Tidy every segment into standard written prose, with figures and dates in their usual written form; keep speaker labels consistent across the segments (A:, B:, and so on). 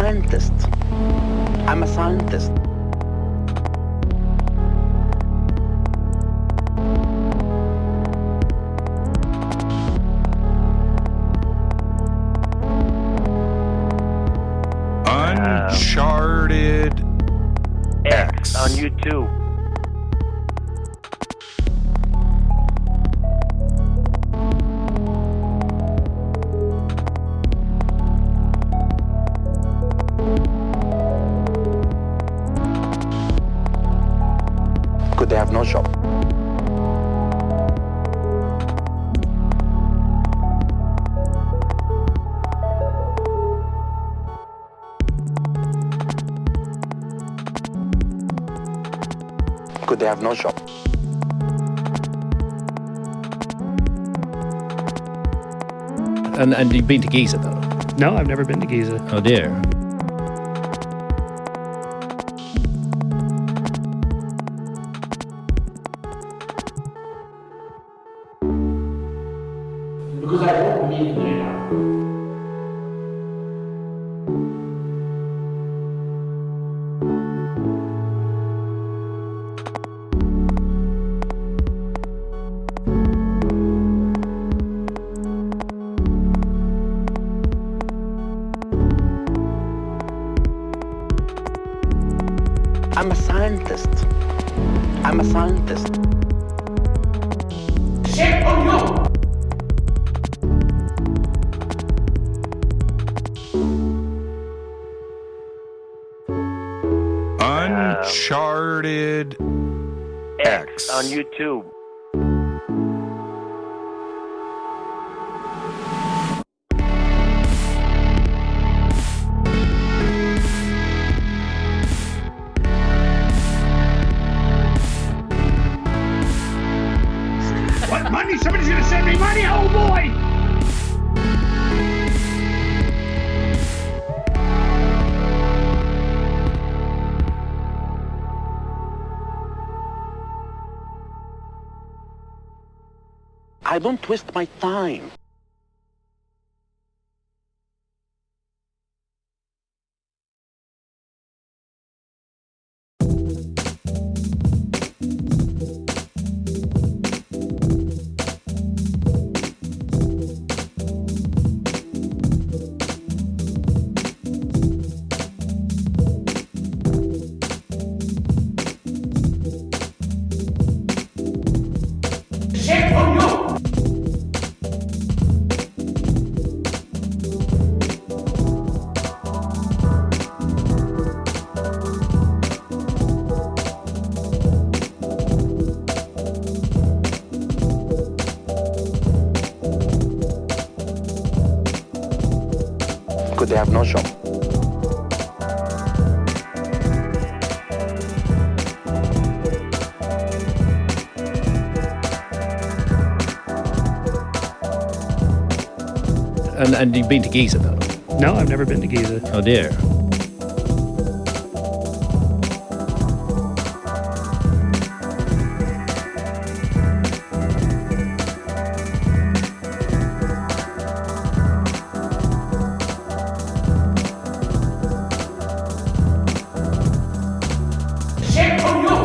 A: scientist. I'm a scientist.
B: Uncharted X
C: on YouTube.
A: Could they have no shop? Could they have no shop?
D: And you've been to Giza, though?
E: No, I've never been to Giza.
D: Oh, dear.
F: Because I don't believe in data.
A: I'm a scientist. I'm a scientist.
F: Shame on you!
B: Uncharted X
C: on YouTube.
F: What money? Somebody's gonna send me money? Oh boy!
A: I don't twist my time.
F: Shame on you!
A: Could they have no shop?
D: And you've been to Giza, though?
E: No, I've never been to Giza.
D: Oh, dear.
F: Shame on you!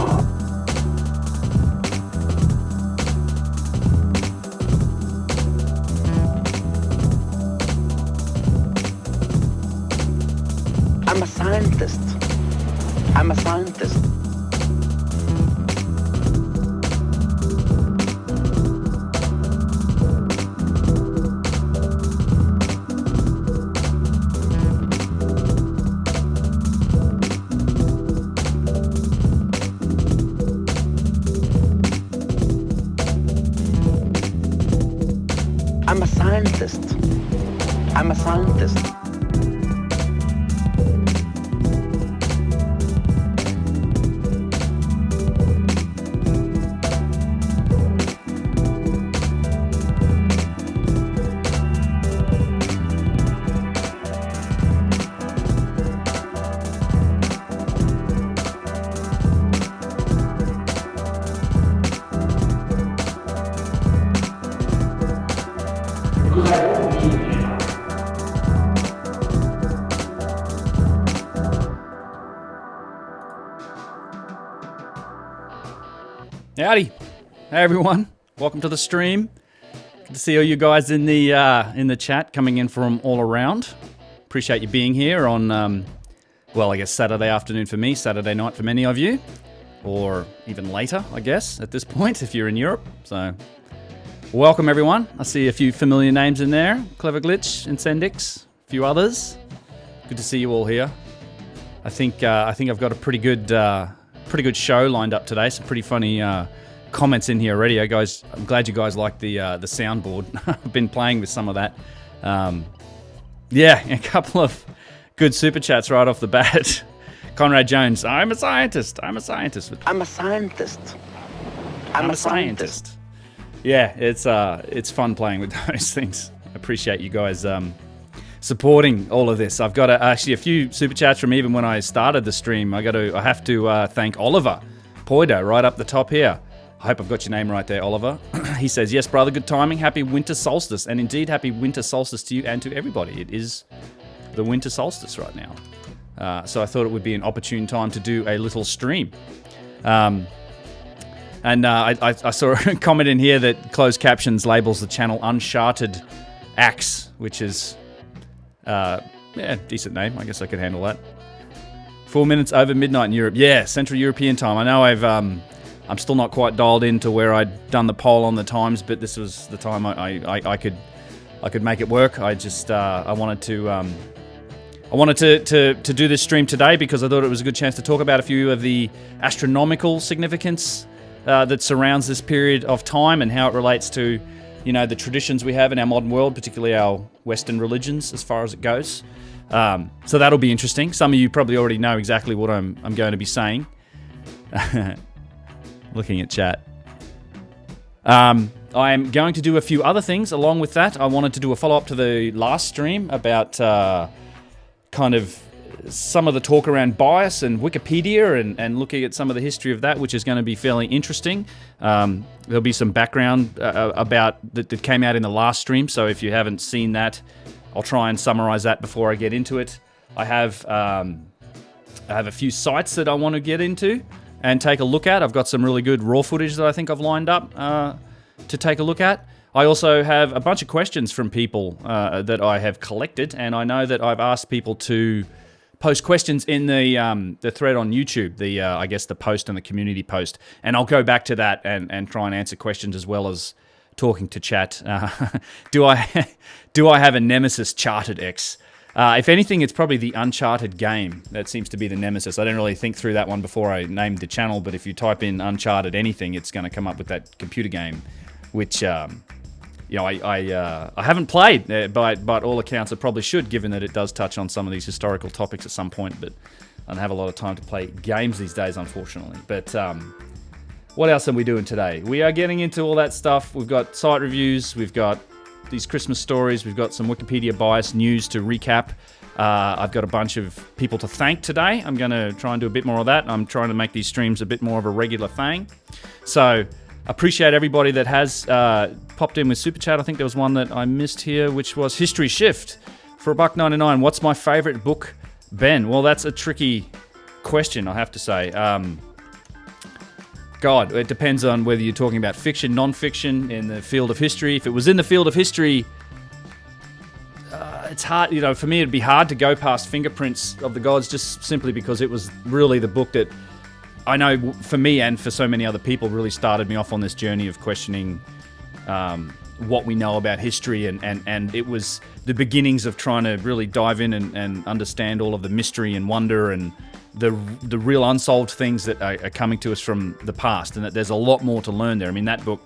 A: I'm a scientist. I'm a scientist. I'm a scientist. I'm a scientist.
F: Because I don't believe in data.
C: Howdy. Hey everyone. Welcome to the stream. Good to see all you guys in the chat coming in from all around. Appreciate you being here on well, I guess Saturday afternoon for me, Saturday night for many of you, or even later, I guess, at this point if you're in Europe. So welcome everyone. I see a few familiar names in there. Clever Glitch, Incendix, a few others. Good to see you all here. I think I've got a pretty good show lined up today. Some pretty funny comments in here already. Guys, I'm glad you guys like the soundboard. I've been playing with some of that. Yeah, a couple of good super chats right off the bat. Conrad Jones, I'm a scientist.
A: I'm a scientist. I'm a scientist.
C: Yeah, it's fun playing with those things. I appreciate you guys supporting all of this. I've got actually a few super chats from even when I started the stream. I have to thank Oliver Poido right up the top here. I hope I've got your name right there, Oliver. He says, yes, brother, good timing. Happy winter solstice. And indeed, happy winter solstice to you and to everybody. It is the winter solstice right now. So I thought it would be an opportune time to do a little stream. And I saw a comment in here that closed captions labels the channel Uncharted Axe, which is, yeah, decent name. I guess I could handle that. 4 minutes over midnight in Europe. Yeah, Central European time. I know I'm still not quite dialed into where I'd done the poll on the times, but this was the time I could make it work. I just I wanted to do this stream today because I thought it was a good chance to talk about a few of the astronomical significance that surrounds this period of time and how it relates to, you know, the traditions we have in our modern world, particularly our Western religions as far as it goes. So that'll be interesting. Some of you probably already know exactly what I'm going to be saying. Looking at chat. I'm going to do a few other things along with that. I wanted to do a follow-up to the last stream about kind of some of the talk around bias and Wikipedia and looking at some of the history of that, which is going to be fairly interesting. There'll be some background about that came out in the last stream, so if you haven't seen that, I'll try and summarize that before I get into it. I have a few sites that I want to get into and take a look at. I've got some really good raw footage that I think I've lined up to take a look at. I also have a bunch of questions from people that I have collected, and I know that I've asked people to post questions in the thread on YouTube, I guess the post and the community post, and I'll go back to that and try and answer questions as well as talking to chat. Do I have a nemesis, Charted X? If anything, it's probably the Uncharted game that seems to be the nemesis. I didn't really think through that one before I named the channel, but if you type in Uncharted anything, it's going to come up with that computer game, which you know, I haven't played, but all accounts I probably should, given that it does touch on some of these historical topics at some point, but I don't have a lot of time to play games these days, unfortunately. But what else are we doing today? We are getting into all that stuff. We've got site reviews, we've got these Christmas stories, we've got some Wikipedia bias news to recap. I've got a bunch of people to thank today. I'm going to try and do a bit more of that. I'm trying to make these streams a bit more of a regular thing. So appreciate everybody that has popped in with Super Chat. I think there was one that I missed here, which was History Shift for $1.99. What's my favorite book, Ben? Well, that's a tricky question, I have to say. God, it depends on whether you're talking about fiction, non-fiction, in the field of history. If it was in the field of history, it's hard, you know, for me it'd be hard to go past Fingerprints of the Gods, just simply because it was really the book that I know for me and for so many other people really started me off on this journey of questioning what we know about history, and it was the beginnings of trying to really dive in and understand all of the mystery and wonder and the real unsolved things that are coming to us from the past, and that there's a lot more to learn there. I mean, that book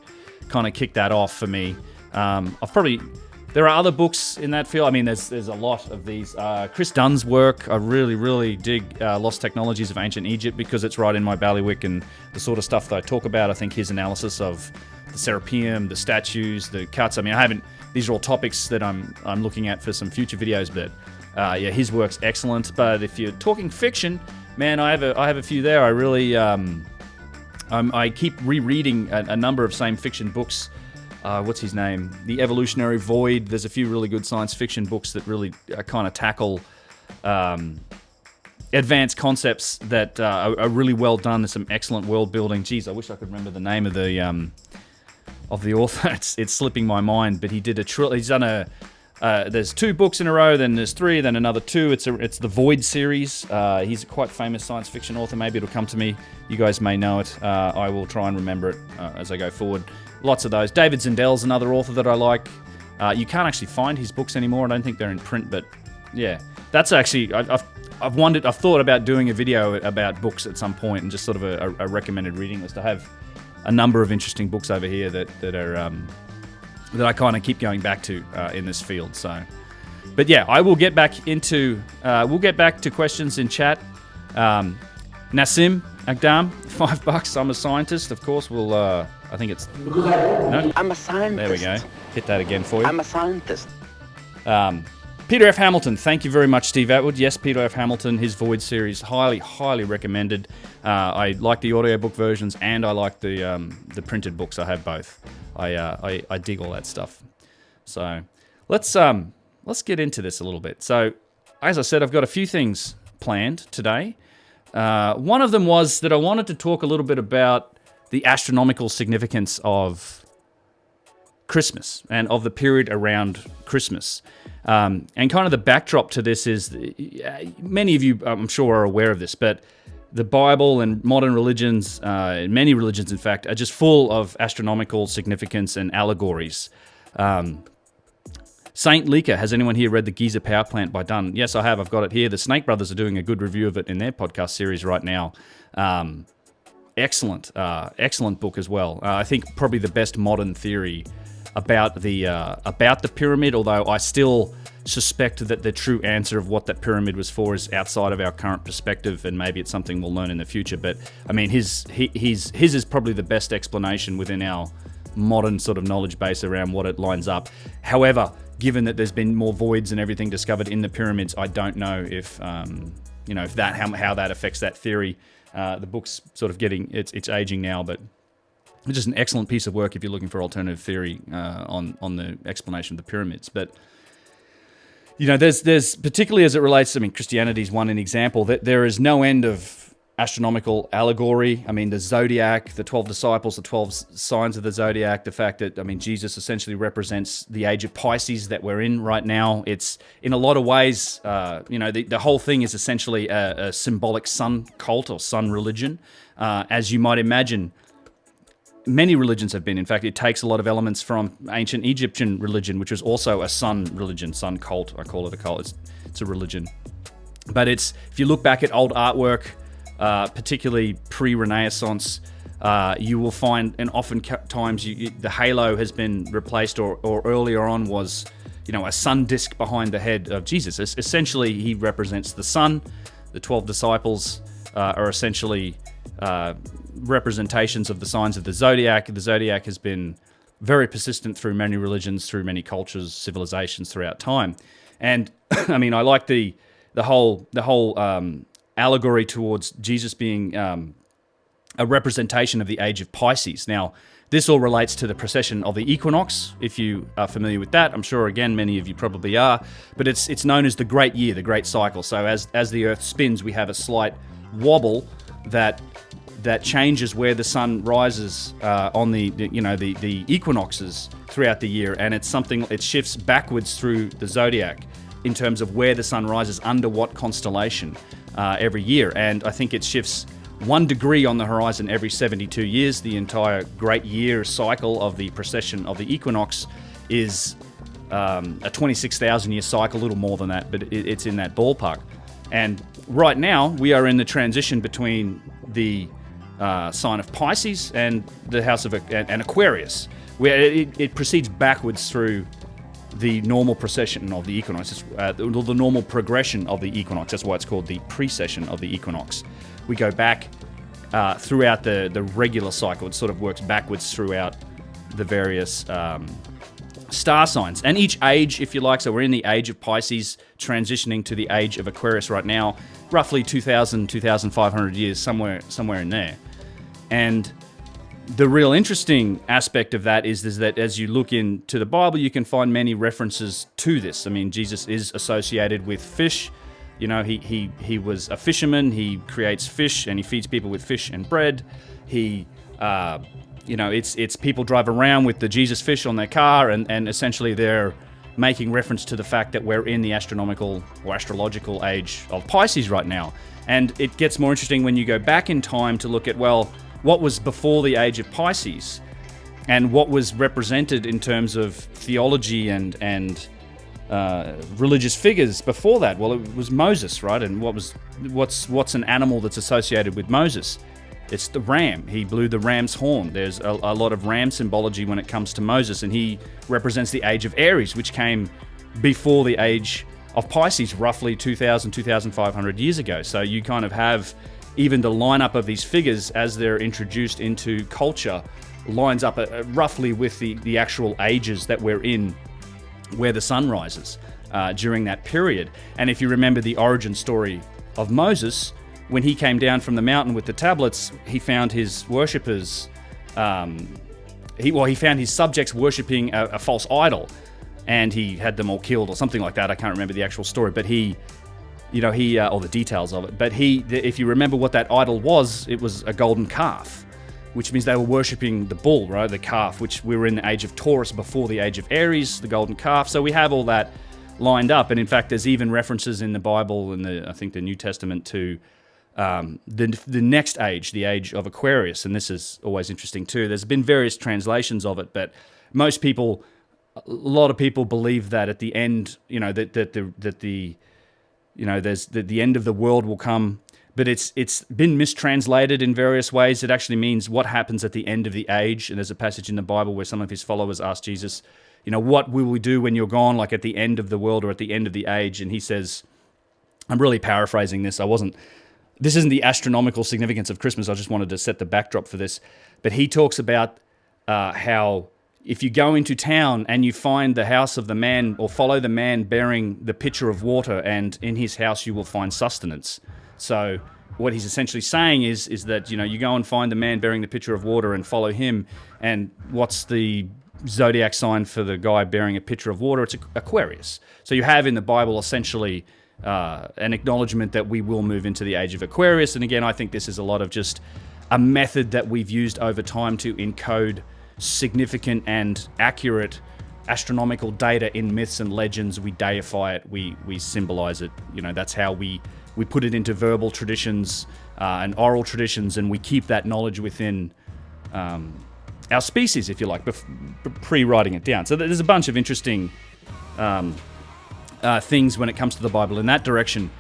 C: kind of kicked that off for me. There are other books in that field. I mean, there's a lot of these. Chris Dunn's work, I really dig Lost Technologies of Ancient Egypt, because it's right in my bailiwick and the sort of stuff that I talk about. I think his analysis of the Serapeum, the statues, the cuts. I mean, these are all topics that I'm looking at for some future videos, but yeah, his work's excellent. But if you're talking fiction, man, I have a few there. I really I keep rereading a number of same fiction books. What's his name? The Evolutionary Void. There's a few really good science fiction books that really kind of tackle advanced concepts that are really well done. There's some excellent world building. Geez, I wish I could remember the name of the author. It's slipping my mind, but he did he's done a. There's 2 books in a row, then there's 3, then another 2. It's the Void series. He's a quite famous science fiction author. Maybe it'll come to me. You guys may know it. I will try and remember it as I go forward. Lots of those. David Zindell's another author that I like. You can't actually find his books anymore. I don't think they're in print, but yeah, that's actually I've thought about doing a video about books at some point and just sort of a recommended reading list. I have a number of interesting books over here that are that I kind of keep going back to in this field. So, but yeah, I will get back into we'll get back to questions in chat. Nassim Agdam, $5. I'm a scientist, of course. We'll I think it's no.
A: I'm a scientist.
C: There we go. Hit that again for you.
A: I'm a scientist.
C: Peter F. Hamilton, thank you very much, Steve Atwood. Yes, Peter F. Hamilton, his Void series, highly recommended. I like the audiobook versions and I like the printed books. I have both. I dig all that stuff. So let's get into this a little bit. So as I said, I've got a few things planned today. One of them was that I wanted to talk a little bit about the astronomical significance of Christmas and of the period around Christmas. And kind of the backdrop to this is, many of you, I'm sure, are aware of this, but the Bible and modern religions, many religions, in fact, are just full of astronomical significance and allegories. Saint Leka, has anyone here read The Giza Power Plant by Dunn? Yes, I have. I've got it here. The Snake Brothers are doing a good review of it in their podcast series right now. Excellent book as well. I think probably the best modern theory about the pyramid, although I still suspect that the true answer of what that pyramid was for is outside of our current perspective, and maybe it's something we'll learn in the future. But I mean, his is probably the best explanation within our modern sort of knowledge base around what it lines up. However, given that there's been more voids and everything discovered in the pyramids, I don't know if if that how that affects that theory. The book's sort of it's aging now, but it's just an excellent piece of work if you're looking for alternative theory on the explanation of the pyramids. But there's particularly as it relates, I mean, Christianity's one example, that there is no end of astronomical allegory. I mean, the zodiac, the 12 disciples, the 12 signs of the zodiac, the fact that, I mean, Jesus essentially represents the age of Pisces that we're in right now. It's, in a lot of ways, the whole thing is essentially a symbolic sun cult or sun religion. As you might imagine, many religions have been. In fact, it takes a lot of elements from ancient Egyptian religion, which was also a sun religion, sun cult. I call it a cult. It's a religion. But if you look back at old artwork, particularly pre-Renaissance, you will find, and oftentimes the halo has been replaced, or earlier on was, a sun disk behind the head of Jesus. Essentially, he represents the sun. The 12 disciples are essentially representations of the signs of the zodiac. The zodiac has been very persistent through many religions, through many cultures, civilizations throughout time. And I mean, I like the whole allegory towards Jesus being a representation of the age of Pisces. Now, this all relates to the precession of the equinox, if you are familiar with that. I'm sure, again, many of you probably are. But it's known as the great year, the great cycle. So as the Earth spins, we have a slight wobble that changes where the sun rises on the equinoxes throughout the year, and it shifts backwards through the zodiac in terms of where the sun rises under what constellation every year. And I think it shifts 1 degree on the horizon every 72 years. The entire great year cycle of the precession of the equinox is a 26,000 year cycle, a little more than that, but it's in that ballpark. And right now, we are in the transition between the sign of Pisces and the house of and Aquarius, where it proceeds backwards through the normal precession of the equinox, the normal progression of the equinox. That's why it's called the precession of the equinox. We go back throughout the regular cycle. It sort of works backwards throughout the various star signs. And each age, if you like, so we're in the age of Pisces, transitioning to the age of Aquarius right now, roughly 2,000, 2,500 years, somewhere in there. And the real interesting aspect of that is that as you look into the Bible, you can find many references to this. I mean, Jesus is associated with fish. You know, he was a fisherman. He creates fish and he feeds people with fish and bread. He, you know, it's people drive around with the Jesus fish on their car, and essentially they're making reference to the fact that we're in the astronomical or astrological age of Pisces right now. And it gets more interesting when you go back in time to look at, well, what was before the age of Pisces and what was represented in terms of theology and religious figures before that. Well, it was Moses, right? And what's an animal that's associated with Moses? It's the ram. He blew the ram's horn. There's a lot of ram symbology when it comes to Moses, and he represents the age of Aries, which came before the age of Pisces, roughly 2,000, 2,500 years ago. So you kind of have even the lineup of these figures as they're introduced into culture lines up roughly with the actual ages that we're in, where the sun rises during that period. And if you remember the origin story of Moses, when he came down from the mountain with the tablets, he found his worshippers, he found his subjects worshipping a false idol, and he had them all killed or something like that. I can't remember the actual story, but or the details of it. But if you remember what that idol was, it was a golden calf, which means they were worshipping the bull, right? The calf, which we were in the age of Taurus before the age of Aries, the golden calf. So we have all that lined up. And in fact, there's even references in the Bible and I think the New Testament to the next age, the age of Aquarius. And this is always interesting too. There's been various translations of it, but a lot of people believe that at the end, the end of the world will come. But it's been mistranslated in various ways. It actually means what happens at the end of the age. And there's a passage in the Bible where some of his followers ask Jesus, what will we do when you're gone, like at the end of the world or at the end of the age? And he says, I'm really paraphrasing this. This isn't the astronomical significance of Christmas. I just wanted to set the backdrop for this. But he talks about how if you go into town and you find the house of the man, or follow the man bearing the pitcher of water, and in his house you will find sustenance. So what he's essentially saying is that, you go and find the man bearing the pitcher of water and follow him. And what's the zodiac sign for the guy bearing a pitcher of water? It's Aquarius. So you have in the Bible essentially an acknowledgement that we will move into the age of Aquarius. And again, I think this is a lot of just a method that we've used over time to encode significant and accurate astronomical data in myths and legends. We deify it, we symbolize it. That's how we put it into verbal traditions and oral traditions, and we keep that knowledge within our species, if you like, pre-writing it down. So there's a bunch of interesting things when it comes to the Bible in that direction.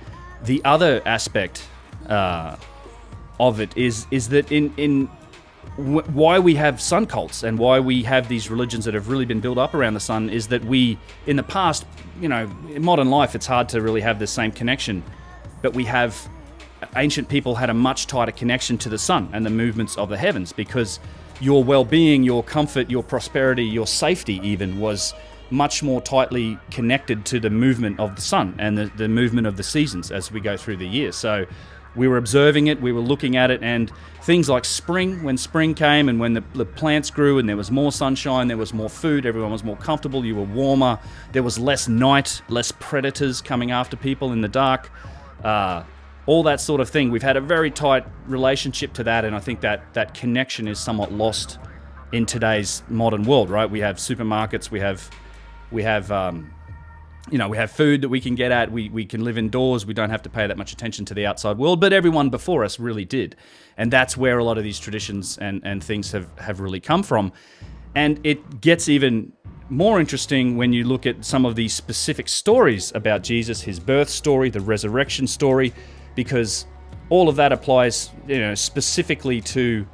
C: The other aspect of it is that in why we have sun cults and why we have these religions that have really been built up around the sun is that we, in the past, in modern life, it's hard to really have the same connection, but ancient people had a much tighter connection to the sun and the movements of the heavens, because your well-being, your comfort, your prosperity, your safety even was much more tightly connected to the movement of the sun and the movement of the seasons as we go through the year. So we were observing it, we were looking at it, and things like spring, when spring came and when the plants grew and there was more sunshine, there was more food, everyone was more comfortable, you were warmer, there was less night, less predators coming after people in the dark, all that sort of thing. We've had a very tight relationship to that, and I think that connection is somewhat lost in today's modern world, right? We have supermarkets, we have food that we can get at, we can live indoors, we don't have to pay that much attention to the outside world, but everyone before us really did. And that's where a lot of these traditions and things have really come from. And it gets even more interesting when you look at some of these specific stories about Jesus, his birth story, the resurrection story, because all of that applies, specifically to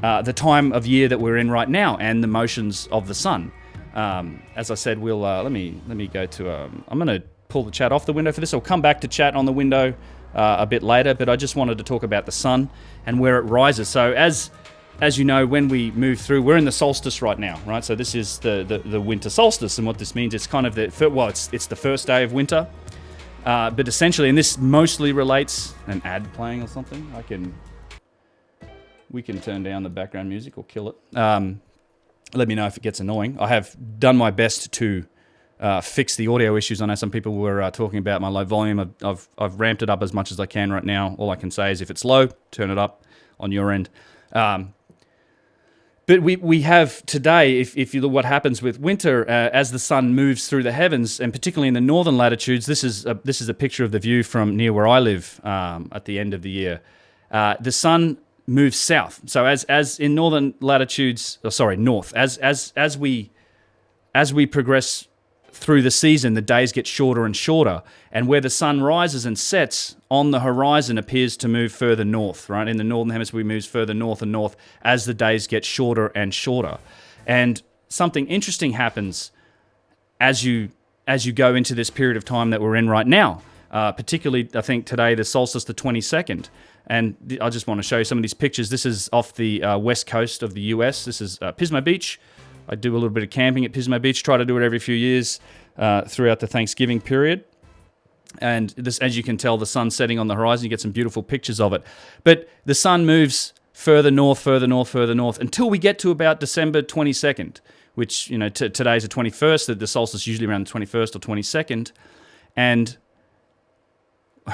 C: the time of year that we're in right now and the motions of the sun. As I said, we'll let me go to. I'm going to pull the chat off the window for this. I'll come back to chat on the window a bit later, but I just wanted to talk about the sun and where it rises. So as you know, when we move through, we're in the solstice right now, right? So this is the winter solstice, and what this means, it's kind of it's the first day of winter, but essentially, and this mostly relates. An ad playing or something. We can turn down the background music or kill it. Let me know if it gets annoying. I have done my best to fix the audio issues. I know some people were talking about my low volume. I've ramped it up as much as I can right now. All I can say is if it's low, turn it up on your end. But we have today, if you look what happens with winter, as the sun moves through the heavens, and particularly in the northern latitudes, this is a picture of the view from near where I live at the end of the year. The sun moves south. So as in northern latitudes, north, as we progress through the season, the days get shorter and shorter, and where the sun rises and sets on the horizon appears to move further north, right? In the northern hemisphere, it moves further north and north as the days get shorter and shorter. And something interesting happens as you go into this period of time that we're in right now, particularly, I think, today, the solstice, the 22nd. And I just want to show you some of these pictures. This is off the west coast of the US. This is Pismo Beach. I do a little bit of camping at Pismo Beach, try to do it every few years throughout the Thanksgiving period. And this, as you can tell, the sun's setting on the horizon. You get some beautiful pictures of it. But the sun moves further north, further north, further north, until we get to about December 22nd, which, today's the 21st. The solstice is usually around the 21st or 22nd. And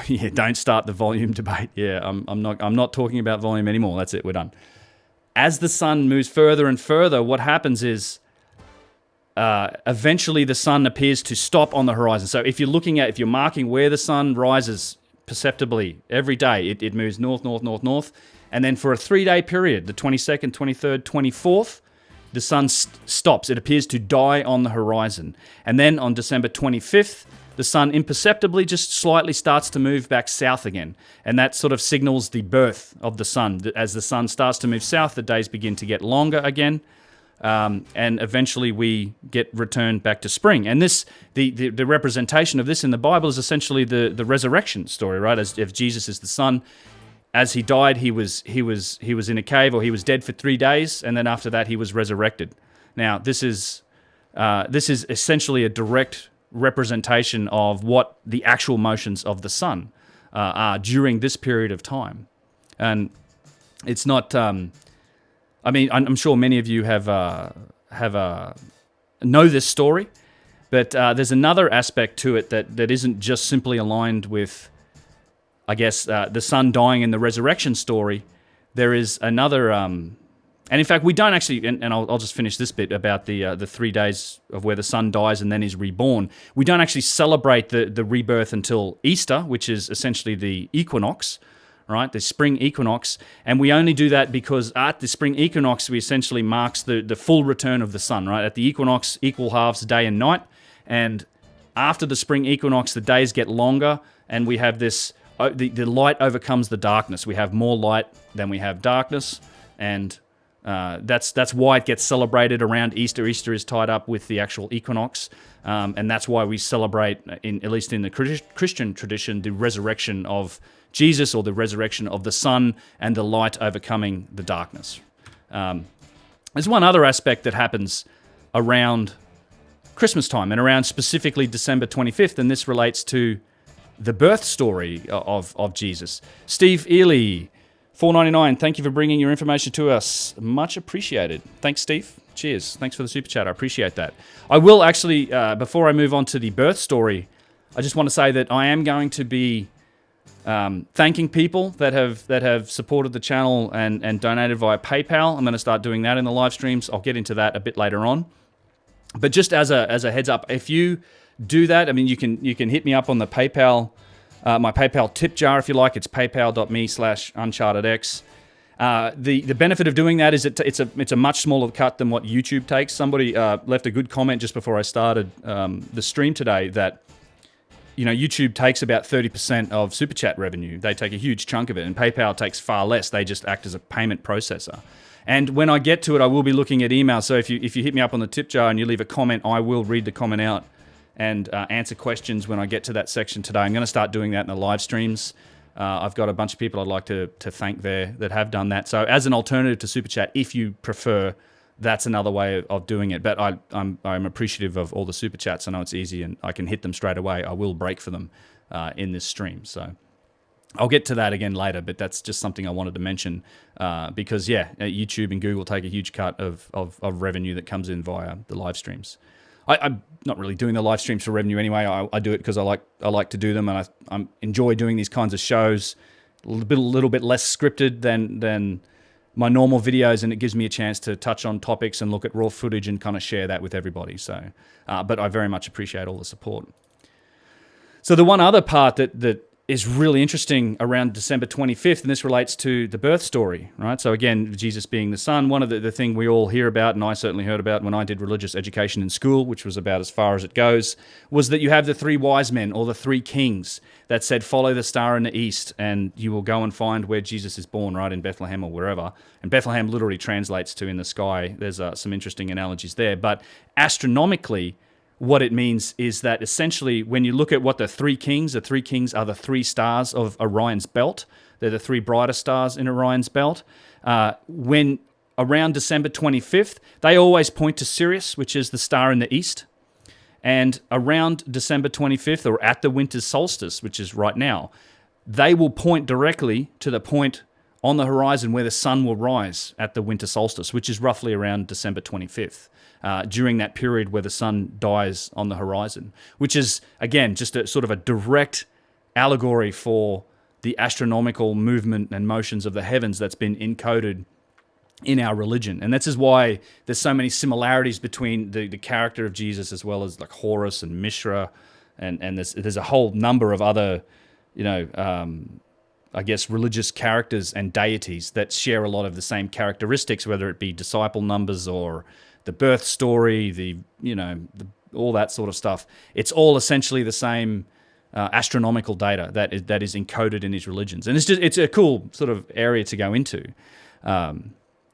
C: yeah, don't start the volume debate. Yeah, I'm not talking about volume anymore. That's it. We're done. As the sun moves further and further, what happens is eventually the sun appears to stop on the horizon. So if you're marking where the sun rises perceptibly every day, it moves north, north, north, north. And then for a 3-day period, the 22nd, 23rd, 24th, the sun stops. It appears to die on the horizon. And then on December 25th, the sun imperceptibly just slightly starts to move back south again. And that sort of signals the birth of the sun. As the sun starts to move south, the days begin to get longer again. And eventually we get returned back to spring. And this, the representation of this in the Bible is essentially the resurrection story, right? As if Jesus is the Son. As he died, he was in a cave, or he was dead for 3 days, and then after that he was resurrected. Now, this is essentially a direct representation of what the actual motions of the sun are during this period of time. And it's not, I'm sure many of you know this story, but there's another aspect to it that isn't just simply aligned with, I guess, the sun dying in the resurrection story. There is another, and in fact, we don't actually, and I'll just finish this bit about the 3 days of where the sun dies and then is reborn. We don't actually celebrate the rebirth until Easter, which is essentially the equinox, right? The spring equinox. And we only do that because at the spring equinox, we essentially marks the full return of the sun, right? At the equinox, equal halves, day and night. And after the spring equinox, the days get longer, and we have this, the light overcomes the darkness. We have more light than we have darkness, and that's why it gets celebrated around Easter. Easter is tied up with the actual equinox, and that's why we celebrate, at least in the Christian tradition, the resurrection of Jesus, or the resurrection of the sun and the light overcoming the darkness. There's one other aspect that happens around Christmas time and around specifically December 25th, and this relates to the birth story of Jesus. Steve Ely, $4.99. Thank you for bringing your information to us. Much appreciated. Thanks, Steve. Cheers. Thanks for the super chat. I appreciate that. I will actually, before I move on to the birth story, I just want to say that I am going to be thanking people that have supported the channel and donated via PayPal. I'm going to start doing that in the live streams. I'll get into that a bit later on. But just as a heads up, if you do that, I mean, you can hit me up on the PayPal. My PayPal tip jar, if you like. It's paypal.me/unchartedx. The benefit of doing that is it's a much smaller cut than what YouTube takes. Somebody left a good comment just before I started the stream today that, YouTube takes about 30% of Super Chat revenue. They take a huge chunk of it, and PayPal takes far less. They just act as a payment processor. And when I get to it, I will be looking at emails. So if you hit me up on the tip jar and you leave a comment, I will read the comment out and answer questions when I get to that section today. I'm going to start doing that in the live streams. I've got a bunch of people I'd like to thank there that have done that. So as an alternative to Super Chat, if you prefer, that's another way of doing it. But I'm appreciative of all the Super Chats. I know it's easy and I can hit them straight away. I will break for them in this stream. So I'll get to that again later, but that's just something I wanted to mention because, YouTube and Google take a huge cut of revenue that comes in via the live streams. I'm not really doing the live streams for revenue anyway. I do it because I like to do them, and I enjoy doing these kinds of shows. A little bit less scripted than my normal videos, and it gives me a chance to touch on topics and look at raw footage and kind of share that with everybody. So, but I very much appreciate all the support. So the one other part that is really interesting around December 25th, and this relates to the birth story, right? So again, Jesus being the Son, one of the thing we all hear about, and I certainly heard about when I did religious education in school, which was about as far as it goes, was that you have the three wise men, or the three kings, that said, follow the star in the east, and you will go and find where Jesus is born, right, in Bethlehem or wherever. And Bethlehem literally translates to in the sky. There's some interesting analogies there. But astronomically, what it means is that essentially when you look at what the three kings are the three stars of Orion's belt. They're the three brightest stars in Orion's belt. When around December 25th, they always point to Sirius, which is the star in the east. And around December 25th, or at the winter solstice, which is right now, they will point directly to the point on the horizon where the sun will rise at the winter solstice, which is roughly around December 25th. During that period where the sun dies on the horizon, which is, again, just a sort of a direct allegory for the astronomical movement and motions of the heavens that's been encoded in our religion. And this is why there's so many similarities between the character of Jesus as well as like Horus and Mishra, and there's a whole number of other, I guess, religious characters and deities that share a lot of the same characteristics, whether it be disciple numbers or the birth story, all that sort of stuff. It's all essentially the same astronomical data that is encoded in these religions, and it's a cool sort of area to go into.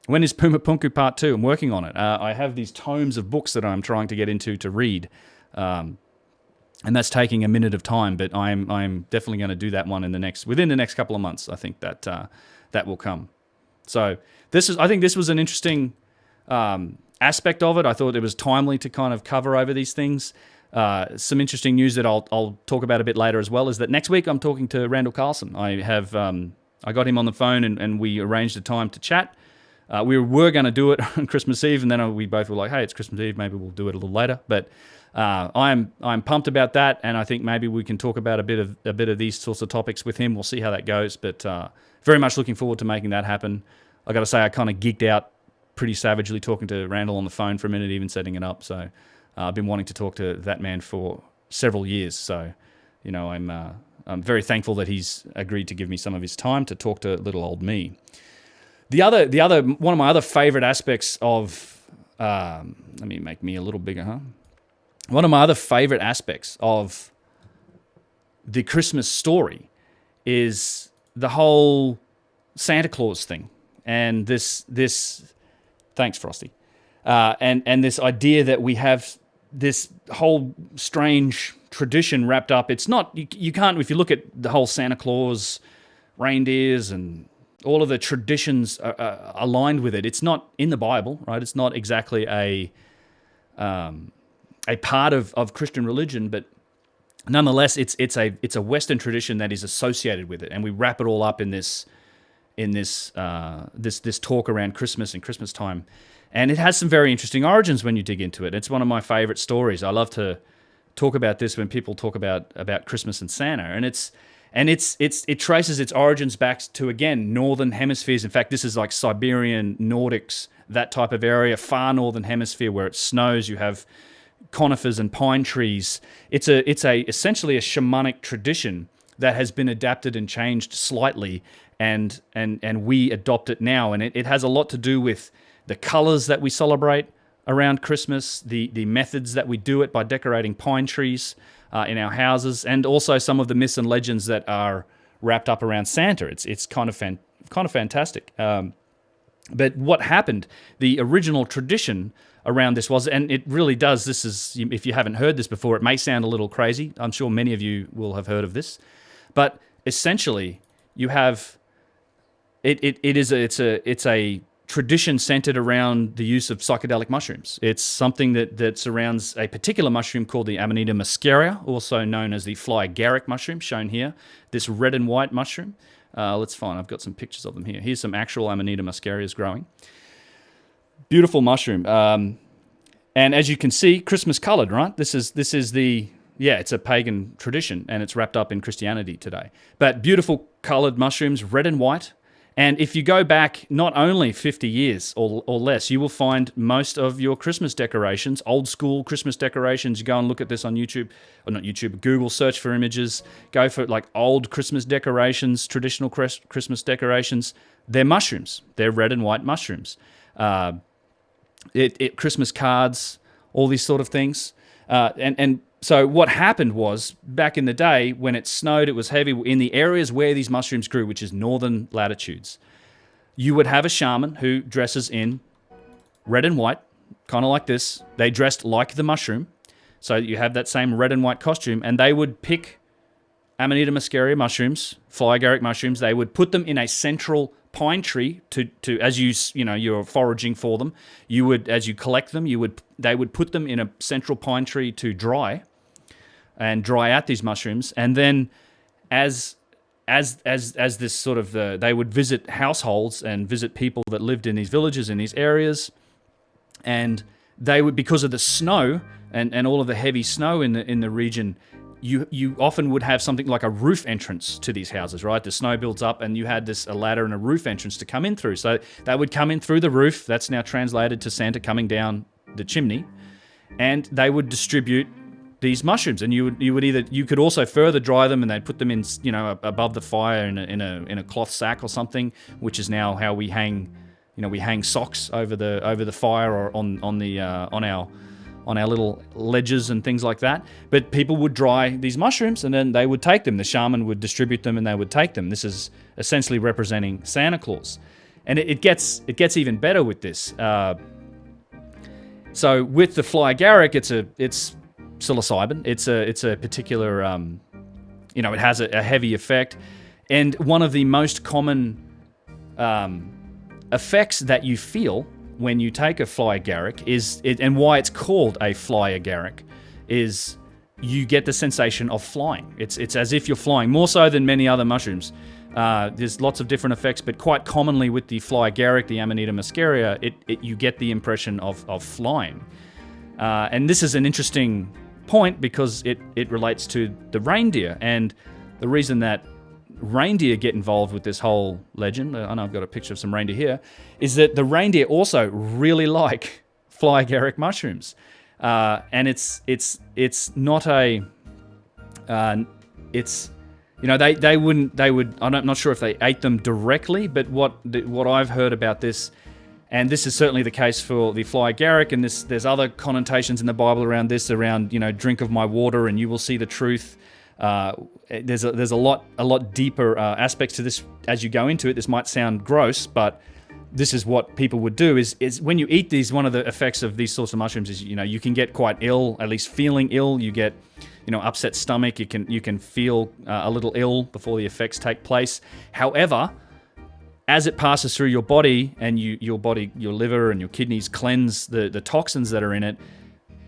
C: When is Puma Punku Part 2? I'm working on it. I have these tomes of books that I'm trying to get into to read, and that's taking a minute of time. But I'm definitely going to do that one within the next couple of months. I think that will come. So I think this was an interesting aspect of it. I thought it was timely to kind of cover over these things. Some interesting news that I'll talk about a bit later as well is that next week I'm talking to Randall Carson. I got him on the phone and we arranged a time to chat. We were going to do it on Christmas Eve, and then we both were like, hey, it's Christmas Eve, maybe we'll do it a little later. But I'm pumped about that, and I think maybe we can talk about a bit of these sorts of topics with him. We'll see how that goes, but very much looking forward to making that happen. I got to say, I kind of geeked out pretty savagely talking to Randall on the phone for a minute, even setting it up. So I've been wanting to talk to that man for several years. So, I'm very thankful that he's agreed to give me some of his time to talk to little old me. The other one of my other favorite aspects of let me make me a little bigger, huh? One of my other favorite aspects of the Christmas story is the whole Santa Claus thing, and this thanks, Frosty, and this idea that we have this whole strange tradition wrapped up. It's not, you can't, if you look at the whole Santa Claus, reindeers, and all of the traditions aligned with it, it's not in the Bible, right? It's not exactly a part of Christian religion, but nonetheless, it's a Western tradition that is associated with it, and we wrap it all up in this talk around Christmas and Christmas time. And it has some very interesting origins when you dig into it. It's one of my favorite stories. I love to talk about this when people talk about Christmas and Santa, and it traces its origins back to, again, northern hemispheres. In fact, this is like Siberian, Nordics, that type of area, far northern hemisphere where it snows. You have conifers and pine trees. It's essentially a shamanic tradition that has been adapted and changed slightly, and we adopt it now. And it has a lot to do with the colors that we celebrate around Christmas, the methods that we do it by decorating pine trees in our houses, and also some of the myths and legends that are wrapped up around Santa. It's kind of fantastic. But what happened? The original tradition around this was, and it really does. This is, if you haven't heard this before, it may sound a little crazy. I'm sure many of you will have heard of this, but essentially, you have it's a tradition centered around the use of psychedelic mushrooms. It's something that surrounds a particular mushroom called the Amanita muscaria, also known as the fly agaric mushroom, shown here. This red and white mushroom. Let's find, I've got some pictures of them here. Here's some actual Amanita muscarias growing. Beautiful mushroom. And as you can see, Christmas colored, right? This is it's a pagan tradition, and it's wrapped up in Christianity today. But beautiful colored mushrooms, red and white. And if you go back not only 50 years or less, you will find most of your Christmas decorations, old school Christmas decorations. You go and look at this on YouTube, or not YouTube, Google, search for images, go for like old Christmas decorations, traditional Christmas decorations. They're mushrooms. They're red and white mushrooms. Christmas cards, all these sort of things. So what happened was, back in the day, when it snowed, it was heavy, in the areas where these mushrooms grew, which is northern latitudes, you would have a shaman who dresses in red and white, kind of like this. They dressed like the mushroom. So you have that same red and white costume, and they would pick Amanita muscaria mushrooms, fly agaric mushrooms. They would put them in a central pine tree to as you're foraging for them. You would, as you collect them, they would put them in a central pine tree to dry out these mushrooms, and then as this sort of they would visit households and visit people that lived in these villages, in these areas, and they would, because of the snow and all of the heavy snow in the region, you often would have something like a roof entrance to these houses, right? The snow builds up, and you had a ladder and a roof entrance to come in through. So they would come in through the roof. That's now translated to Santa coming down the chimney, and they would distribute these mushrooms. And you could also further dry them, and they'd put them in, above the fire in a cloth sack or something, which is now how we hang, we hang socks over the fire or on our little ledges and things like that. But people would dry these mushrooms, and then they would take them. The shaman would distribute them, and they would take them. This is essentially representing Santa Claus. And it gets even better with this. So with the fly agaric, it's psilocybin. It's a particular, it has a heavy effect. And one of the most common effects that you feel when you take a fly agaric and why it's called a fly agaric, is you get the sensation of flying. It's as if you're flying, more so than many other mushrooms. There's lots of different effects, but quite commonly with the fly agaric, the Amanita muscaria, you get the impression of flying. And this is an interesting point because it relates to the reindeer, and the reason that reindeer get involved with this whole legend, I know I've got a picture of some reindeer here, is that the reindeer also really like fly agaric mushrooms. And it's not a, they would, I'm not sure if they ate them directly, but what I've heard about this, and this is certainly the case for the fly agaric, and there's other connotations in the Bible around this, drink of my water and you will see the truth. There's a lot deeper aspects to this as you go into it. This might sound gross, but this is what people would do is when you eat these, one of the effects of these sorts of mushrooms is, you can get quite ill, at least feeling ill. You get, upset stomach. You can feel a little ill before the effects take place. However, as it passes through your body and your liver and your kidneys cleanse the toxins that are in it,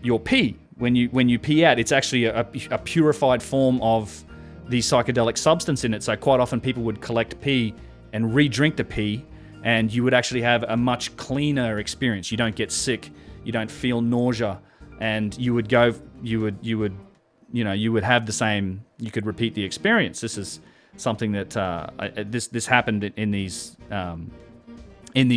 C: your pee, when you pee out, it's actually a purified form of the psychedelic substance in it. So quite often people would collect pee and re-drink the pee, and you would actually have a much cleaner experience. You don't get sick, you don't feel nausea, and you would have the same. You could repeat the experience. This is something that this happened in these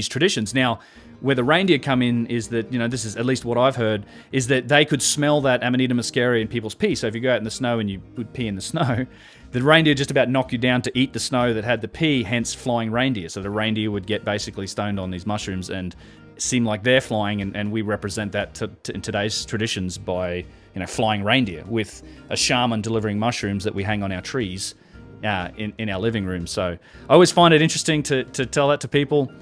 C: traditions. Now, where the reindeer come in is that, this is at least what I've heard, is that they could smell that Amanita muscaria in people's pee. So if you go out in the snow and you would pee in the snow, the reindeer just about knock you down to eat the snow that had the pee, hence flying reindeer. So the reindeer would get basically stoned on these mushrooms and seem like they're flying, and we represent that in today's traditions by, flying reindeer with a shaman delivering mushrooms that we hang on our trees in our living room. So I always find it interesting to tell that to people.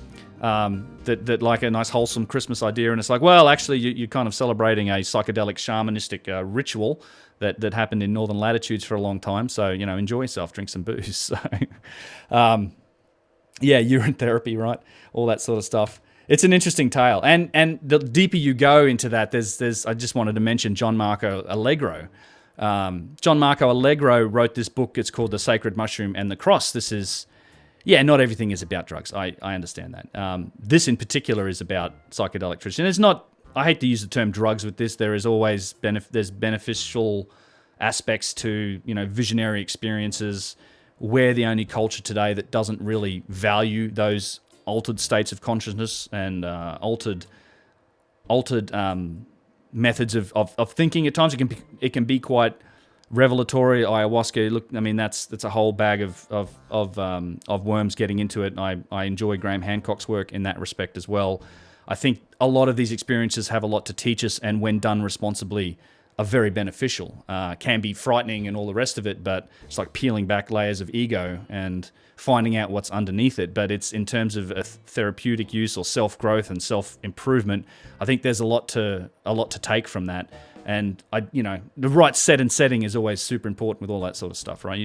C: That like a nice wholesome Christmas idea, and it's like, well, actually you're kind of celebrating a psychedelic shamanistic ritual that happened in northern latitudes for a long time. So enjoy yourself, drink some booze. So urine therapy, right? All that sort of stuff. It's an interesting tale, and the deeper you go into that, there's I just wanted to mention John Marco Allegro. John Marco Allegro wrote this book. It's called The Sacred Mushroom and the Cross. This is, not everything is about drugs. I understand that. This in particular is about psychedelic tradition. It's not I hate to use the term drugs with this. There is always there's beneficial aspects to, visionary experiences. We're the only culture today that doesn't really value those altered states of consciousness and altered methods of thinking. At times it can be quite revelatory. Ayahuasca, look, I mean that's a whole bag of worms getting into it. I enjoy Graham Hancock's work in that respect as well. I think a lot of these experiences have a lot to teach us, and when done responsibly, are very beneficial. Can be frightening and all the rest of it, but it's like peeling back layers of ego and finding out what's underneath it. But it's in terms of a therapeutic use or self-growth and self-improvement, I think there's a lot to take from that. And the right set and setting is always super important with all that sort of stuff, right?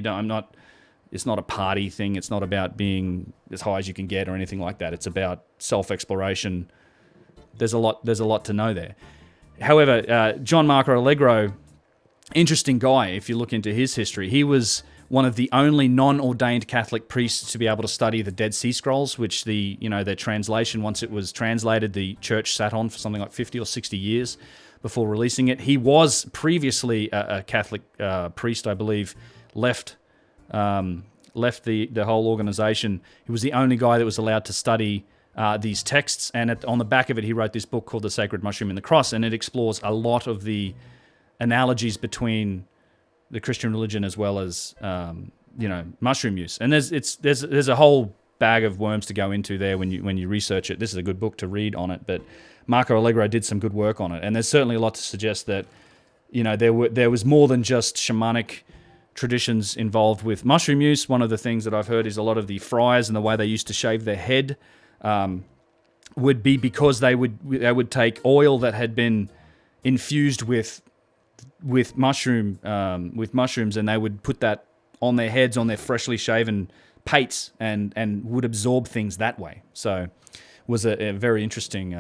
C: It's not a party thing. It's not about being as high as you can get or anything like that. It's about self-exploration. There's a lot to know there. However, John Marco Allegro, interesting guy. If you look into his history, he was one of the only non-ordained Catholic priests to be able to study the Dead Sea Scrolls, which their translation, once it was translated, the church sat on for something like 50 or 60 years before releasing it. He was previously a Catholic priest, I believe, left the whole organization. He was the only guy that was allowed to study these texts, and on the back of it, he wrote this book called The Sacred Mushroom and the Cross, and it explores a lot of the analogies between the Christian religion as well as mushroom use. And there's a whole bag of worms to go into there when you research it. This is a good book to read on it, but Marco Allegro did some good work on it, and there's certainly a lot to suggest that there was more than just shamanic traditions involved with mushroom use. One of the things that I've heard is a lot of the friars and the way they used to shave their head would be because they would take oil that had been infused with mushrooms, and they would put that on their heads, on their freshly shaven pates, and would absorb things that way. So it was a very interesting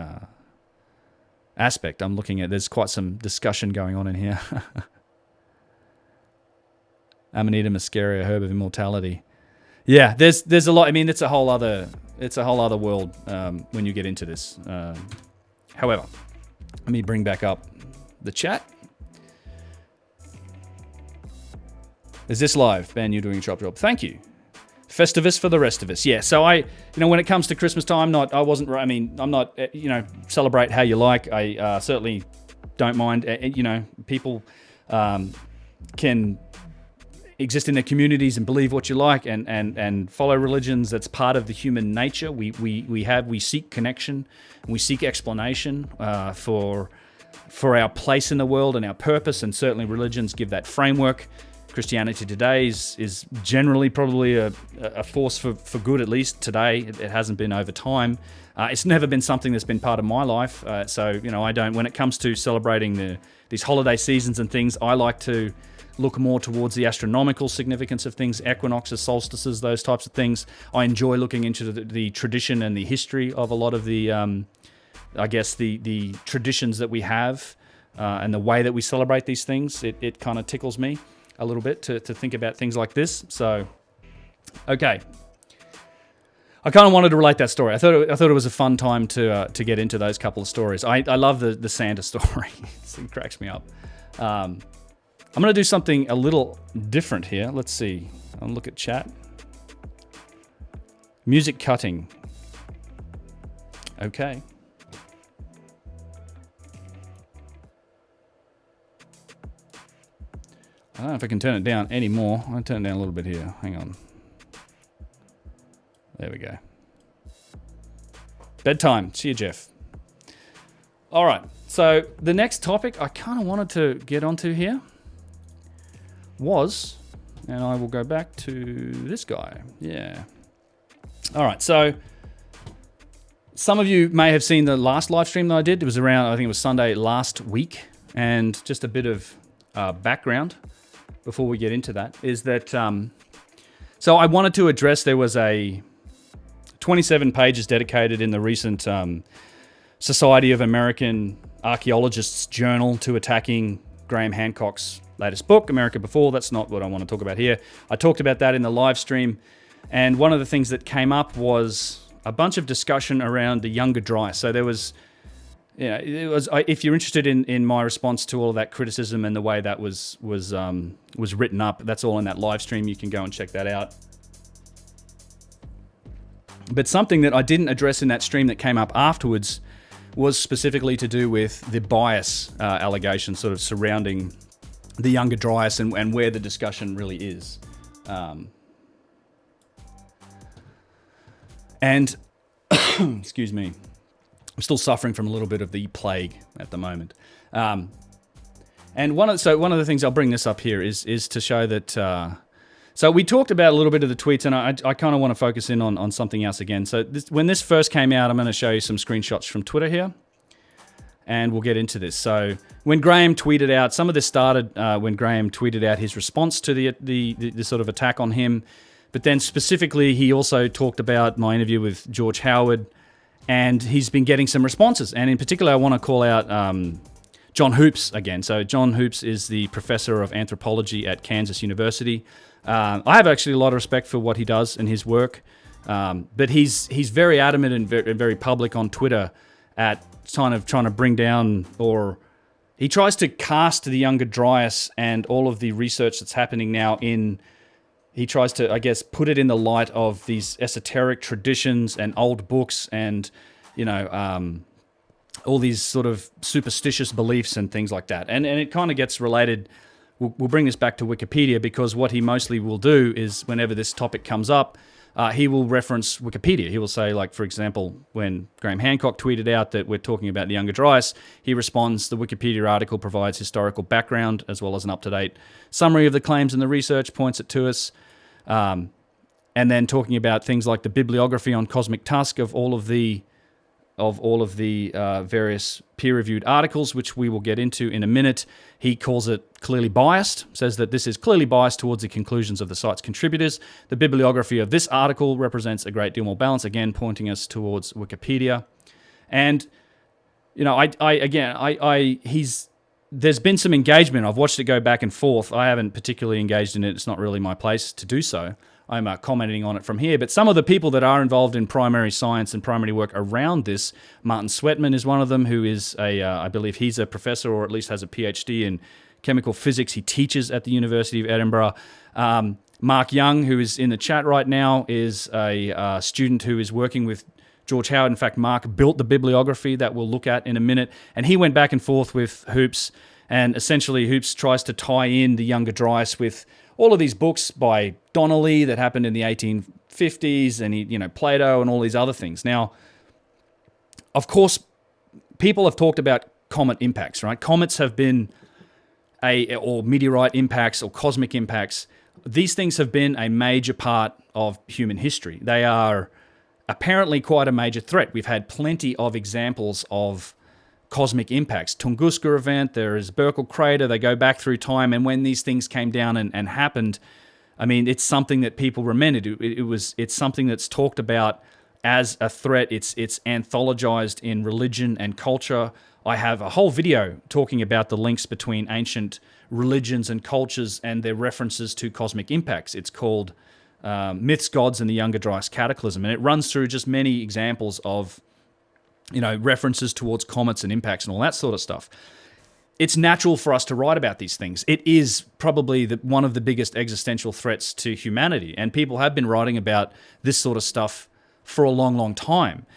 C: aspect. I'm looking at, there's quite some discussion going on in here. Amanita muscaria, herb of immortality. Yeah, there's a lot. I mean, it's a whole other world when you get into this. However, let me bring back up the chat. Is this live? Ben, you're doing a chop job. Thank you. Festivus for the rest of us. Yeah, so when it comes to Christmas time, I'm not, celebrate how you like. I certainly don't mind. People can exist in their communities and believe what you like and follow religions. That's part of the human nature. We seek connection, and we seek explanation for our place in the world and our purpose, and certainly religions give that framework. Christianity today is generally probably a force for good, at least today. It hasn't been over time. It's never been something that's been part of my life. So I don't, when it comes to celebrating these holiday seasons and things, I like to look more towards the astronomical significance of things, equinoxes, solstices, those types of things. I enjoy looking into the tradition and the history of a lot of the, the traditions that we have and the way that we celebrate these things. It kind of tickles me a little bit to think about things like this. So, okay. I kind of wanted to relate that story. I thought it was a fun time to get into those couple of stories. I love the Santa story. It cracks me up. I'm going to do something a little different here. Let's see. I'll look at chat. Music cutting. Okay. I don't know if I can turn it down anymore. I'll turn it down a little bit here. Hang on. There we go. Bedtime. See you, Jeff. All right. So the next topic I kind of wanted to get onto here was, and I will go back to this guy. Yeah. All right. So some of you may have seen the last live stream that I did. It was around, I think it was Sunday last week. And just a bit of background before we get into that is that, so I wanted to address, there was a 27 pages dedicated in the recent Society of American Archaeologists journal to attacking Graham Hancock's latest book, America Before. That's not what I want to talk about here. I talked about that in the live stream, and one of the things that came up was a bunch of discussion around the younger dryas. So there was, yeah, it was. If you're interested in my response to all of that criticism and the way that was written up, that's all in that live stream. You can go and check that out. But something that I didn't address in that stream that came up afterwards was specifically to do with the bias allegation sort of surrounding the younger Dryas and where the discussion really is. And, excuse me, I'm still suffering from a little bit of the plague at the moment. And one of the things, I'll bring this up here, is to show that... So we talked about a little bit of the tweets, and I kind of want to focus in on something else again. So when this first came out, I'm going to show you some screenshots from Twitter here, and we'll get into this. So when Graham tweeted out, some of this started when Graham tweeted out his response to the sort of attack on him, but then specifically he also talked about my interview with George Howard, and he's been getting some responses. And in particular, I want to call out John Hoops again. So John Hoops is the professor of anthropology at Kansas University. I have actually a lot of respect for what he does and his work, but he's very adamant and very public on Twitter at kind of trying to bring down, or he tries to cast the younger Dryas and all of the research that's happening now he tries to, I guess, put it in the light of these esoteric traditions and old books and, all these sort of superstitious beliefs and things like that. And it kind of gets related. We'll bring this back to Wikipedia, because what he mostly will do is whenever this topic comes up, he will reference Wikipedia. He will say, like, for example, when Graham Hancock tweeted out that we're talking about the younger Dryas, he responds, the Wikipedia article provides historical background as well as an up-to-date summary of the claims and the research, points it to us. And then talking about things like the bibliography on cosmic tusk of all of the various peer-reviewed articles, which we will get into in a minute. He calls it clearly biased, says that this is clearly biased towards the conclusions of the site's contributors. The bibliography of this article represents a great deal more balance, again, pointing us towards Wikipedia. And, there's been some engagement. I've watched it go back and forth. I haven't particularly engaged in it. It's not really my place to do so. I'm commenting on it from here. But some of the people that are involved in primary science and primary work around this, Martin Sweatman is one of them, who is I believe he's a professor, or at least has a PhD in chemical physics. He teaches at the University of Edinburgh. Mark Young, who is in the chat right now, is a student who is working with George Howard. In fact, Mark built the bibliography that we'll look at in a minute. And he went back and forth with Hoops. And essentially, Hoops tries to tie in the younger Dryas with all of these books by Donnelly that happened in the 1850s, and Plato and all these other things. Now, of course, people have talked about comet impacts, right? Comets have been or meteorite impacts or cosmic impacts. These things have been a major part of human history. They are apparently quite a major threat. We've had plenty of examples of cosmic impacts. Tunguska event, there is Burkle crater, they go back through time, and when these things came down and happened, I mean, it's something that people remembered. It's something that's talked about as a threat. It's anthologized in religion and culture. I have a whole video talking about the links between ancient religions and cultures and their references to cosmic impacts. It's called Myths, Gods, and the Younger Dryas Cataclysm, and it runs through just many examples of references towards comets and impacts and all that sort of stuff. It's natural for us to write about these things. It is probably one of the biggest existential threats to humanity, and people have been writing about this sort of stuff for a long, long time.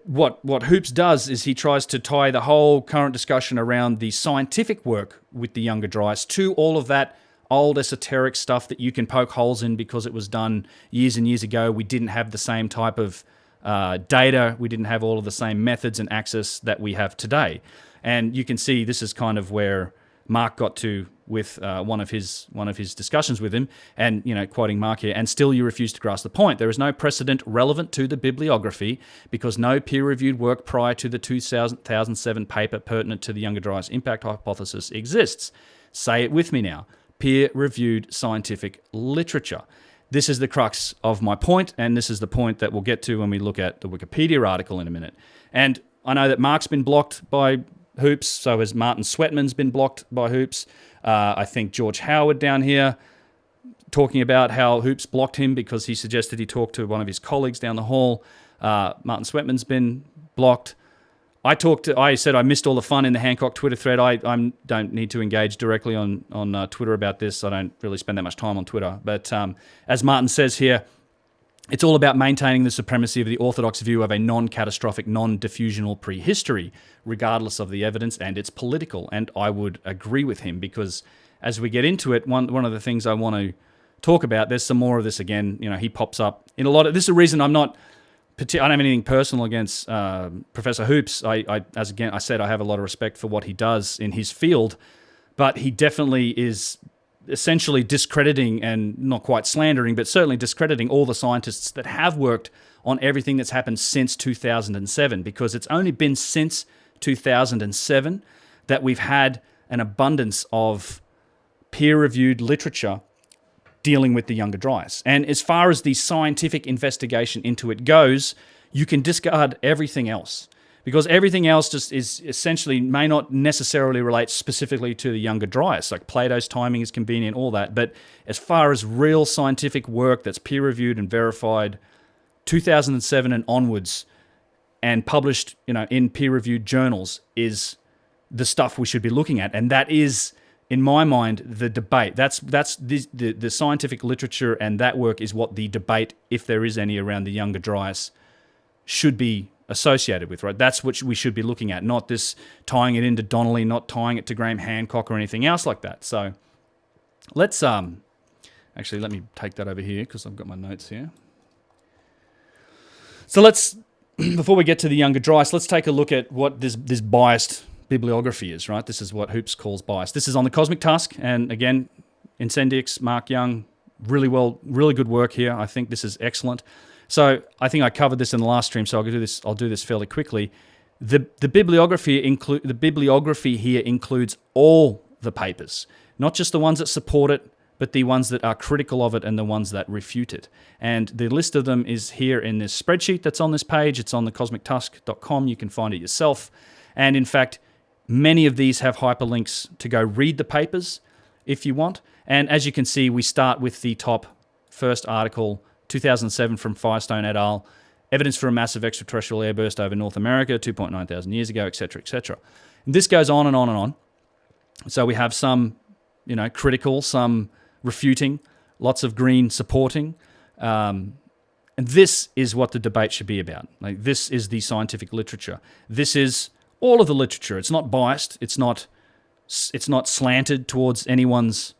C: What Hoops does is he tries to tie the whole current discussion around the scientific work with the younger Dryas to all of that old esoteric stuff that you can poke holes in because it was done years and years ago. We didn't have the same type of data. We didn't have all of the same methods and access that we have today. And you can see this is kind of where Mark got to with one of his discussions with him, and quoting Mark here, and still you refuse to grasp the point. There is no precedent relevant to the bibliography because no peer-reviewed work prior to the 2007 paper pertinent to the younger Dryas impact hypothesis exists. Say it with me now. Peer-reviewed scientific literature. This is the crux of my point, and this is the point that we'll get to when we look at the Wikipedia article in a minute. And I know that Mark's been blocked by Hoops, so has Martin Sweatman's been blocked by Hoops. I think George Howard down here talking about how Hoops blocked him because he suggested he talk to one of his colleagues down the hall. Martin Sweatman's been blocked. I said I missed all the fun in the Hancock Twitter thread. I don't need to engage directly on Twitter about this. I don't really spend that much time on Twitter. But as Martin says here, it's all about maintaining the supremacy of the orthodox view of a non-catastrophic, non-diffusional prehistory, regardless of the evidence, and it's political. And I would agree with him, because as we get into it, one of the things I want to talk about, there's some more of this again. He pops up in a lot of... This is the reason I don't have anything personal against Professor Hoops. As I said, I have a lot of respect for what he does in his field, but he definitely is essentially discrediting, and not quite slandering, but certainly discrediting all the scientists that have worked on everything that's happened since 2007, because it's only been since 2007 that we've had an abundance of peer-reviewed literature dealing with the Younger Dryas. And as far as the scientific investigation into it goes, you can discard everything else, because everything else just is essentially may not necessarily relate specifically to the Younger Dryas. Like Plato's timing is convenient, all that. But as far as real scientific work that's peer-reviewed and verified, 2007 and onwards, and published, in peer-reviewed journals, is the stuff we should be looking at. And that is, in my mind, the debate. That's the scientific literature, and that work is what the debate, if there is any around the Younger Dryas, should be associated with, right? That's what we should be looking at, not this tying it into Donnelly, not tying it to Graham Hancock or anything else like that. So let's actually let me take that over here, because I've got my notes here. So let's, before we get to the Younger Dryas, let's take a look at what this biased bibliography is, right? This is what Hoops calls biased. This is on the Cosmic Tusk, and again, Incendix, Mark Young, really good work here. I think this is excellent. So I think I covered this in the last stream, so I'll do this fairly quickly. The bibliography here includes all the papers, not just the ones that support it, but the ones that are critical of it and the ones that refute it. And the list of them is here in this spreadsheet that's on this page. It's on the cosmictusk.com. You can find it yourself. And in fact, many of these have hyperlinks to go read the papers if you want. And as you can see, we start with the top first article, 2007 from Firestone et al., evidence for a massive extraterrestrial airburst over North America 2.9 thousand years ago, etc., etc. And this goes on and on and on. So we have some, critical, some refuting, lots of green supporting. And this is what the debate should be about. Like, this is the scientific literature. This is all of the literature. It's not biased. It's not slanted towards anyone's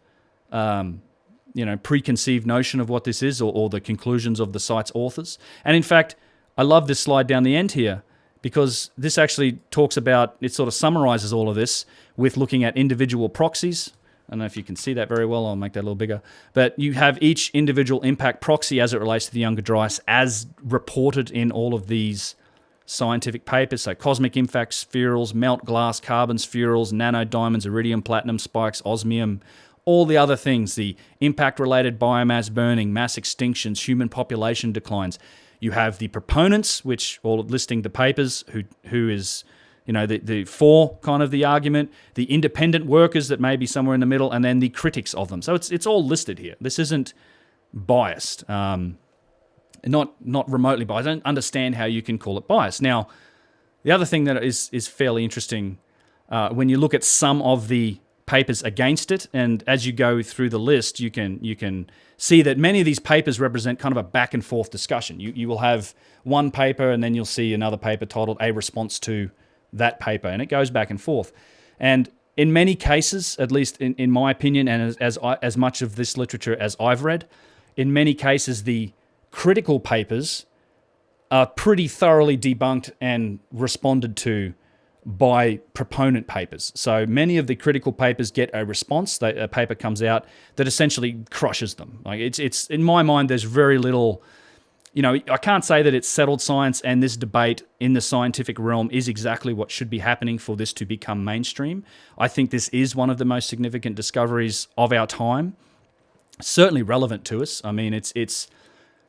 C: preconceived notion of what this is, or the conclusions of the site's authors. And in fact, I love this slide down the end here, because this actually talks about, it sort of summarizes all of this with looking at individual proxies. I don't know if you can see that very well. I'll make that a little bigger. But you have each individual impact proxy as it relates to the Younger Dryas, as reported in all of these scientific papers. So cosmic impact spherules, melt glass, carbon spherules, nano diamonds, iridium, platinum spikes, osmium, all the other things, the impact-related biomass burning, mass extinctions, human population declines. You have the proponents, which all listing the papers, who is, the for kind of the argument, the independent workers that may be somewhere in the middle, and then the critics of them. So it's all listed here. This isn't biased, not remotely biased. I don't understand how you can call it biased. Now, the other thing that is fairly interesting, when you look at some of the papers against it, and as you go through the list, you can see that many of these papers represent kind of a back and forth discussion. You will have one paper, and then you'll see another paper titled "A Response to that Paper," and it goes back and forth. And in many cases, at least in my opinion, and as much of this literature as I've read, in many cases the critical papers are pretty thoroughly debunked and responded to by proponent papers. So many of the critical papers get a response. A paper comes out that essentially crushes them. Like it's in my mind, there's very little, I can't say that it's settled science, and this debate in the scientific realm is exactly what should be happening for this to become mainstream. I think this is one of the most significant discoveries of our time, certainly relevant to us. I mean, it's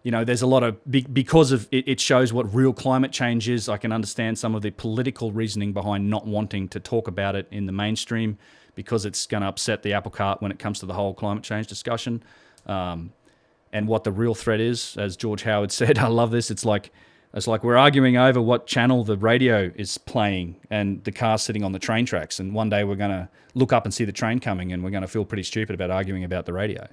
C: there's a lot of, because of it shows what real climate change is. I can understand some of the political reasoning behind not wanting to talk about it in the mainstream, because it's going to upset the apple cart when it comes to the whole climate change discussion. And what the real threat is, as George Howard said, I love this. It's like It's like we're arguing over what channel the radio is playing and the car's sitting on the train tracks. And one day we're going to look up and see the train coming and we're going to feel pretty stupid about arguing about the radio.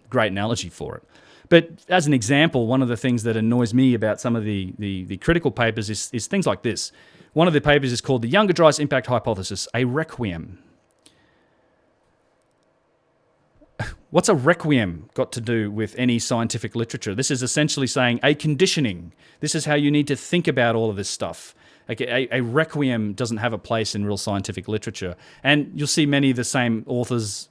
C: Great analogy for it. But as an example, one of the things that annoys me about some of the critical papers is things like this. One of the papers is called The Younger Dryas Impact Hypothesis, a Requiem. What's a requiem got to do with any scientific literature? This is essentially saying a conditioning. This is how you need to think about all of this stuff. Like a requiem doesn't have a place in real scientific literature. And you'll see many of the same authors,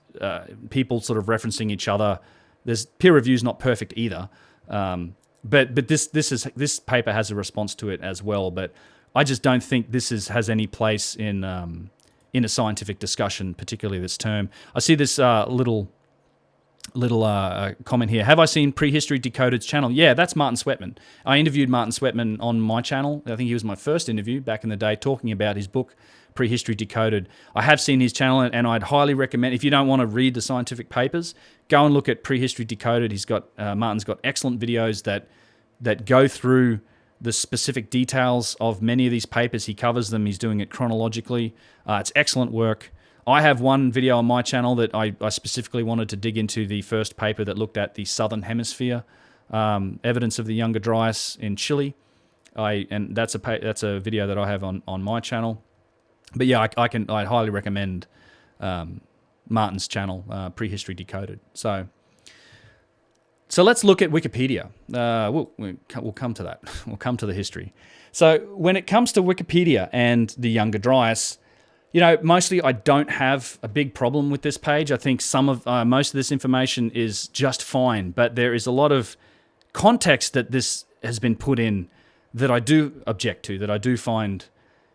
C: people sort of referencing each other. There's peer review's not perfect either. But this paper has a response to it as well. But I just don't think this has any place in a scientific discussion, particularly this term. I see this little comment here. Have I seen Prehistory Decoded's channel? Yeah, that's Martin Sweatman. I interviewed Martin Sweatman on my channel. I think he was my first interview back in the day, talking about his book, Prehistory Decoded. I have seen his channel, and I'd highly recommend, if you don't want to read the scientific papers, go and look at Prehistory Decoded. Martin's got excellent videos that go through the specific details of many of these papers. He covers them. He's doing it chronologically. It's excellent work. I have one video on my channel that I specifically wanted to dig into the first paper that looked at the Southern Hemisphere evidence of the Younger Dryas in Chile. And that's a video that I have on my channel. But yeah, I highly recommend Martin's channel, Prehistory Decoded. So let's look at Wikipedia. We'll come to that. We'll come to the history. So when it comes to Wikipedia and the Younger Dryas, mostly I don't have a big problem with this page. I think most of this information is just fine, but there is a lot of context that this has been put in that I do object to, that I do find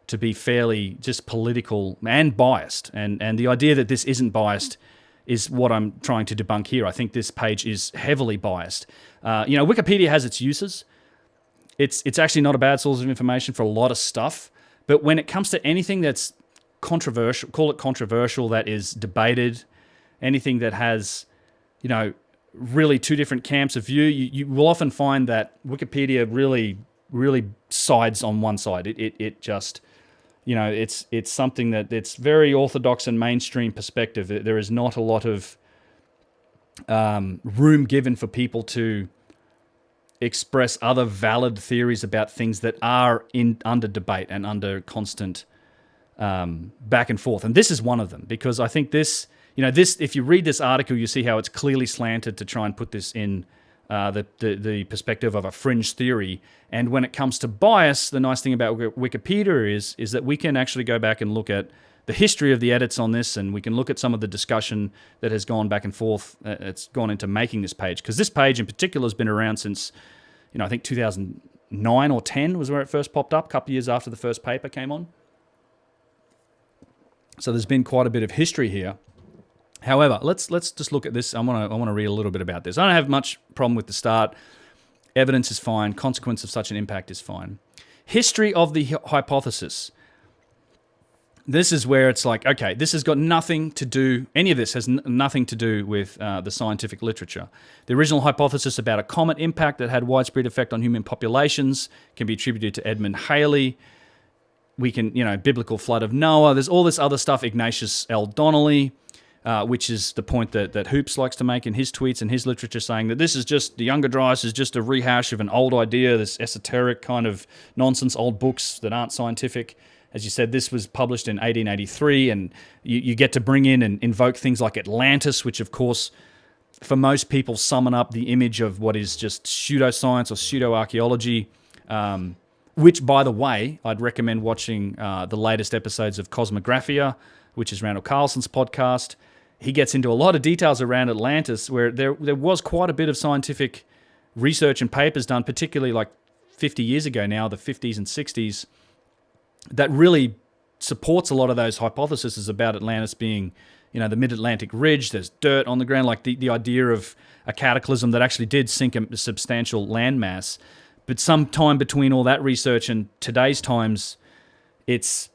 C: to be fairly just political and biased. And the idea that this isn't biased is what I'm trying to debunk here. I think this page is heavily biased. Wikipedia has its uses. It's actually not a bad source of information for a lot of stuff, but when it comes to anything that's controversial, call it controversial, that is debated, anything that has, really two different camps of view, you will often find that Wikipedia really, really sides on one side. It just, it's something that it's very orthodox and mainstream perspective. There is not a lot of room given for people to express other valid theories about things that are under debate and under constant back and forth. And this is one of them, because I think this, if you read this article, you see how it's clearly slanted to try and put this in the perspective of a fringe theory. And when it comes to bias, the nice thing about Wikipedia is that we can actually go back and look at the history of the edits on this, and we can look at some of the discussion that has gone back and forth. It's gone into making this page, because this page in particular has been around since, I think 2009 or 10 was where it first popped up, a couple of years after the first paper came on. So there's been quite a bit of history here. However, let's just look at this. I want to read a little bit about this. I don't have much problem with the start. Evidence is fine. Consequence of such an impact is fine. History of the hypothesis. This is where it's like, okay, this has got nothing to do, any of this has nothing to do with the scientific literature. The original hypothesis about a comet impact that had widespread effect on human populations can be attributed to Edmund Halley. We can, biblical flood of Noah. There's all this other stuff, Ignatius L. Donnelly, which is the point that Hoops likes to make in his tweets and his literature, saying that this is just, the Younger Dryas is just a rehash of an old idea, this esoteric kind of nonsense, old books that aren't scientific. As you said, this was published in 1883, and you get to bring in and invoke things like Atlantis, which of course, for most people, summon up the image of what is just pseudoscience or pseudo-archaeology, which, by the way, I'd recommend watching the latest episodes of Cosmographia, which is Randall Carlson's podcast. He gets into a lot of details around Atlantis, where there was quite a bit of scientific research and papers done, particularly like 50 years ago now, the 50s and 60s, that really supports a lot of those hypotheses about Atlantis being, the mid-Atlantic ridge. There's dirt on the ground, like the idea of a cataclysm that actually did sink a substantial landmass. But sometime between all that research and today's times, it's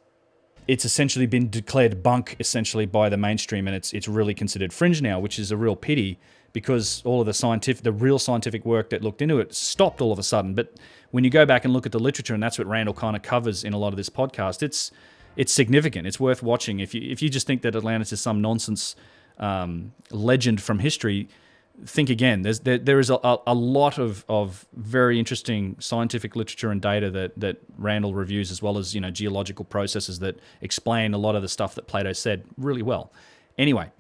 C: essentially been declared bunk essentially by the mainstream, and it's really considered fringe now, which is a real pity, because all of the real scientific work that looked into it stopped all of a sudden. But when you go back and look at the literature, and that's what Randall kind of covers in a lot of this podcast, it's significant. It's worth watching. If you just think that Atlantis is some nonsense legend from history, think again. There is a lot of very interesting scientific literature and data that Randall reviews, as well as geological processes that explain a lot of the stuff that Plato said really well. Anyway,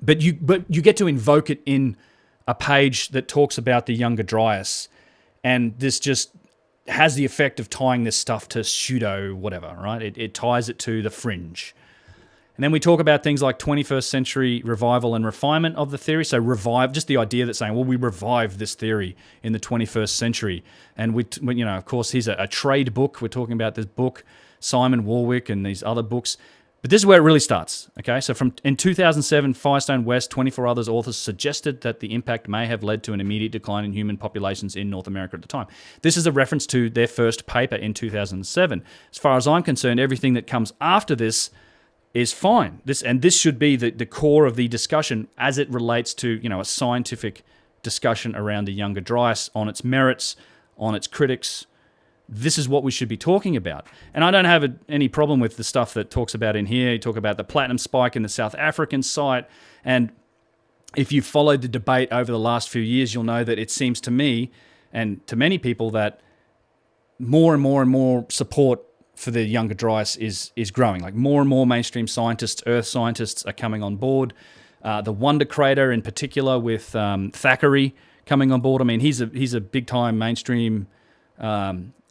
C: but you get to invoke it in a page that talks about the Younger Dryas, and this just has the effect of tying this stuff to pseudo whatever, right? It ties it to the fringe. And then we talk about things like 21st century revival and refinement of the theory. So revive, just the idea that saying, well, we revived this theory in the 21st century. And of course, here's a trade book. We're talking about this book, Simon Warwick and these other books. But this is where it really starts, okay? So in 2007, Firestone West, 24 other authors suggested that the impact may have led to an immediate decline in human populations in North America at the time. This is a reference to their first paper in 2007. As far as I'm concerned, everything that comes after this is fine. This should be the core of the discussion as it relates to a scientific discussion around the Younger Dryas, on its merits, on its critics. This is what we should be talking about. And I don't have any problem with the stuff that talks about in here. You talk about the platinum spike in the South African site. And if you've followed the debate over the last few years, you'll know that it seems to me and to many people that more and more and more support for the Younger Dryas is growing. Like more and more mainstream scientists, earth scientists are coming on board. The Wonder Crater in particular with Thackeray coming on board. I mean, he's a big-time mainstream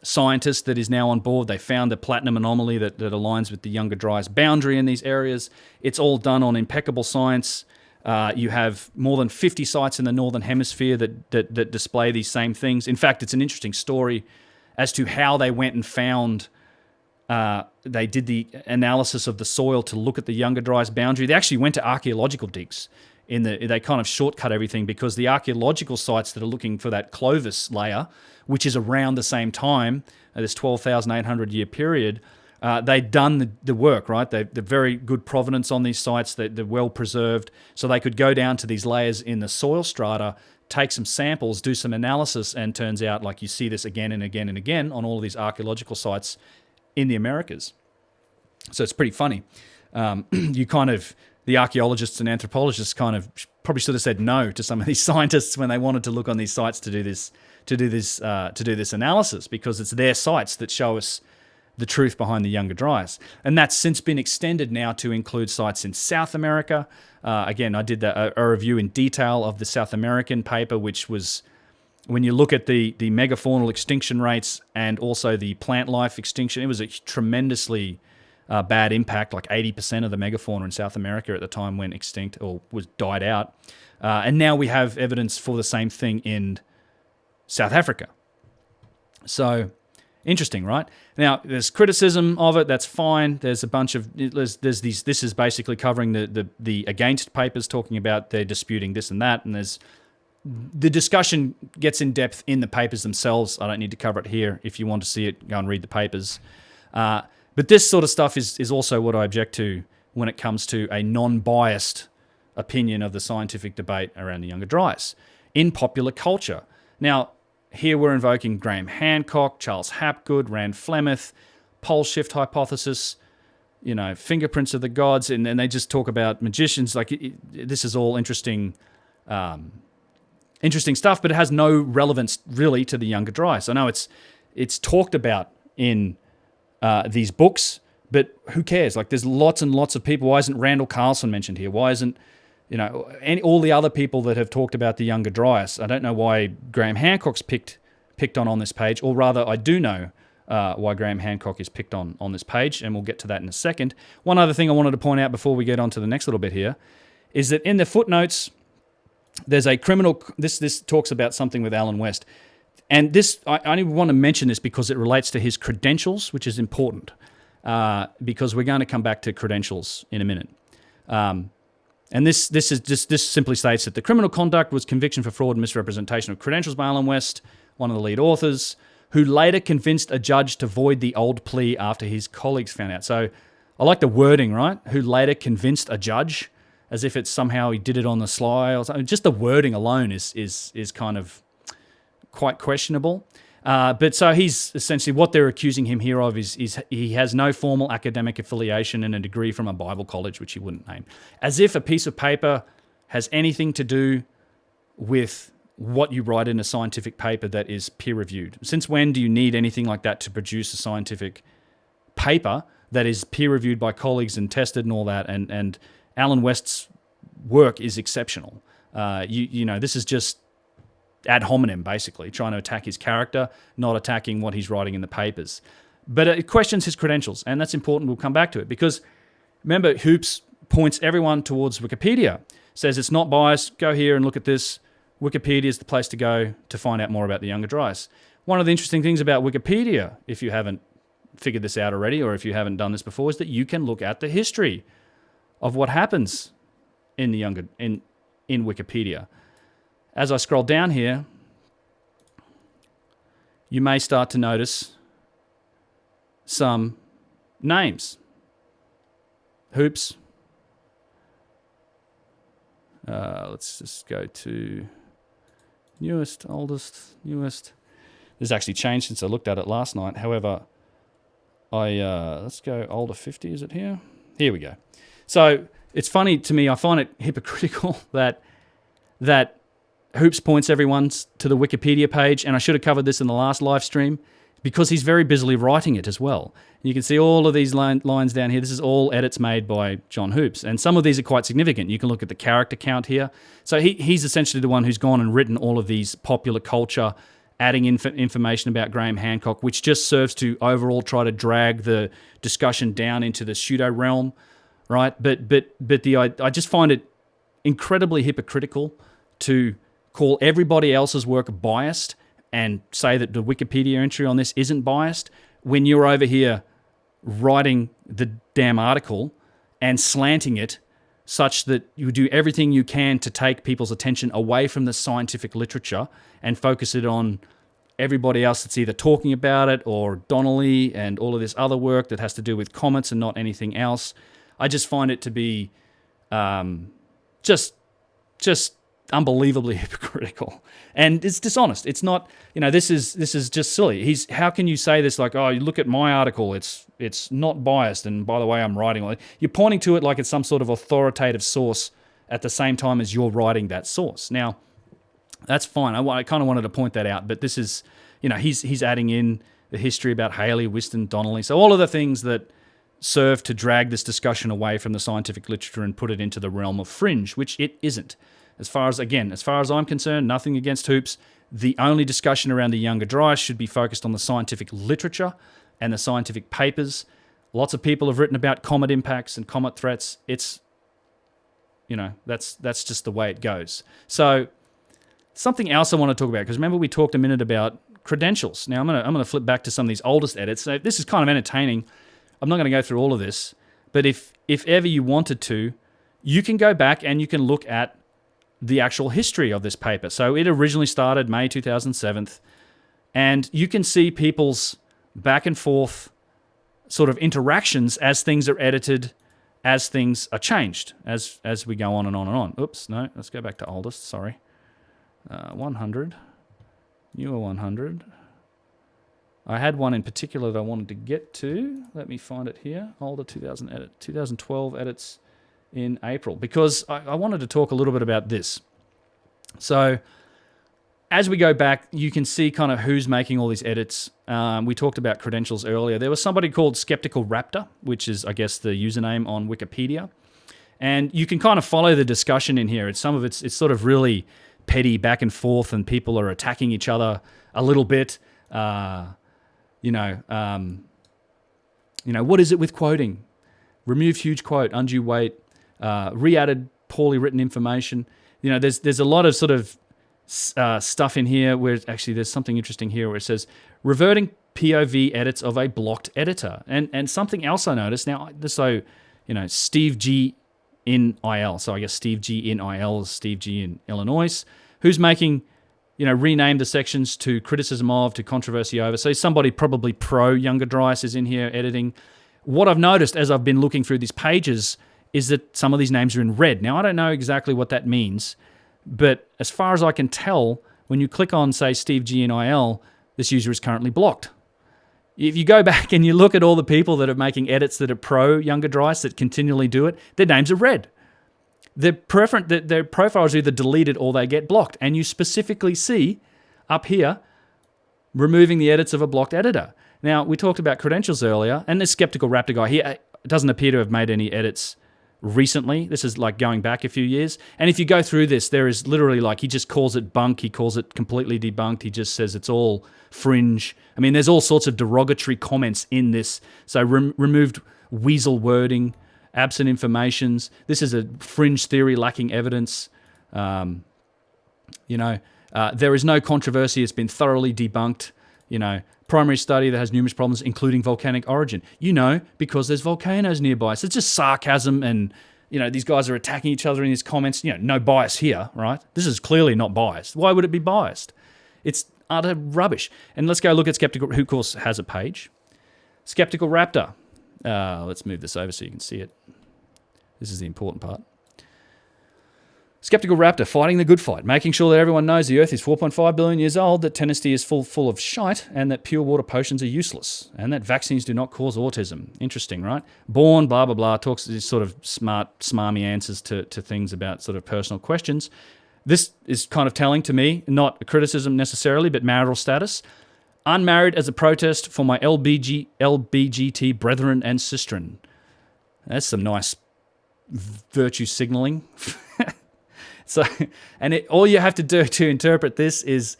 C: scientist that is now on board. They found the platinum anomaly that aligns with the Younger Dryas boundary in these areas. It's all done on impeccable science. You have more than 50 sites in the Northern Hemisphere that display these same things. In fact, it's an interesting story as to how they went and found... they did the analysis of the soil to look at the Younger Dryas boundary. They actually went to archaeological digs. They kind of shortcut everything because the archaeological sites that are looking for that Clovis layer, which is around the same time, this 12,800 year period, they'd done the work, right? They're very good provenance on these sites. They're well preserved. So they could go down to these layers in the soil strata, take some samples, do some analysis, and turns out like you see this again and again and again on all of these archaeological sites in the Americas. So it's pretty funny. The archaeologists and anthropologists kind of probably should have said no to some of these scientists when they wanted to look on these sites to do this analysis, because it's their sites that show us the truth behind the Younger Dryas. And that's since been extended now to include sites in South America. Again, I did a review in detail of the South American paper, which was, when you look at the megafaunal extinction rates and also the plant life extinction, it was a tremendously bad impact. Like 80% of the megafauna in South America at the time went extinct or died out. And now we have evidence for the same thing in South Africa. So interesting, right? Now, there's criticism of it. That's fine. There's a bunch of there's these. This is basically covering the against papers, talking about they're disputing this and that. And there's the discussion gets in depth in the papers themselves. I don't need to cover it here. If you want to see it, go and read the papers. But this sort of stuff is also what I object to when it comes to a non-biased opinion of the scientific debate around the Younger Dryas in popular culture. Now, here we're invoking Graham Hancock, Charles Hapgood, Rand Flemeth, pole shift hypothesis, fingerprints of the gods, and then they just talk about magicians. Like this is all interesting stuff, but it has no relevance really to the Younger Dryas. I know it's talked about in these books, but who cares? Like there's lots and lots of people. Why isn't Randall Carson mentioned here? Why isn't all the other people that have talked about the Younger Dryas? I don't know why Graham Hancock's picked on this page, or rather I do know why Graham Hancock is picked on this page, and we'll get to that in a second. One other thing I wanted to point out before we get on to the next little bit here is that in the footnotes there's a criminal... This talks about something with Alan West. And this, I only want to mention this because it relates to his credentials, which is important, because we're going to come back to credentials in a minute. And this simply states that the criminal conduct was conviction for fraud and misrepresentation of credentials by Alan West, one of the lead authors, who later convinced a judge to void the old plea after his colleagues found out. So I like the wording, right? Who later convinced a judge. as if it's somehow he did it on the sly or something. Just the wording alone is kind of quite questionable. But so he's essentially, what they're accusing him here of is he has no formal academic affiliation and a degree from a Bible college, which he wouldn't name. As if a piece of paper has anything to do with what you write in a scientific paper that is peer-reviewed. Since when do you need anything like that to produce a scientific paper that is peer-reviewed by colleagues and tested and all that? And Alan West's work is exceptional. You know, this is just ad hominem, basically, trying to attack his character, not attacking what he's writing in the papers. But it questions his credentials, and that's important. We'll come back to it, because remember, Hoops points everyone towards Wikipedia, says it's not biased, go here and look at this. Wikipedia is the place to go to find out more about the Younger Dryas. One of the interesting things about Wikipedia, if you haven't figured this out already, or if you haven't done this before, is that you can look at the history of what happens in the in Wikipedia. As I scroll down here, you may start to notice some names. Hoops. Let's just go to newest, oldest, newest. This has actually changed since I looked at it last night. However, let's go older 50. Is it here? Here we go. So it's funny to me. I find it hypocritical that Hoops points everyone to the Wikipedia page, and I should have covered this in the last live stream, because he's very busily writing it as well. You can see all of these lines down here. This is all edits made by John Hoops, and some of these are quite significant. You can look at the character count here. So he's essentially the one who's gone and written all of these popular culture, adding information about Graham Hancock, which just serves to overall try to drag the discussion down into the pseudo realm, right? But I just find it incredibly hypocritical to call everybody else's work biased and say that the Wikipedia entry on this isn't biased when you're over here writing the damn article and slanting it such that you do everything you can to take people's attention away from the scientific literature and focus it on everybody else that's either talking about it or Donnelly and all of this other work that has to do with comets and not anything else. I just find it to be just unbelievably hypocritical, and it's dishonest. It's not, this is just silly. How can you say this, like, oh, you look at my article, it's not biased, and by the way, I'm writing on it. You're pointing to it like it's some sort of authoritative source at the same time as you're writing that source. Now, that's fine. I kind of wanted to point that out, but this is, he's adding in the history about Haley, Whiston, Donnelly. So all of the things that serve to drag this discussion away from the scientific literature and put it into the realm of fringe, which it isn't. As far as I'm concerned, nothing against Hoops. The only discussion around the Younger Dryas should be focused on the scientific literature and the scientific papers. Lots of people have written about comet impacts and comet threats. It's, that's just the way it goes. So something else I want to talk about, because remember we talked a minute about credentials. Now I'm gonna flip back to some of these oldest edits. So this is kind of entertaining. I'm not going to go through all of this, but if ever you wanted to, you can go back and you can look at the actual history of this paper. So it originally started May 2007, and you can see people's back and forth sort of interactions as things are edited, as things are changed, as we go on and on and on. Oops, no, let's go back to oldest, sorry. 100, newer 100. I had one in particular that I wanted to get to. Let me find it here. Older 2012 edits in April, because I wanted to talk a little bit about this. So as we go back, you can see kind of who's making all these edits. We talked about credentials earlier. There was somebody called Skeptical Raptor, which is, I guess, the username on Wikipedia. And you can kind of follow the discussion in here. It's sort of really petty back and forth, and people are attacking each other a little bit. What is it with quoting? Remove huge quote, undue weight. Re-added poorly written information. There's a lot of sort of stuff in here where actually there's something interesting here where it says reverting POV edits of a blocked editor. And something else I noticed now, so Steve G in IL. So I guess Steve G in IL is Steve G in Illinois, who's making, rename the sections to criticism of, to controversy over. So somebody probably pro Younger Dryas is in here editing. What I've noticed as I've been looking through these pages is that some of these names are in red. Now, I don't know exactly what that means, but as far as I can tell, when you click on, say, Steve GNIL, this user is currently blocked. If you go back and you look at all the people that are making edits that are pro Younger Dryas that continually do it, their names are red. Their profiles are either deleted or they get blocked. And you specifically see up here removing the edits of a blocked editor. Now, we talked about credentials earlier, and this Skeptical Raptor guy here doesn't appear to have made any edits recently. This is like going back a few years. And if you go through this, there is literally like, he just calls it bunk. He calls it completely debunked. He just says it's all fringe. I mean, there's all sorts of derogatory comments in this. So removed weasel wording, absent informations. This is a fringe theory lacking evidence. There is no controversy. It's been thoroughly debunked. Primary study that has numerous problems, including volcanic origin. Because there's volcanoes nearby. So it's just sarcasm and, these guys are attacking each other in these comments. No bias here, right? This is clearly not biased. Why would it be biased? It's utter rubbish. And let's go look at Skeptical, who of course has a page. Skeptical Raptor. Let's move this over so you can see it. This is the important part. Skeptical Raptor, fighting the good fight, making sure that everyone knows the Earth is 4.5 billion years old, that Tennessee is full of shite, and that pure water potions are useless, and that vaccines do not cause autism. Interesting, right? Born, blah, blah, blah, talks these sort of smarmy answers to things about sort of personal questions. This is kind of telling to me, not a criticism necessarily, but marital status. Unmarried as a protest for my LBGT brethren and sistren. That's some nice virtue signaling. So, and all you have to do to interpret this is,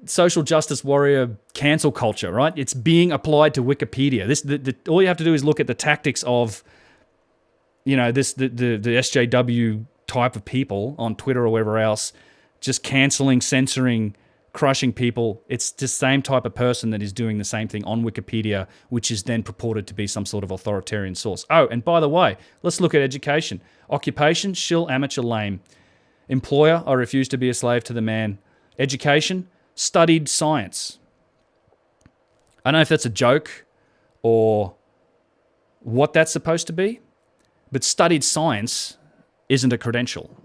C: social justice warrior cancel culture, right? It's being applied to Wikipedia. All you have to do is look at the tactics of, the SJW type of people on Twitter or wherever else, just canceling, censoring, crushing people. It's the same type of person that is doing the same thing on Wikipedia, which is then purported to be some sort of authoritarian source. Oh, and by the way, let's look at education. Occupation, shill, amateur, lame. Employer, I refuse to be a slave to the man. Education, studied science. I don't know if that's a joke or what that's supposed to be, but studied science isn't a credential.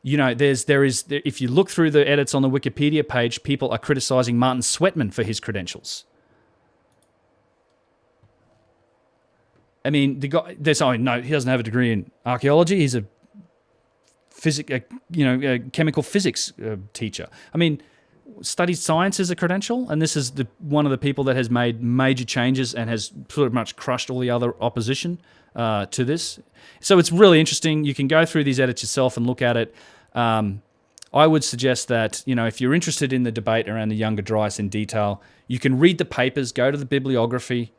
C: If you look through the edits on the Wikipedia page, people are criticizing Martin Sweatman for his credentials. I mean, the guy, he doesn't have a degree in archaeology. He's a chemical physics teacher. I mean, studied science is a credential, and this is one of the people that has made major changes and has pretty much crushed all the other opposition to this. So it's really interesting. You can go through these edits yourself and look at it. I would suggest that, if you're interested in the debate around the Younger Dryas in detail, you can read the papers, go to the bibliography,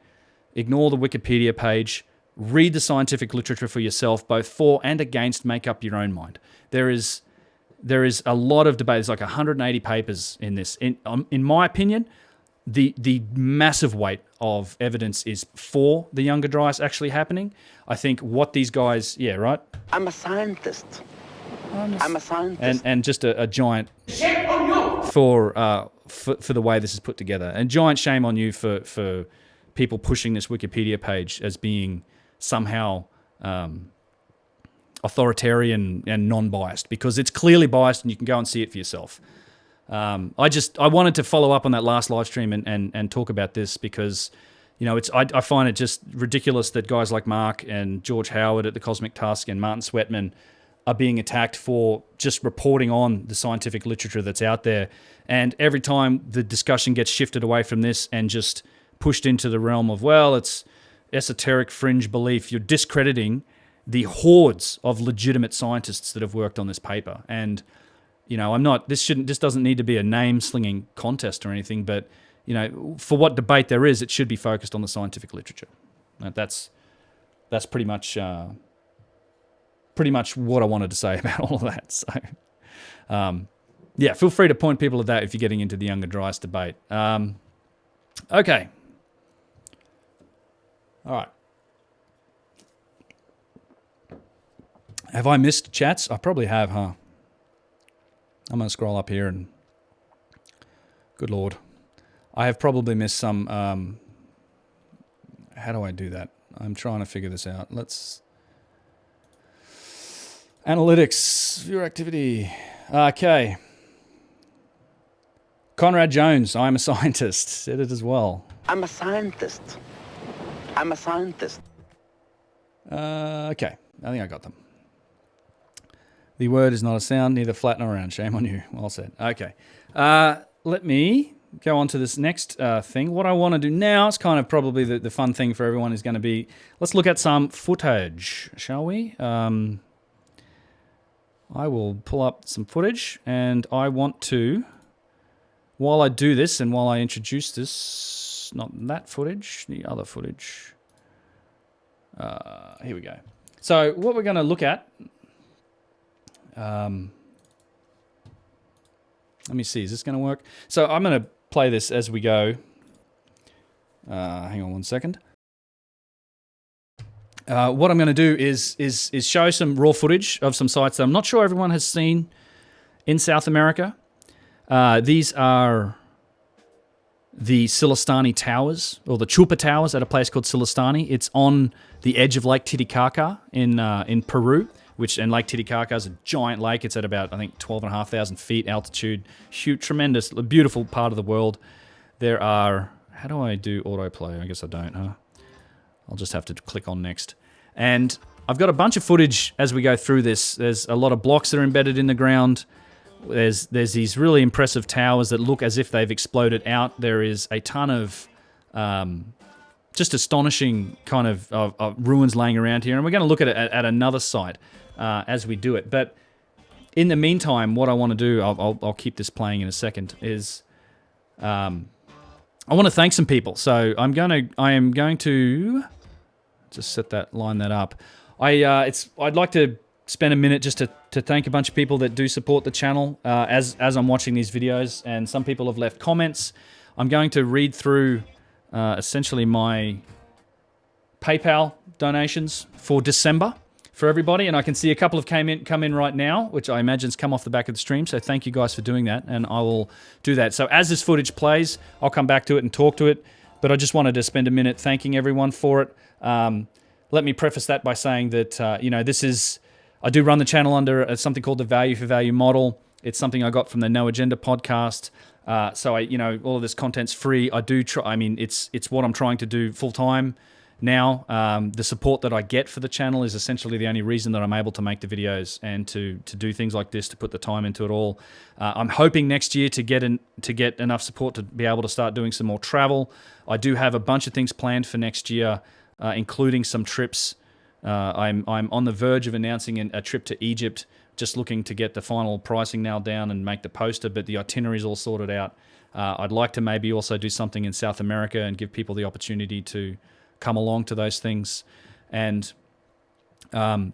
C: ignore the Wikipedia page, read the scientific literature for yourself, both for and against, make up your own mind. There is a lot of debate. There's like 180 papers in this. In my opinion, the massive weight of evidence is for the Younger Dryas actually happening. I think what these guys, right?
A: I'm a scientist. I'm a scientist.
C: And just a giant
F: Shame on you!
C: for the way this is put together. And giant shame on you for people pushing this Wikipedia page as being somehow authoritarian and non-biased, because it's clearly biased and you can go and see it for yourself. I wanted to follow up on that last live stream and talk about this because, I find it just ridiculous that guys like Mark and George Howard at the Cosmic Tusk and Martin Sweatman are being attacked for just reporting on the scientific literature that's out there. And every time the discussion gets shifted away from this and just pushed into the realm of, it's esoteric fringe belief, you're discrediting the hordes of legitimate scientists that have worked on this paper. And, this doesn't need to be a name-slinging contest or anything, but, for what debate there is, it should be focused on the scientific literature. That's pretty much what I wanted to say about all of that. So, feel free to point people at that if you're getting into the Younger Dryas debate. Okay. All right. Have I missed chats? I probably have, huh? I'm going to scroll up here and... Good Lord. I have probably missed some... How do I do that? I'm trying to figure this out. Let's... Analytics, viewer activity. Okay. Conrad Jones, I'm a scientist, said it as well.
A: I'm a scientist. I'm a scientist.
C: Okay, I think I got them. The word is not a sound, neither flat nor round. Shame on you. Well said. Okay. Let me go on to this next thing. What I want to do now is kind of probably the fun thing for everyone is going to be, let's look at some footage, shall we? I will pull up some footage, and I want to, while I do this and while I introduce this, not that footage, the other footage. Here we go. So what we're going to look at, let me see, is this going to work? So I'm going to play this as we go. Hang on one second. What I'm going to do is show some raw footage of some sites that I'm not sure everyone has seen in South America. These are the Silistani Towers, or the Chupa Towers at a place called Silistani. It's on the edge of Lake Titicaca in Peru, and Lake Titicaca is a giant lake. It's at about, I think, 12,500 feet altitude. Huge, tremendous, beautiful part of the world. There are... How do I do autoplay? I guess I don't, huh? I'll just have to click on next. And I've got a bunch of footage as we go through this. There's a lot of blocks that are embedded in the ground. There's these really impressive towers that look as if they've exploded out. There is a ton of just astonishing kind of ruins laying around here. And we're going to look at it at another site as we do it. But in the meantime, what I want to do, I'll keep this playing in a second, is... I want to thank some people. So I am going to just line that up. I'd like to spend a minute just to thank a bunch of people that do support the channel as I'm watching these videos, and some people have left comments. I'm going to read through essentially my PayPal donations for December for everybody, and I can see a couple have come in right now, which I imagine's come off the back of the stream, so thank you guys for doing that, and I will do that. So as this footage plays, I'll come back to it and talk to it, but I just wanted to spend a minute thanking everyone for it. Let me preface that by saying that, I do run the channel under something called the Value for Value model. It's something I got from the No Agenda podcast. So all of this content's free. I do try, it's what I'm trying to do full time now. The support that I get for the channel is essentially the only reason that I'm able to make the videos and to do things like this, to put the time into it all. I'm hoping next year to get enough support to be able to start doing some more travel. I do have a bunch of things planned for next year, including some trips. I'm on the verge of announcing a trip to Egypt, just looking to get the final pricing nailed down and make the poster, but the itinerary's all sorted out. I'd like to maybe also do something in South America and give people the opportunity to come along to those things. And it's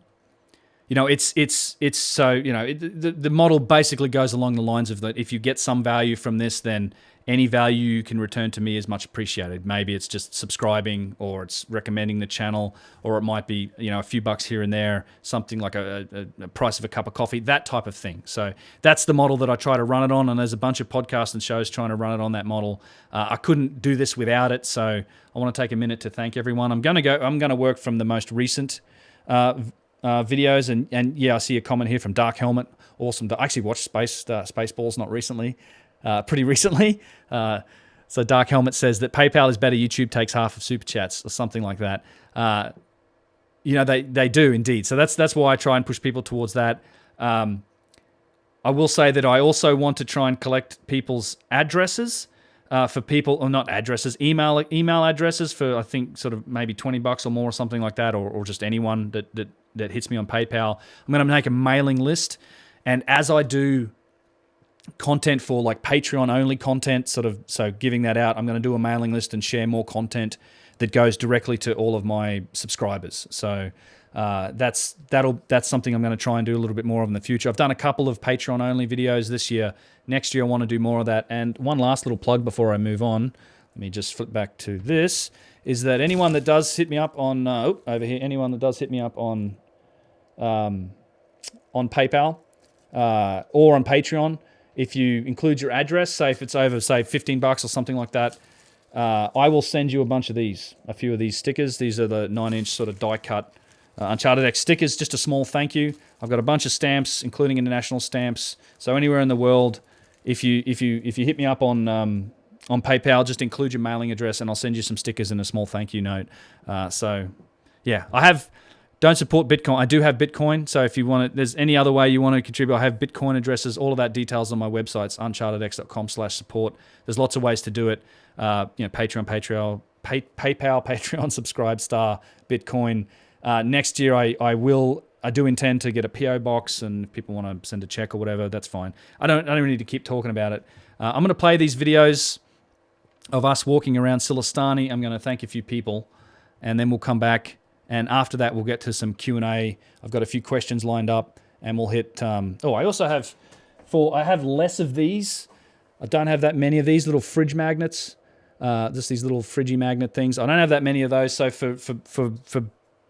C: so, the model basically goes along the lines of that if you get some value from this, then any value you can return to me is much appreciated. Maybe it's just subscribing, or it's recommending the channel, or it might be, a few bucks here and there, something like a price of a cup of coffee, that type of thing. So that's the model that I try to run it on, and there's a bunch of podcasts and shows trying to run it on that model. I couldn't do this without it, so I want to take a minute to thank everyone. I'm going to work from the most recent videos, and yeah, I see a comment here from Dark Helmet. Awesome. I actually watched Spaceballs not recently. Pretty recently. So Dark Helmet says that PayPal is better, YouTube takes half of Super Chats, or something like that. They do indeed. So that's why I try and push people towards that. I will say that I also want to try and collect people's addresses for people, or not addresses, email addresses for, I think, sort of maybe $20 or more or something like that, or just anyone that hits me on PayPal. I'm going to make a mailing list, and as I do content for like Patreon only content, so giving that out, I'm going to do a mailing list and share more content that goes directly to all of my subscribers. So that's something I'm going to try and do a little bit more of in the future. I've done a couple of Patreon only videos this year. Next year I want to do more of that. And one last little plug before I move on, let me just flip back to this, is that anyone that does hit me up on over here, anyone that does hit me up on PayPal or on Patreon, if you include your address, say if it's over, say $15 or something like that, I will send you a few of these stickers. These are the 9-inch sort of die-cut Uncharted X stickers, just a small thank you. I've got a bunch of stamps, including international stamps. So anywhere in the world, if you hit me up on PayPal, just include your mailing address, and I'll send you some stickers and a small thank you note. So yeah, don't support Bitcoin. I do have Bitcoin, so if you want it, there's any other way you want to contribute, I have Bitcoin addresses. All of that details on my website. It's unchartedx.com/support. There's lots of ways to do it. Patreon, PayPal, Patreon, Subscribe Star, Bitcoin. Next year, I do intend to get a PO box, and if people want to send a check or whatever, that's fine. I don't need to keep talking about it. I'm going to play these videos of us walking around Silistani. I'm going to thank a few people, and then we'll come back. And after that, we'll get to some Q&A. I've got a few questions lined up, and we'll hit... I also have... I have less of these. I don't have that many of these little fridge magnets. Just these little fridgy magnet things. I don't have that many of those, so for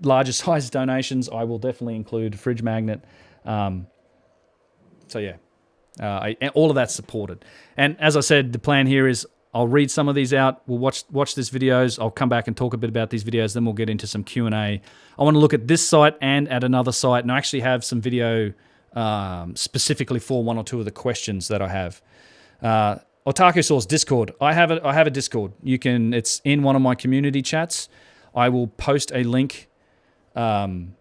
C: larger size donations, I will definitely include a fridge magnet. All of that's supported. And as I said, the plan here is I'll read some of these out. We'll watch these videos. I'll come back and talk a bit about these videos. Then we'll get into some Q&A. I want to look at this site and at another site, and I actually have some video specifically for one or two of the questions that I have. Otaku Source Discord. I have a Discord. It's in one of my community chats. I will post a link. In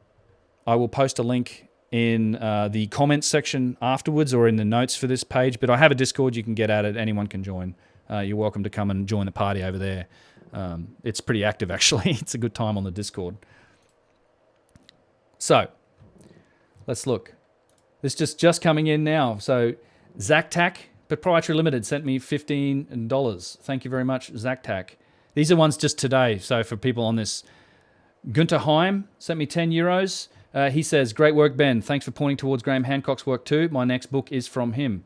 C: the comments section afterwards, or in the notes for this page. But I have a Discord. You can get at it. Anyone can join. You're welcome to come and join the party over there. It's pretty active, actually. It's a good time on the Discord. So, let's look. This just coming in now. So, Zactac Proprietary Limited sent me $15. Thank you very much, Zactac. These are ones just today. So, for people on this, Gunter Heim sent me €10. He says, great work, Ben. Thanks for pointing towards Graham Hancock's work too. My next book is from him.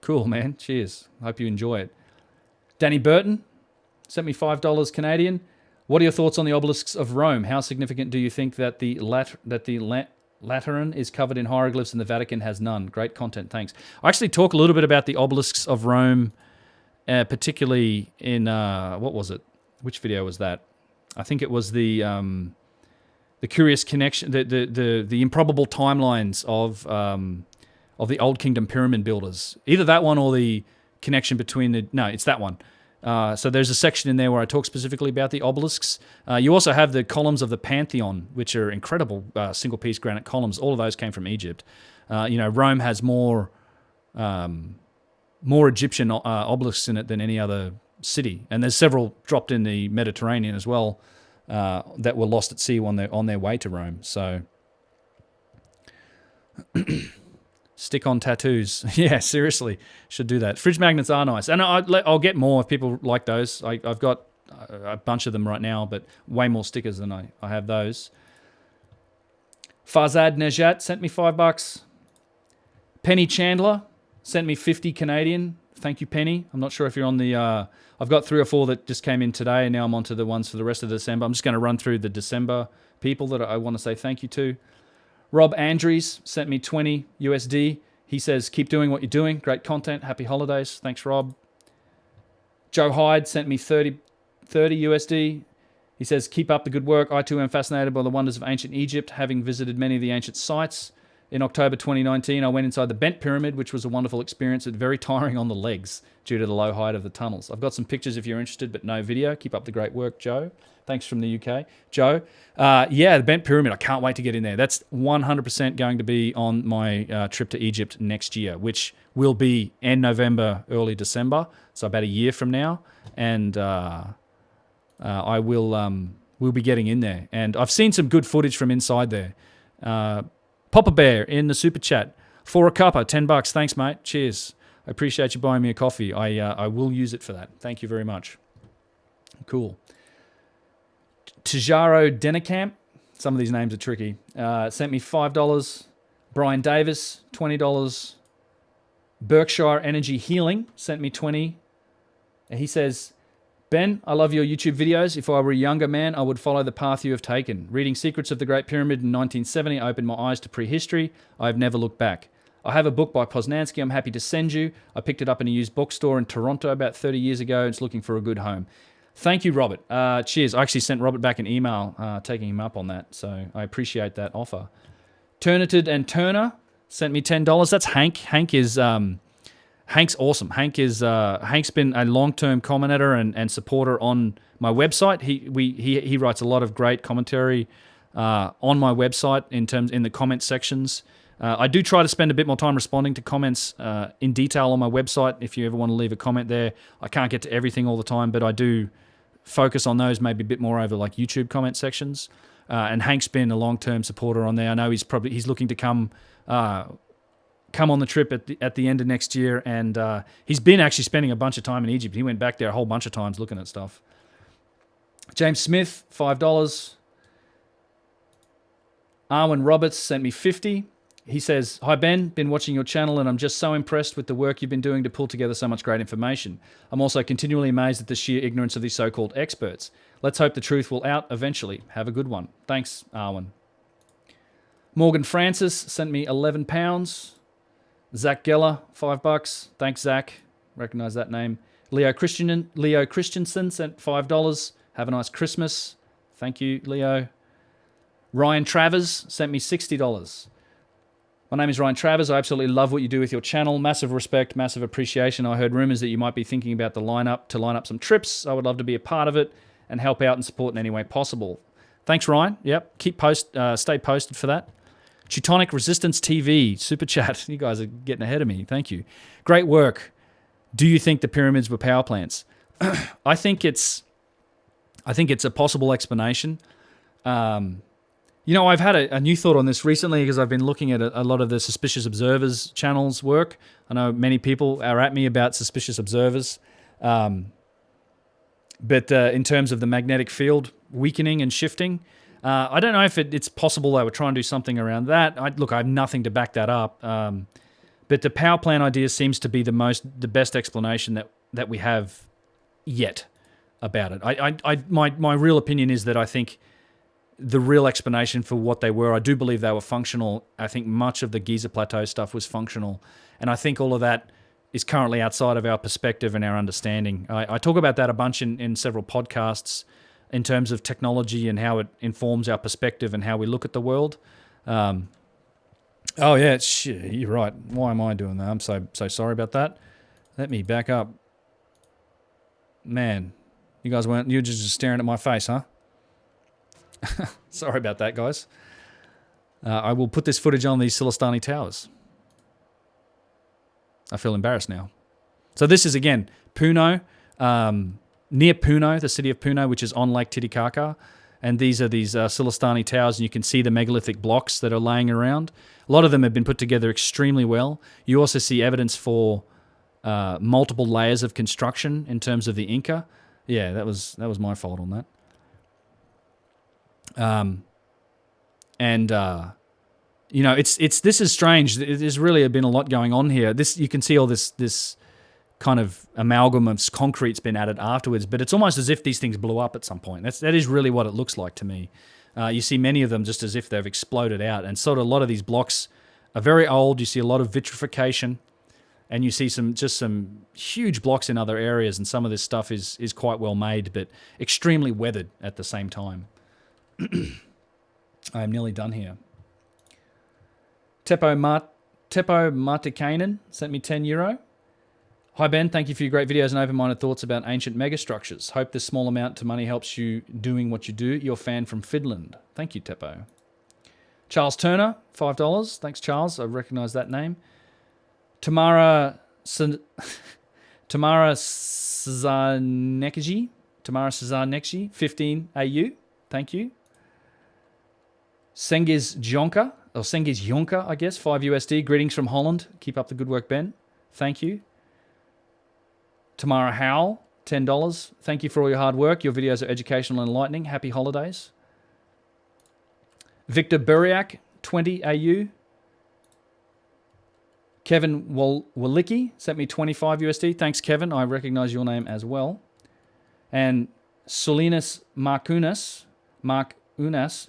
C: Cool, man. Cheers. Hope you enjoy it. Danny Burton sent me $5 Canadian. What are your thoughts on the obelisks of Rome? How significant do you think that the Lateran is covered in hieroglyphs and the Vatican has none? Great content, thanks. I actually talk a little bit about the obelisks of Rome, particularly in, what was it? Which video was that? I think it was the curious connection, the improbable timelines of the Old Kingdom pyramid builders. Either that one or the connection between no, it's that one. So there's a section in there where I talk specifically about the obelisks. You also have the columns of the Pantheon, which are incredible single-piece granite columns. All of those came from Egypt. Rome has more Egyptian obelisks in it than any other city, and there's several dropped in the Mediterranean as well that were lost at sea on their way to Rome. So. Stick on tattoos. Yeah, seriously. Should do that. Fridge magnets are nice. And I'll get more if people like those. I've got a bunch of them right now, but way more stickers than I have those. Farzad Nejat sent me $5. Penny Chandler sent me 50 Canadian. Thank you, Penny. I'm not sure if you're on the... I've got 3 or 4 that just came in today, and now I'm on to the ones for the rest of December. I'm just going to run through the December people that I want to say thank you to. Rob Andrews sent me 20 USD. He says, keep doing what you're doing. Great content. Happy holidays. Thanks, Rob. Joe Hyde sent me 30 USD. He says, keep up the good work. I too am fascinated by the wonders of ancient Egypt, having visited many of the ancient sites. In October 2019, I went inside the Bent Pyramid, which was a wonderful experience, but very tiring on the legs due to the low height of the tunnels. I've got some pictures if you're interested, but no video. Keep up the great work, Joe. Thanks from the UK. Joe, the Bent Pyramid, I can't wait to get in there. That's 100% going to be on my trip to Egypt next year, which will be end November, early December, so about a year from now. And I will we'll be getting in there. And I've seen some good footage from inside there. Papa Bear in the super chat for a cuppa, $10. Thanks, mate. Cheers. I appreciate you buying me a coffee. I will use it for that. Thank you very much. Cool. Tijaro Dennekamp, some of these names are tricky, sent me $5. Brian Davis, $20. Berkshire Energy Healing sent me 20. And he says, Ben, I love your YouTube videos. If I were a younger man, I would follow the path you have taken. Reading Secrets of the Great Pyramid in 1970 opened my eyes to prehistory. I have never looked back. I have a book by Poznansky I'm happy to send you. I picked it up in a used bookstore in Toronto about 30 years ago. It's looking for a good home. Thank you, Robert. Cheers. I actually sent Robert back an email taking him up on that, so I appreciate that offer. Turnited and Turner sent me $10. That's Hank. Hank's awesome. Hank's been a long-term commentator and supporter on my website. He writes a lot of great commentary on my website in the comment sections. I do try to spend a bit more time responding to comments in detail on my website. If you ever want to leave a comment there, I can't get to everything all the time, but I do focus on those maybe a bit more over like YouTube comment sections. And Hank's been a long-term supporter on there. I know he's looking to come on the trip at the end of next year, and he's been actually spending a bunch of time in Egypt. He went back there a whole bunch of times looking at stuff. James Smith, $5. Arwen Roberts sent me $50. He says, "Hi Ben, been watching your channel and I'm just so impressed with the work you've been doing to pull together so much great information. I'm also continually amazed at the sheer ignorance of these so-called experts. Let's hope the truth will out eventually. Have a good one." Thanks, Arwen. Morgan Francis sent me £11. Zach Geller, $5. Thanks, Zach. Recognize that name. Leo Christensen sent $5. Have a nice Christmas. Thank you, Leo. Ryan Travers sent me $60. My name is Ryan Travers. I absolutely love what you do with your channel. Massive respect, massive appreciation. I heard rumors that you might be thinking about to line up some trips. I would love to be a part of it and help out and support in any way possible. Thanks, Ryan. Yep, stay posted for that. Teutonic Resistance TV, Super Chat. You guys are getting ahead of me. Thank you. Great work. Do you think the pyramids were power plants? I think it's a possible explanation. I've had a new thought on this recently because I've been looking at a lot of the Suspicious Observers channel's work. I know many people are at me about Suspicious Observers. But in terms of the magnetic field weakening and shifting, I don't know if it's possible they were trying to do something around that. I have nothing to back that up. But the power plant idea seems to be the best explanation that we have yet about it. My real opinion is that I think the real explanation for what they were, I do believe they were functional. I think much of the Giza Plateau stuff was functional. And I think all of that is currently outside of our perspective and our understanding. I talk about that a bunch in several podcasts in terms of technology and how it informs our perspective and how we look at the world. You're right. Why am I doing that? I'm so sorry about that. Let me back up. Man, you were just staring at my face, huh? Sorry about that, guys. I will put this footage on these Silastani towers. I feel embarrassed now. So this is, again, Puno, near Puno, the city of Puno, which is on Lake Titicaca. And these are these Silastani towers, and you can see the megalithic blocks that are laying around. A lot of them have been put together extremely well. You also see evidence for multiple layers of construction in terms of the Inca. Yeah, that was my fault on that. This is strange. There's really been a lot going on here. You can see all this kind of amalgam of concrete's been added afterwards, but it's almost as if these things blew up at some point. That is really what it looks like to me. You see many of them just as if they've exploded out, and sort of a lot of these blocks are very old. You see a lot of vitrification, and you see some huge blocks in other areas, and some of this stuff is quite well made, but extremely weathered at the same time. I am nearly done here. Teppo Martikainen sent me €10. Hi Ben, thank you for your great videos and open-minded thoughts about ancient megastructures. Hope this small amount of money helps you doing what you do. Your fan from Finland. Thank you, Teppo. Charles Turner, $5. Thanks, Charles. I recognize that name. Tamara Sazanekji, 15 AU. Thank you. Sengiz Jonka, I guess, 5 USD. Greetings from Holland. Keep up the good work, Ben. Thank you. Tamara Howell, $10. Thank you for all your hard work. Your videos are educational and enlightening. Happy holidays. Victor Buriak, 20 AU. Kevin Walicki sent me 25 USD. Thanks, Kevin. I recognize your name as well. And Solinas Markunas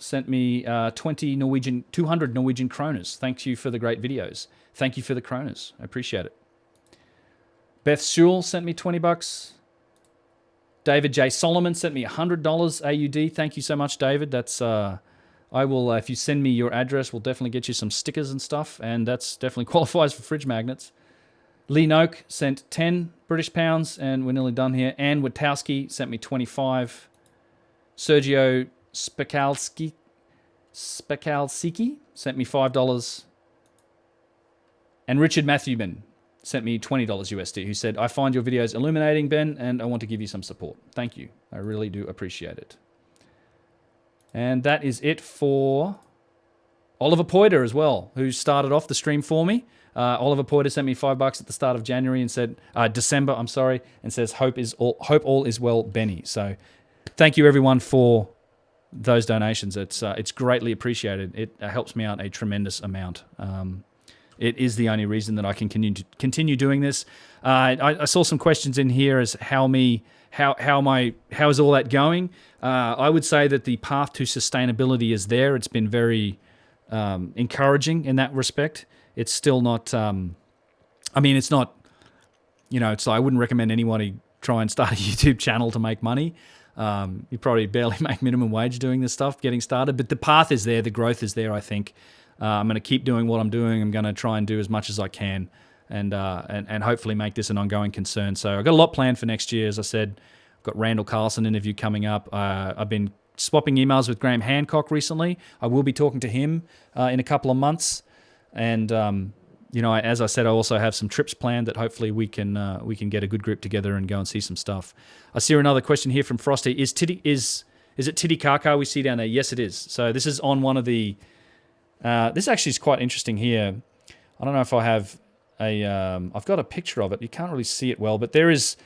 C: sent me 200 Norwegian kroners. Thank you for the great videos. Thank you for the kroners. I appreciate it. Beth Sewell sent me $20. David J. Solomon sent me $100 AUD. Thank you so much, David. That's I will, if you send me your address, we'll definitely get you some stickers and stuff, and that's definitely qualifies for fridge magnets. Lee Noak sent 10 British pounds, and we're nearly done here. Ann Witowski sent me 25. Sergio Spekalski sent me $5. And Richard Matthewman sent me $20 USD, who said, I find your videos illuminating, Ben, and I want to give you some support. Thank you. I really do appreciate it. And that is it for Oliver Poiter as well, who started off the stream for me. Oliver Poiter sent me $5 at the start of January and said, December, I'm sorry, and says, hope all is well, Benny. So thank you everyone for those donations. It's greatly appreciated. It helps me out a tremendous amount. It is the only reason that I can continue doing this. I saw some questions in here as how is all that going? I would say that the path to sustainability is there. It's been very encouraging in that respect. It's still not. It's not. I wouldn't recommend anybody try and start a YouTube channel to make money. You probably barely make minimum wage doing this stuff, getting started. But the path is there. The growth is there. I think. I'm going to keep doing what I'm doing. I'm going to try and do as much as I can, and hopefully make this an ongoing concern. So I've got a lot planned for next year. As I said, I've got Randall Carson interview coming up. I've been swapping emails with Graham Hancock recently. I will be talking to him in a couple of months, and as I said, I also have some trips planned that hopefully we can get a good group together and go and see some stuff. I see another question here from Frosty. Is it Titicaca we see down there? Yes, it is. So this is on one of the. This actually is quite interesting here. I don't know if I have I've got a picture of it. You can't really see it well, but there's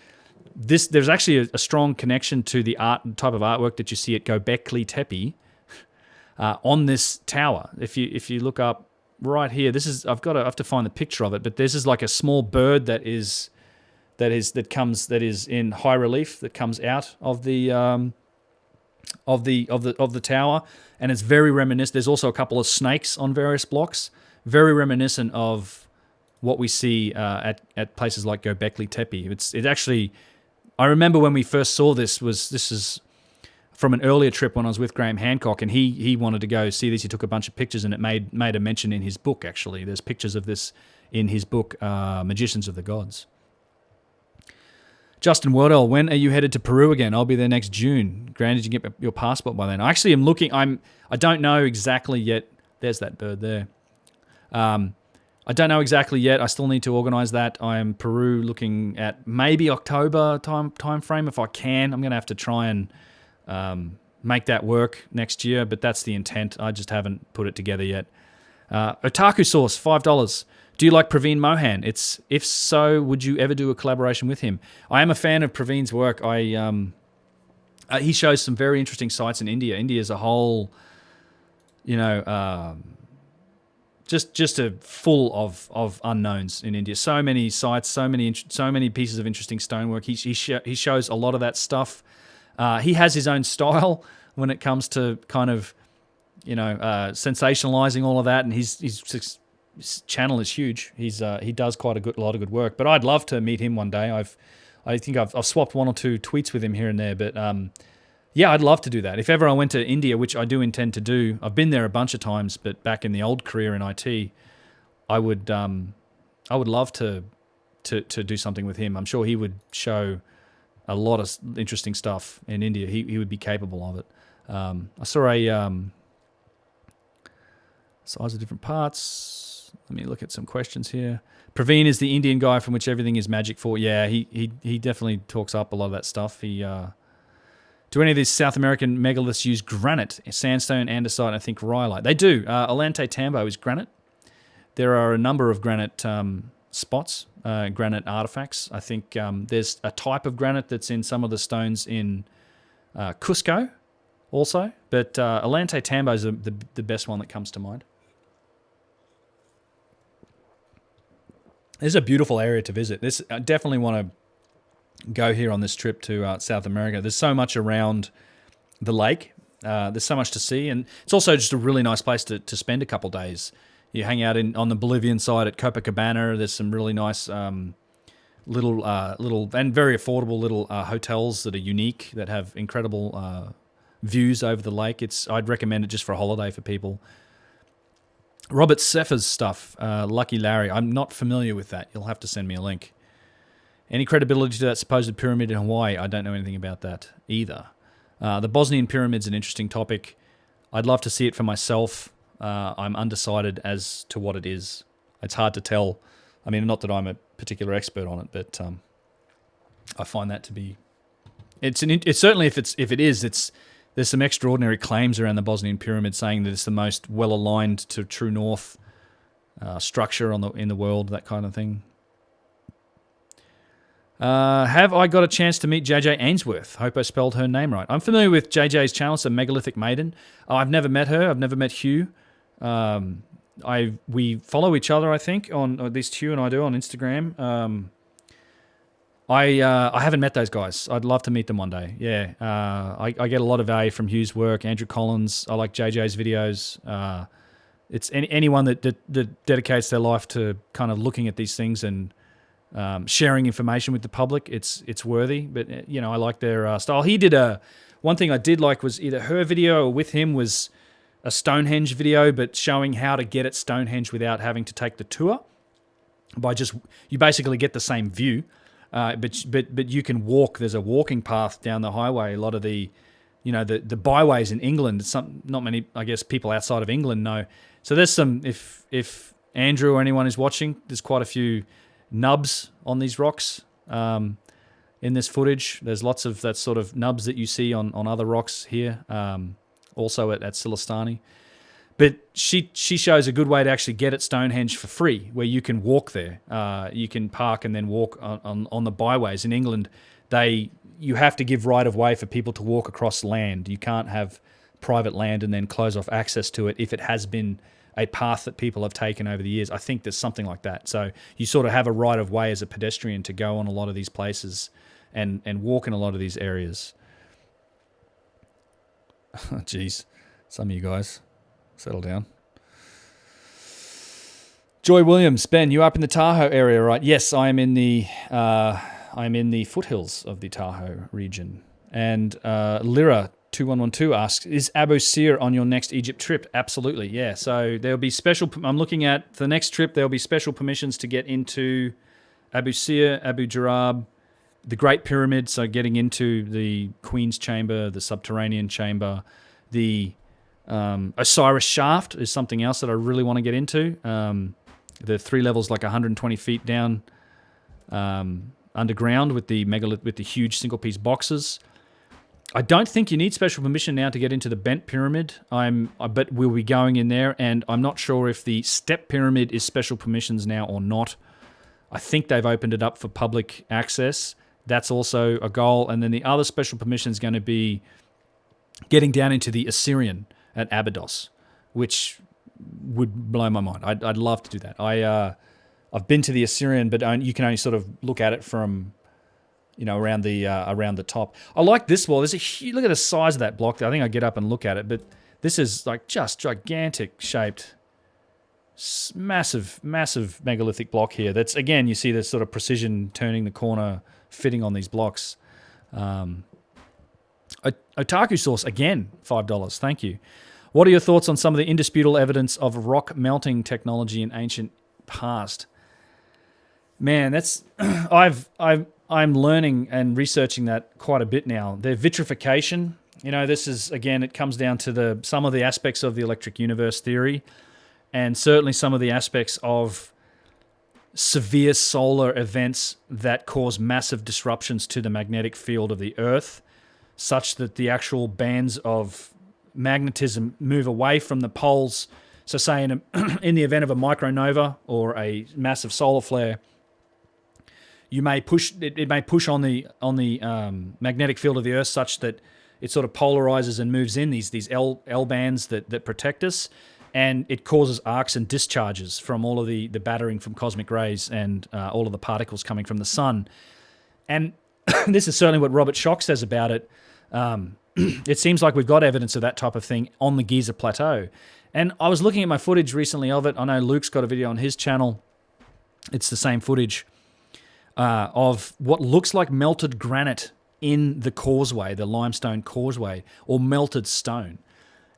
C: actually a strong connection to the type of artwork that you see at Göbekli Tepe on this tower. If you look up right here, I have to find the picture of it, but this is like a small bird that is in high relief that comes out of the tower, and it's very reminiscent. There's also a couple of snakes on various blocks, very reminiscent of what we see at places like Göbekli Tepe. It actually, I remember when we first saw this is from an earlier trip when I was with Graham Hancock, and he wanted to go see this. He took a bunch of pictures, and it made a mention in his book. Actually, there's pictures of this in his book, Magicians of the Gods. Justin Wardell, when are you headed to Peru again? I'll be there next June. Granted, you get your passport by then. I actually am looking. I don't know exactly yet. There's that bird there. I don't know exactly yet. I still need to organise that. I am Peru looking at maybe October time frame if I can. I'm going to have to try and make that work next year, but that's the intent. I just haven't put it together yet. Otaku Sauce, $5. Do you like Praveen Mohan? If so, would you ever do a collaboration with him? I am a fan of Praveen's work. He shows some very interesting sites in India. India as a whole, just full of unknowns in India. So many sites, so many pieces of interesting stonework. He shows a lot of that stuff. He has his own style when it comes to kind of sensationalizing all of that, and his channel is huge. He does quite a lot of good work. But I'd love to meet him one day. I think I've swapped one or two tweets with him here and there. But yeah, I'd love to do that. If ever I went to India, which I do intend to do, I've been there a bunch of times. But back in the old career in IT, I would love to do something with him. I'm sure he would show a lot of interesting stuff in India. He would be capable of it. I saw a size of different parts. Let me look at some questions here. Praveen is the Indian guy from which everything is magic for. Yeah, he definitely talks up a lot of that stuff. Do any of these South American megaliths use granite, sandstone, andesite, I think rhyolite? They do. Alante Tambo is granite. There are a number of granite spots, granite artifacts. I think there's a type of granite that's in some of the stones in Cusco also. But Alante Tambo is the best one that comes to mind. This is a beautiful area to visit. I definitely want to go here on this trip to South America. There's so much around the lake. There's so much to see, and it's also just a really nice place to spend a couple days. You hang out on the Bolivian side at Copacabana. There's some really nice little and very affordable little hotels that are unique, that have incredible views over the lake. I'd recommend it just for a holiday for people. Robert Cephas stuff, Lucky Larry. I'm not familiar with that. You'll have to send me a link. Any credibility to that supposed pyramid in Hawaii? I don't know anything about that either. The Bosnian pyramid's an interesting topic. I'd love to see it for myself. I'm undecided as to what it is. It's hard to tell. I mean, not that I'm a particular expert on it, but I find that to be. It's certainly if it is. There's some extraordinary claims around the Bosnian pyramid saying that it's the most well aligned to true north structure in the world, that kind of thing. Have I got a chance to meet JJ Ainsworth? Hope I spelled her name right. I'm familiar with JJ's channel. It's a Megalithic Maiden. I've never met her. I've never met Hugh. We follow each other, I think, on at least Hugh and I do on Instagram. I haven't met those guys. I'd love to meet them one day. Yeah, I get a lot of value from Hugh's work. Andrew Collins. I like JJ's videos. It's anyone that dedicates their life to kind of looking at these things and sharing information with the public. It's worthy. But I like their style. He did one thing I did like was either her video or with him was a Stonehenge video, but showing how to get at Stonehenge without having to take the tour. You basically get the same view. But you can walk. There's a walking path down the highway. A lot of the byways in England. Not many, I guess, people outside of England know. So there's some. If Andrew or anyone is watching, there's quite a few nubs on these rocks in this footage. There's lots of that sort of nubs that you see on other rocks here. Also at Silastani. But she shows a good way to actually get at Stonehenge for free, where you can walk there. You can park and then walk on the byways. In England, you have to give right of way for people to walk across land. You can't have private land and then close off access to it if it has been a path that people have taken over the years. I think there's something like that. So you sort of have a right of way as a pedestrian to go on a lot of these places and walk in a lot of these areas. Jeez, some of you guys. Settle down. Joy Williams, Ben, you up in the Tahoe area, right? Yes, I am in the foothills of the Tahoe region. And Lyra2112 asks, is Abu Sir on your next Egypt trip? Absolutely, yeah. So there'll be I'm looking at the next trip, there'll be special permissions to get into Abu Sir, Abu Jarab, the Great Pyramid, so getting into the Queen's Chamber, the Subterranean Chamber, the Osiris Shaft is something else that I really want to get into. The 3 levels, like 120 feet down underground with the megalith, with the huge single-piece boxes. I don't think you need special permission now to get into the Bent Pyramid. But we'll be going in there, and I'm not sure if the Step Pyramid is special permissions now or not. I think they've opened it up for public access. That's also a goal. And then the other special permission is going to be getting down into the Assyrian at Abydos, which would blow my mind. I'd love to do that. I've been to the Assyrian, but you can only sort of look at it from, around the top. I like this wall. There's a huge, look at the size of that block. I think I get up and look at it, but this is like just gigantic shaped, massive megalithic block here. That's, again, you see this sort of precision turning the corner, fitting on these blocks. Otaku Source, again, $5. Thank you. What are your thoughts on some of the indisputable evidence of rock melting technology in ancient past? Man, that's I'm learning and researching that quite a bit now. Their vitrification, this is, again, it comes down to some of the aspects of the electric universe theory, and certainly some of the aspects of severe solar events that cause massive disruptions to the magnetic field of the Earth, such that the actual bands of magnetism move away from the poles. So say in the event of a micronova or a massive solar flare, it may push on the magnetic field of the Earth such that it sort of polarizes and moves in these L bands that protect us, and it causes arcs and discharges from all of the battering from cosmic rays and all of the particles coming from the sun. And this is certainly what Robert Schoch says about it. It seems like we've got evidence of that type of thing on the Giza Plateau. And I was looking at my footage recently of it. I know Luke's got a video on his channel. It's the same footage. of what looks like melted granite in the causeway, the limestone causeway, or melted stone.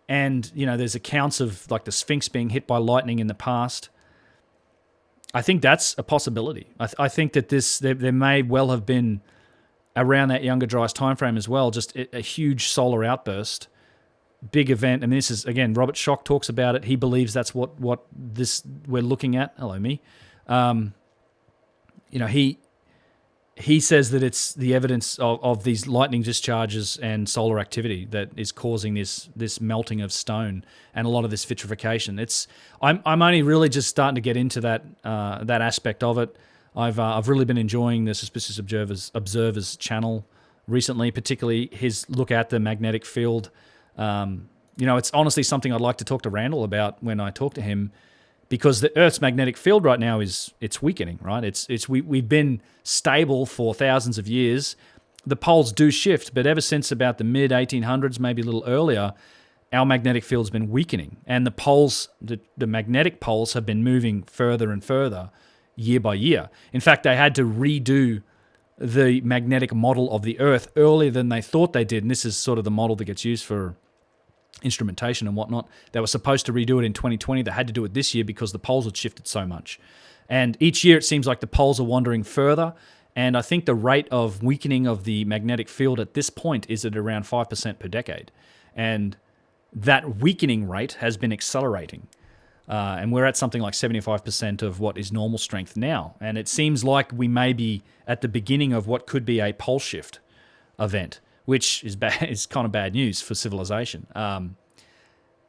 C: And, there's accounts of like the Sphinx being hit by lightning in the past. I think that's a possibility. I think that there may well have been, around that Younger Dryas time frame as well, just a huge solar outburst, big event. I mean, this is, again, Robert Schoch talks about it. He believes that's what we're looking at. Hello, me. He says that it's the evidence of these lightning discharges and solar activity that is causing this melting of stone and a lot of this vitrification. I'm only really just starting to get into that aspect of it. I've really been enjoying the Suspicious Observers channel recently, particularly his look at the magnetic field. It's honestly something I'd like to talk to Randall about when I talk to him, because the Earth's magnetic field right now it's weakening, right? We've been stable for thousands of years. The poles do shift, but ever since about the mid 1800s, maybe a little earlier, our magnetic field's been weakening, and the poles, the magnetic poles, have been moving further and further year by year. In fact, they had to redo the magnetic model of the Earth earlier than they thought they did, and this is sort of the model that gets used for instrumentation and whatnot. They were supposed to redo it in 2020. They had to do it this year because the poles had shifted so much. And each year it seems like the poles are wandering further, and I think the rate of weakening of the magnetic field at this point is at around 5% per decade. And that weakening rate has been accelerating. And we're at something like 75% of what is normal strength now. And it seems like we may be at the beginning of what could be a pole shift event, which is kind of bad news for civilization.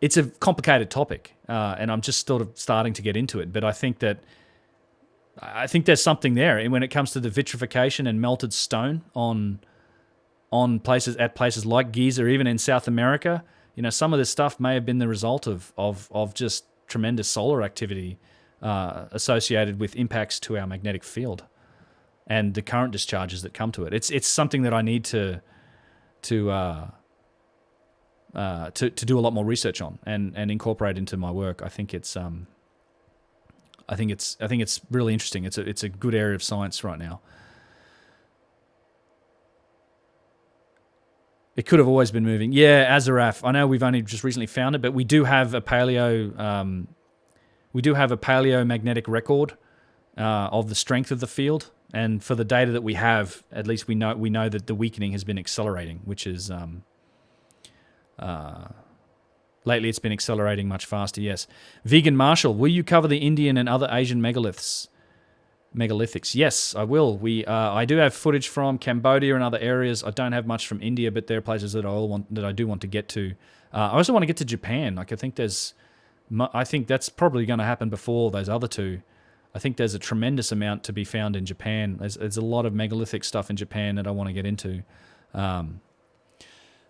C: It's a complicated topic, and I'm just sort of starting to get into it. But I think there's something there. And when it comes to the vitrification and melted stone on places like Giza, even in South America, some of this stuff may have been the result of just tremendous solar activity associated with impacts to our magnetic field and the current discharges that come to it. It's something that I need to do a lot more research on and incorporate into my work. I think it's really interesting. It's a good area of science right now. It could have always been moving. Yeah, Azaraf. I know we've only just recently found it, but we do have a paleomagnetic record of the strength of the field. And for the data that we have, at least we know that the weakening has been accelerating, which is lately it's been accelerating much faster. Yes. Vegan Marshall, will you cover the Indian and other Asian megalithics? Yes, I will. I do have footage from Cambodia and other areas. I don't have much from India, but there are places that I do want to get to. I also want to get to Japan. Like I think that's probably going to happen before those other two. I think there's a tremendous amount to be found in Japan. There's a lot of megalithic stuff in Japan that I want to get into.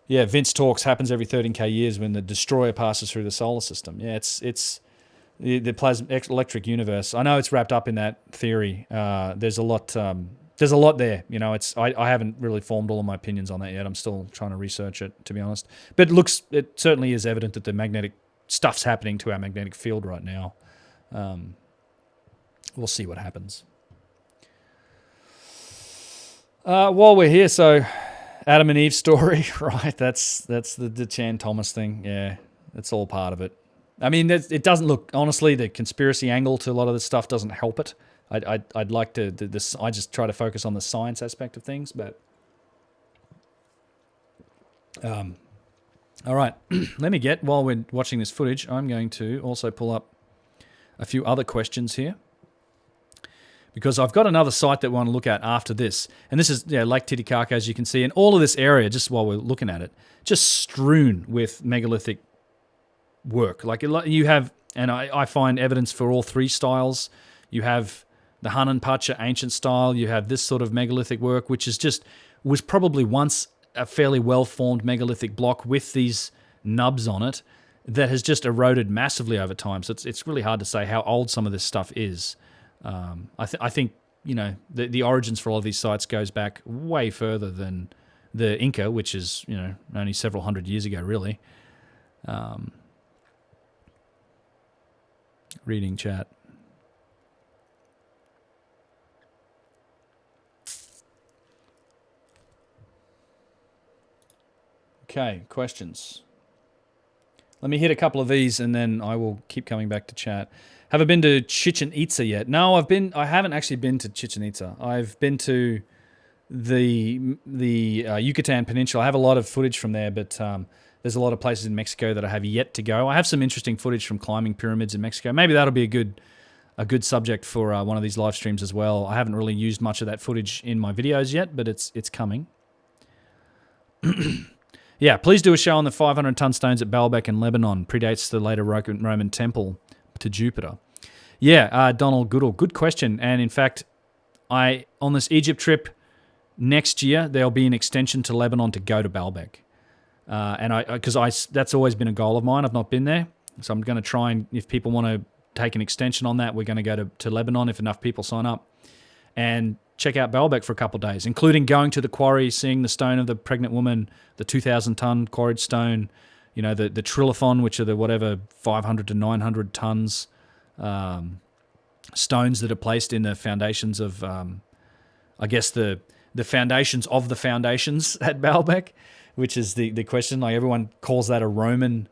C: Vince talks happens every 13k years when the destroyer passes through the solar system. Yeah, it's the plasma electric universe. I know it's wrapped up in that theory. There's a lot there. I haven't really formed all of my opinions on that yet. I'm still trying to research it, to be honest. But it certainly is evident that the magnetic stuff's happening to our magnetic field right now. We'll see what happens. While we're here, so Adam and Eve story, right? That's the Chan Thomas thing. Yeah, it's all part of it. I mean, it doesn't look, honestly, the conspiracy angle to a lot of this stuff doesn't help it. I'd like to, I just try to focus on the science aspect of things, but all right. While we're watching this footage, I'm going to also pull up a few other questions here, because I've got another site that we want to look at after this. And this is Lake Titicaca, as you can see. And all of this area, just while we're looking at it, just strewn with megalithic work. Like you have, and I find evidence for all three styles. You have the Hanan Pacha ancient style. You have this sort of megalithic work, which was probably once a fairly well-formed megalithic block with these nubs on it that has just eroded massively over time. So it's really hard to say how old some of this stuff is. I think the origins for all of these sites goes back way further than the Inca, which is only several hundred years ago, really. Reading chat. Okay, questions. Let me hit a couple of these, and then I will keep coming back to chat. Have I been to Chichen Itza yet? No, I haven't actually been to Chichen Itza. I've been to the Yucatan Peninsula. I have a lot of footage from there, but there's a lot of places in Mexico that I have yet to go. I have some interesting footage from climbing pyramids in Mexico. Maybe that'll be a good subject for one of these live streams as well. I haven't really used much of that footage in my videos yet, but it's coming. Yeah, please do a show on the 500-ton stones at Baalbek in Lebanon. Predates the later Roman temple to Jupiter. Yeah, Donald Goodall, good question. And in fact, on this Egypt trip next year, there'll be an extension to Lebanon to go to Baalbek. Because that's always been a goal of mine. I've not been there. So I'm going to try and, if people want to take an extension on that, we're going to go to Lebanon if enough people sign up. And check out Baalbek for a couple of days, including going to the quarry, seeing the stone of the pregnant woman, the 2,000-ton quarried stone, the trilithon, which are the whatever 500 to 900 tons stones that are placed in the foundations of, I guess, the foundations of the foundations at Baalbek, which is the question. Like, everyone calls that a Roman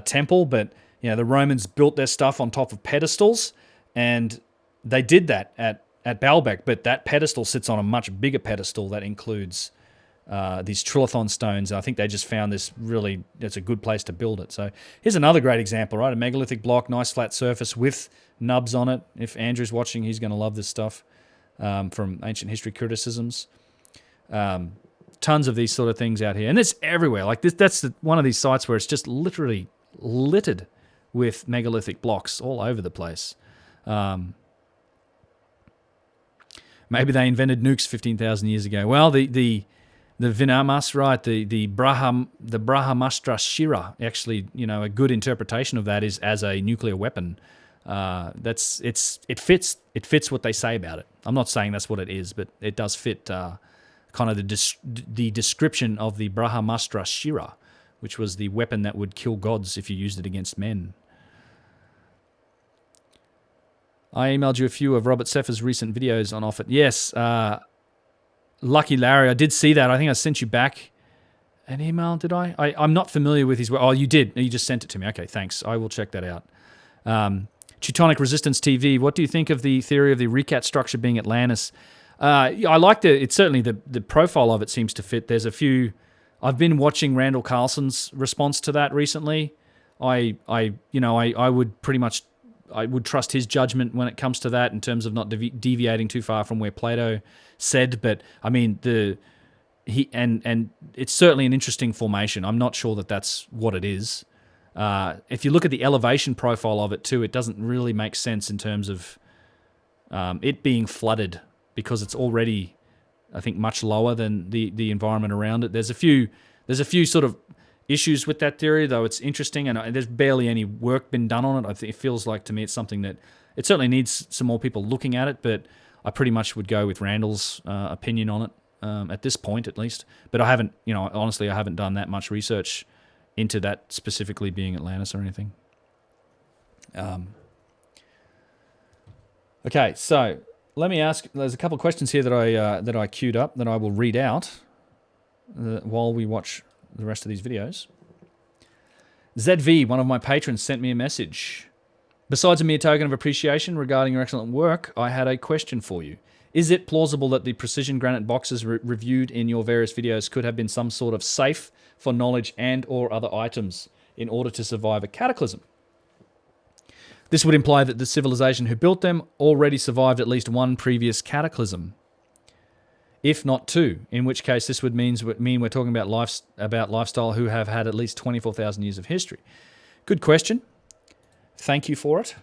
C: temple, but the Romans built their stuff on top of pedestals, and they did that at Baalbek, but that pedestal sits on a much bigger pedestal that includes these trilithon stones. I think they just found it's a good place to build it. So here's another great example, right? A megalithic block, nice flat surface with nubs on it. If Andrew's watching, he's going to love this stuff from ancient history criticisms. Tons of these sort of things out here. And it's everywhere. Like this, that's one of these sites where it's just literally littered with megalithic blocks all over the place. Maybe they invented nukes 15,000 years ago. Well, the Vinamas, right? The Brahmastra Shira. Actually, a good interpretation of that is as a nuclear weapon. It fits what they say about it. I'm not saying that's what it is, but it does fit kind of the description of the Brahmastra Shira, which was the weapon that would kill gods if you used it against men. I emailed you a few of Robert Seffer's recent videos on Offit. Yes, Lucky Larry, I did see that. I think I sent you back an email, did I? I'm not familiar with his work. Oh, you did. You just sent it to me. Okay, thanks. I will check that out. Teutonic Resistance TV, what do you think of the theory of the Recat structure being Atlantis? I like it's certainly the profile of it seems to fit. There's a few. I've been watching Randall Carlson's response to that recently. I would pretty much, I would trust his judgment when it comes to that in terms of not deviating too far from where Plato said. But I mean, and it's certainly an interesting formation. I'm not sure that that's what it is. If you look at the elevation profile of it too, it doesn't really make sense in terms of it being flooded, because it's already, I think, much lower than the environment around it. There's a few sort of issues with that theory, though it's interesting, and there's barely any work been done on it. It feels like to me it's something that it certainly needs some more people looking at it, but I pretty much would go with Randall's opinion on it at this point, at least. But I haven't, honestly, I haven't done that much research into that specifically being Atlantis or anything. Okay, so let me ask. There's a couple of questions here that I queued up that I will read out while we watch the rest of these videos. ZV, one of my patrons, sent me a message. Besides a mere token of appreciation regarding your excellent work, I had a question for you. Is it plausible that the precision granite boxes reviewed in your various videos could have been some sort of safe for knowledge and or other items in order to survive a cataclysm? This would imply that the civilization who built them already survived at least one previous cataclysm, if not two, in which case this would mean we're talking about lifestyle who have had at least 24,000 years of history. Good question. Thank you for it.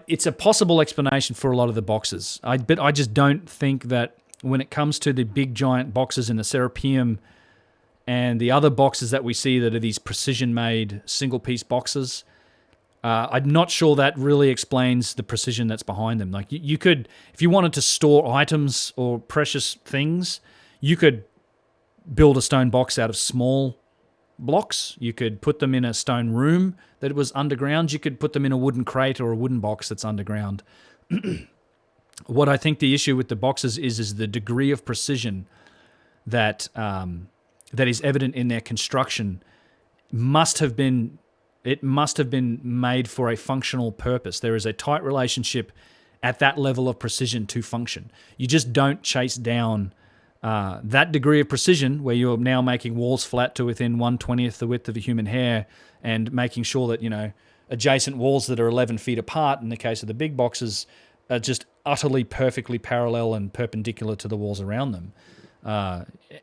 C: It's a possible explanation for a lot of the boxes. But I just don't think that when it comes to the big giant boxes in the Serapeum and the other boxes that we see that are these precision-made single-piece boxes, I'm not sure that really explains the precision that's behind them. Like you could, if you wanted to store items or precious things, you could build a stone box out of small blocks. You could put them in a stone room that was underground. You could put them in a wooden crate or a wooden box that's underground. What I think the issue with the boxes is the degree of precision that that is evident in their construction must have been made for a functional purpose. There is a tight relationship at that level of precision to function. You just don't chase down that degree of precision where you're now making walls flat to within 1/20th the width of a human hair and making sure that, you know, adjacent walls that are 11 feet apart in the case of the big boxes are just utterly perfectly parallel and perpendicular to the walls around them.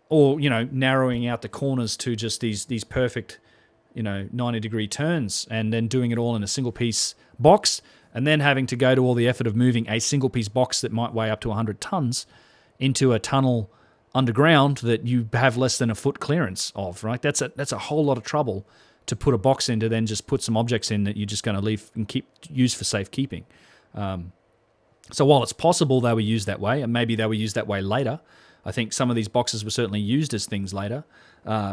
C: Or, you know, narrowing out the corners to just these perfect, you know, 90-degree turns, and then doing it all in a single-piece box, and then having to go to all the effort of moving a single-piece box that might weigh up to 100 tons into a tunnel underground that you have less than a foot clearance of, right? That's a whole lot of trouble to put a box in, to then just put some objects in that you're just going to leave and use for safekeeping. So while it's possible they were used that way, and maybe they were used that way later, I think some of these boxes were certainly used as things later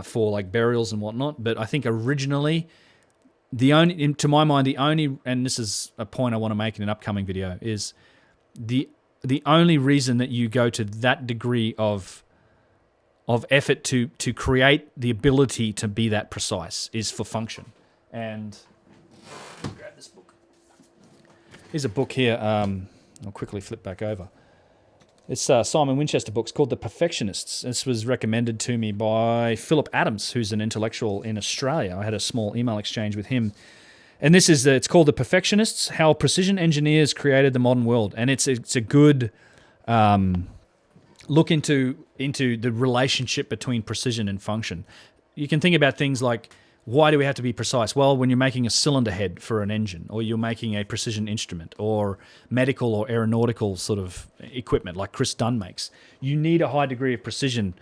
C: for like burials and whatnot. But I think originally, to my mind, and this is a point I want to make in an upcoming video, is the only reason that you go to that degree of effort to create the ability to be that precise is for function. And I'll grab this book. Here's a book here. I'll quickly flip back over. It's Simon Winchester book. It's called The Perfectionists. This was recommended to me by Philip Adams, who's an intellectual in Australia. I had a small email exchange with him. And this is it's called The Perfectionists: How Precision Engineers Created the Modern World. And it's a good look into the relationship between precision and function. You can think about things like, why do we have to be precise? Well, when you're making a cylinder head for an engine, or you're making a precision instrument, or medical or aeronautical sort of equipment like Chris Dunn makes, you need a high degree of precision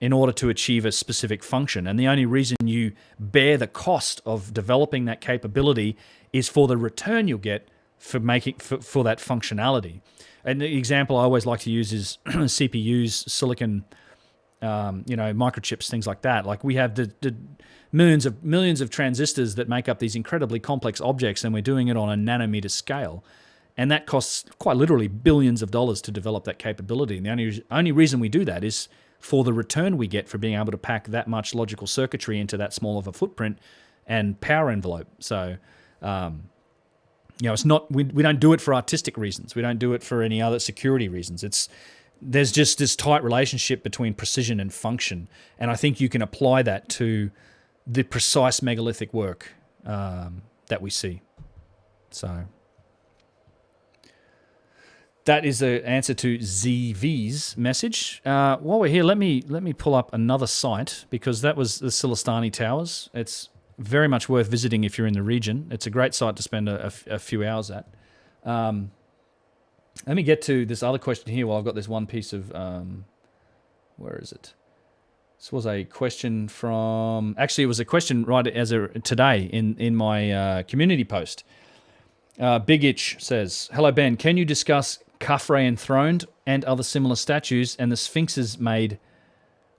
C: in order to achieve a specific function. And the only reason you bear the cost of developing that capability is for the return you'll get for that functionality. And the example I always like to use is CPUs, silicon, microchips, things like that. Like we have the millions of transistors that make up these incredibly complex objects, and we're doing it on a nanometer scale. And that costs quite literally billions of dollars to develop that capability. And the only reason we do that is for the return we get for being able to pack that much logical circuitry into that small of a footprint and power envelope. So, it's not, we don't do it for artistic reasons. We don't do it for any other security reasons. There's just this tight relationship between precision and function. And I think you can apply that to the precise megalithic work that we see. So that is the answer to ZV's message. While we're here, let me pull up another site, because that was the Silastani Towers. It's very much worth visiting if you're in the region. It's a great site to spend a few hours at. Let me get to this other question here while I've got this one piece of... where is it? This was a question from... Actually, it was a question right today in my community post. Big Itch says, "Hello, Ben. Can you discuss Khafre enthroned and other similar statues and the sphinxes made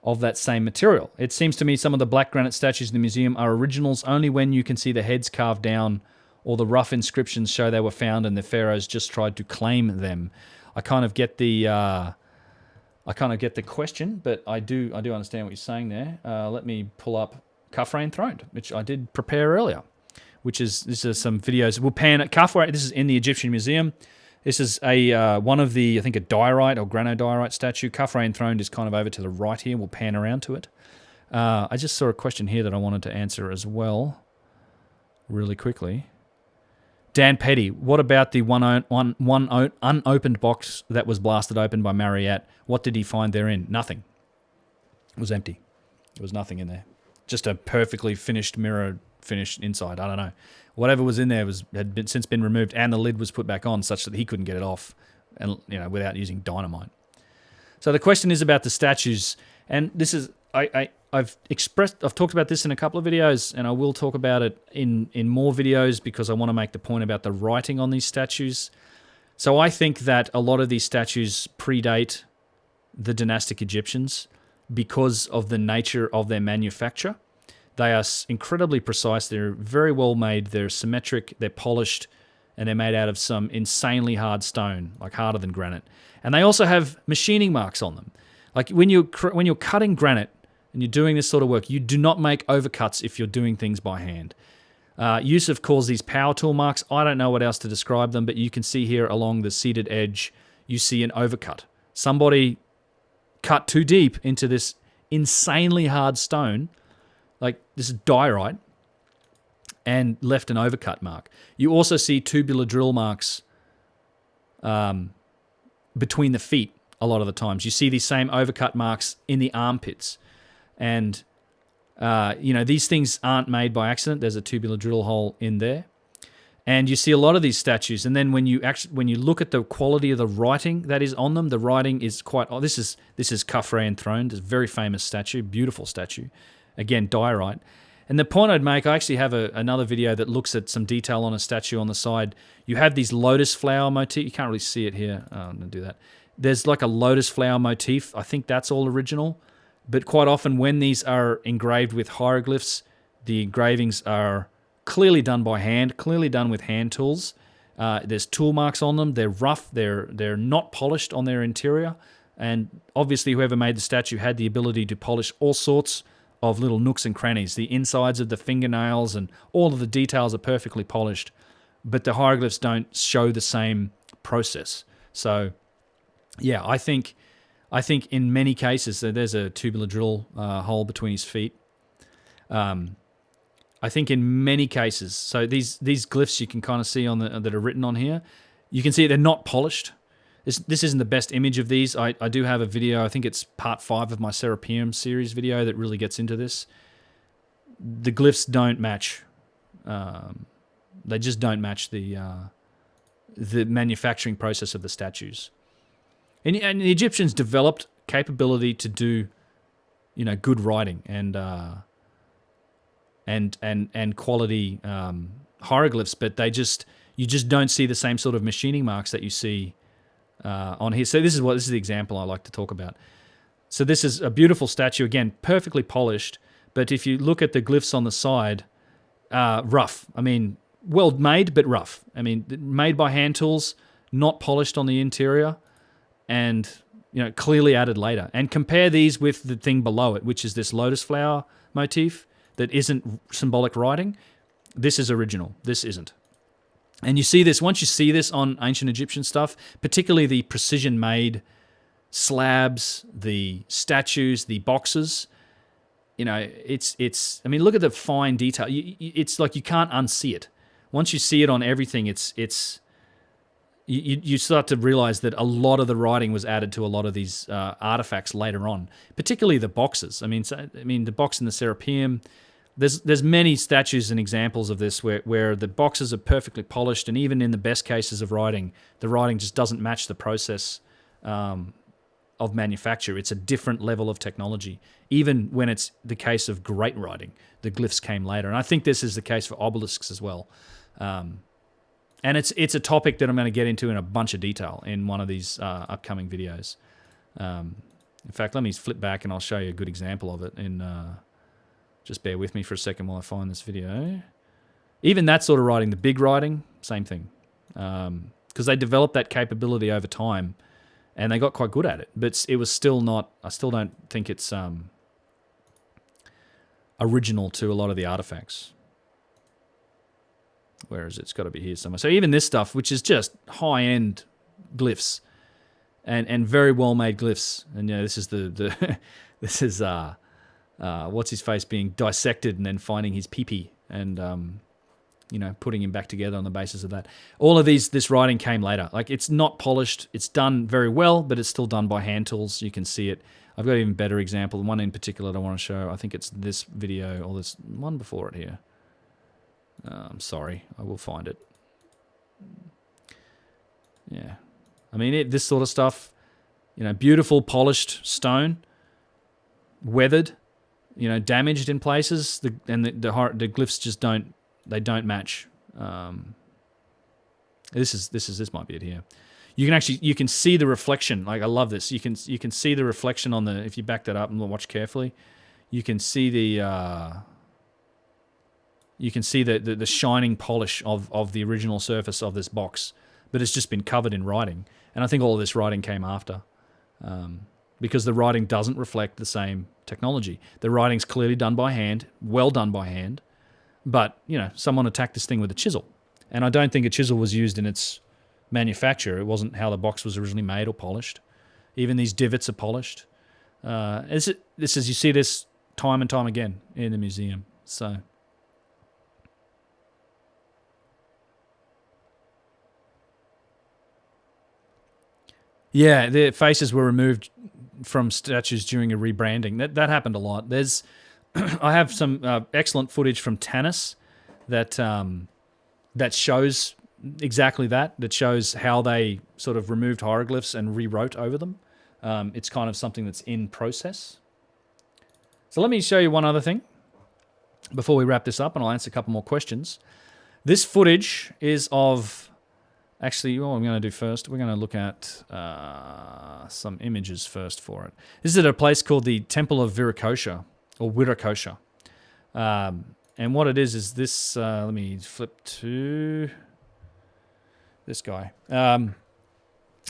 C: of that same material? It seems to me some of the black granite statues in the museum are originals only when you can see the heads carved down, or the rough inscriptions show they were found and the pharaohs just tried to claim them." I kind of get the question, but I do understand what you're saying there. Let me pull up Khafre enthroned, which I did prepare earlier. These are some videos. We'll pan at Khafre. This is in the Egyptian Museum. This is one of the, I think, a diorite or granodiorite statue. Khafre enthroned is kind of over to the right here. We'll pan around to it. I just saw a question here that I wanted to answer as well, really quickly. Dan Petty, what about the one unopened box that was blasted open by Mariette? What did he find therein? Nothing. It was empty. There was nothing in there. Just a perfectly finished mirror finish inside. I don't know. Whatever was in there had since been removed, and the lid was put back on such that he couldn't get it off, and without using dynamite. So the question is about the statues, and this is I've talked about this in a couple of videos, and I will talk about it in more videos because I want to make the point about the writing on these statues. So I think that a lot of these statues predate the dynastic Egyptians because of the nature of their manufacture. They are incredibly precise. They're very well made. They're symmetric. They're polished. and they're made out of some insanely hard stone, like harder than granite. And they also have machining marks on them. Like when you're cutting granite and you're doing this sort of work, you do not make overcuts if you're doing things by hand. Yusuf calls these power tool marks. I don't know what else to describe them, but you can see here along the seated edge, you see an overcut. Somebody cut too deep into this insanely hard stone, like this is diorite, and left an overcut mark. You also see tubular drill marks between the feet a lot of the times. You see these same overcut marks in the armpits. And, these things aren't made by accident. There's a tubular drill hole in there. And you see a lot of these statues. And then when you look at the quality of the writing that is on them, the writing is quite... Oh, this is Khafre enthroned. It's a very famous statue, beautiful statue. Again, diorite. And the point I'd make, I actually have another video that looks at some detail on a statue on the side. You have these lotus flower motif. You can't really see it here. I'm going to do that. There's like a lotus flower motif. I think that's all original. But quite often when these are engraved with hieroglyphs, the engravings are clearly done by hand, clearly done with hand tools. There's tool marks on them. They're rough. They're not polished on their interior. And obviously whoever made the statue had the ability to polish all sorts of little nooks and crannies. The insides of the fingernails and all of the details are perfectly polished, but the hieroglyphs don't show the same process. So, yeah, I think in many cases there's a tubular drill hole between his feet. I think in many cases, so these glyphs you can kind of see on that are written on here, you can see they're not polished. This isn't the best image of these. I do have a video, I think it's part 5 of my Serapeum series video that really gets into this. The glyphs don't match. They just don't match the manufacturing process of the statues. And the Egyptians developed capability to do, good writing and quality hieroglyphs, but you just don't see the same sort of machining marks that you see on here. So this is the example I like to talk about. So this is a beautiful statue, again, perfectly polished, but if you look at the glyphs on the side, rough. I mean, well made, but rough. I mean, made by hand tools, not polished on the interior, and clearly added later. And compare these with the thing below it, which is this lotus flower motif that isn't symbolic writing. This is original. This isn't. And you see this, once you see this on ancient Egyptian stuff, particularly the precision-made slabs, the statues, the boxes, it's. I mean, look at the fine detail. It's like you can't unsee it. Once you see it on everything, you start to realize that a lot of the writing was added to a lot of these artifacts later on, particularly the boxes. I mean, the box in the Serapeum. There's many statues and examples of this where the boxes are perfectly polished, and even in the best cases of writing, the writing just doesn't match the process of manufacture. It's a different level of technology. Even when it's the case of great writing, the glyphs came later. And I think this is the case for obelisks as well. And it's a topic that I'm going to get into in a bunch of detail in one of these upcoming videos. In fact, let me flip back and I'll show you a good example of it in... Just bear with me for a second while I find this video. Even that sort of writing, the big writing, same thing. Because they developed that capability over time, and they got quite good at it. But it was still not... I still don't think it's original to a lot of the artifacts. Where is it? It's got to be here somewhere. So even this stuff, which is just high-end glyphs, and very well-made glyphs. And this is this is... what's his face being dissected and then finding his pee-pee and putting him back together on the basis of that. All of this writing came later. Like, it's not polished. It's done very well, but it's still done by hand tools. You can see it. I've got an even better example. One in particular that I want to show. I think it's this video or this one before it here. I'm sorry. I will find it. Yeah. I mean, this sort of stuff, beautiful polished stone, weathered, damaged in places, the glyphs just don't match. This might be it here. You can see the reflection. Like, I love this. You can see the reflection on the, if you back that up and watch carefully, you can see the you can see the shining polish of the original surface of this box, but it's just been covered in writing. And I think all of this writing came after, because the writing doesn't reflect the same technology. The writing's clearly done by hand, well done by hand, but, someone attacked this thing with a chisel. And I don't think a chisel was used in its manufacture. It wasn't how the box was originally made or polished. Even these divots are polished. You see this time and time again in the museum. So, yeah, the faces were removed from statues during a rebranding. That happened a lot. I have some excellent footage from Tanis that shows exactly that. That shows how they sort of removed hieroglyphs and rewrote over them. It's kind of something that's in process. So let me show you one other thing before we wrap this up, and I'll answer a couple more questions. This footage is of... Actually, what I'm going to do first, we're going to look at some images first for it. This is at a place called the Temple of Virukosha, or Wirukosha. And what it is this... let me flip to this guy.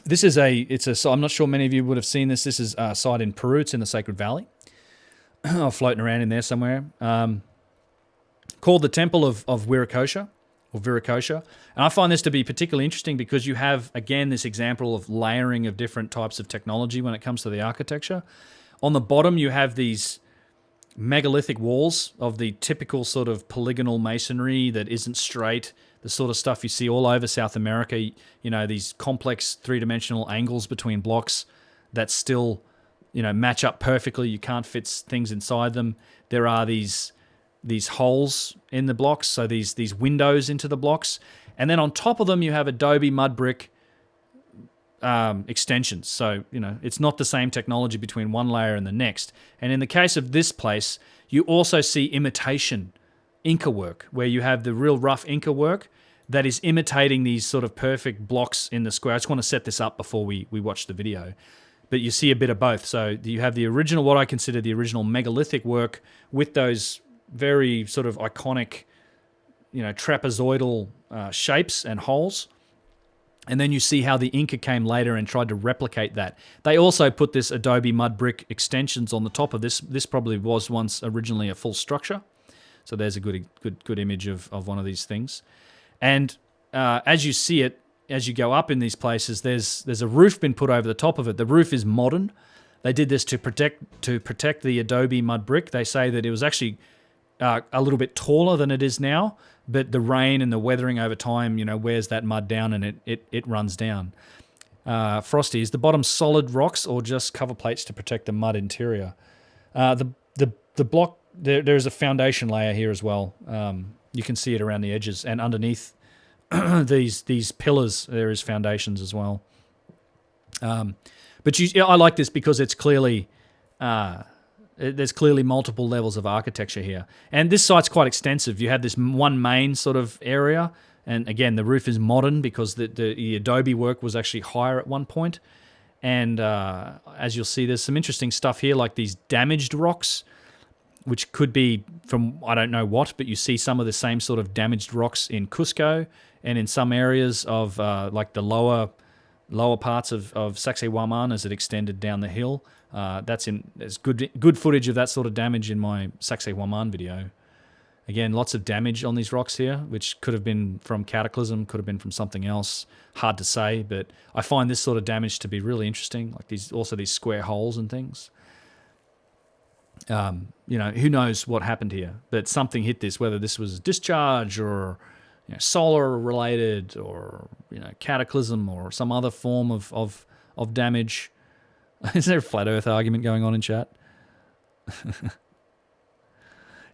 C: This is I'm not sure many of you would have seen this. This is a site in Peru. It's in the Sacred Valley. Floating around in there somewhere. Called the Temple of Wirukosha, or Virukosha. And I find this to be particularly interesting because you have, again, this example of layering of different types of technology when it comes to the architecture. On the bottom, you have these megalithic walls of the typical sort of polygonal masonry that isn't straight, the sort of stuff you see all over South America, these complex three-dimensional angles between blocks that still, match up perfectly. You can't fit things inside them. There are these holes in the blocks, so these windows into the blocks. And then on top of them, you have adobe mud brick extensions. So, it's not the same technology between one layer and the next. And in the case of this place, you also see imitation Inca work, where you have the real rough Inca work that is imitating these sort of perfect blocks in the square. I just want to set this up before we watch the video. But you see a bit of both. So you have the original, what I consider the original megalithic work with those very sort of iconic, trapezoidal shapes and holes. And then you see how the Inca came later and tried to replicate that. They also put this adobe mud brick extensions on the top of this. This probably was once originally a full structure. So there's a good image of one of these things. And as you see it, as you go up in these places, there's a roof been put over the top of it. The roof is modern. They did this to protect the adobe mud brick. They say that it was actually a little bit taller than it is now, but the rain and the weathering over time, wears that mud down and it runs down. Frosty, is the bottom solid rocks or just cover plates to protect the mud interior? The block, there's a foundation layer here as well. You can see it around the edges, and underneath these pillars, there is foundations as well. But I like this because it's clearly... there's clearly multiple levels of architecture here. And this site's quite extensive. You have this one main sort of area, and again, the roof is modern because the adobe work was actually higher at one point. And as you'll see, there's some interesting stuff here, like these damaged rocks, which could be from I don't know what, but you see some of the same sort of damaged rocks in Cusco and in some areas of like the lower parts of Sacsayhuaman as it extended down the hill. There's good footage of that sort of damage in my Sacsayhuaman video. Again, lots of damage on these rocks here, which could have been from cataclysm, could have been from something else. Hard to say, but I find this sort of damage to be really interesting. Like these square holes and things. Who knows what happened here? But something hit this, whether this was discharge or solar related or cataclysm or some other form of damage. Is there a flat Earth argument going on in chat?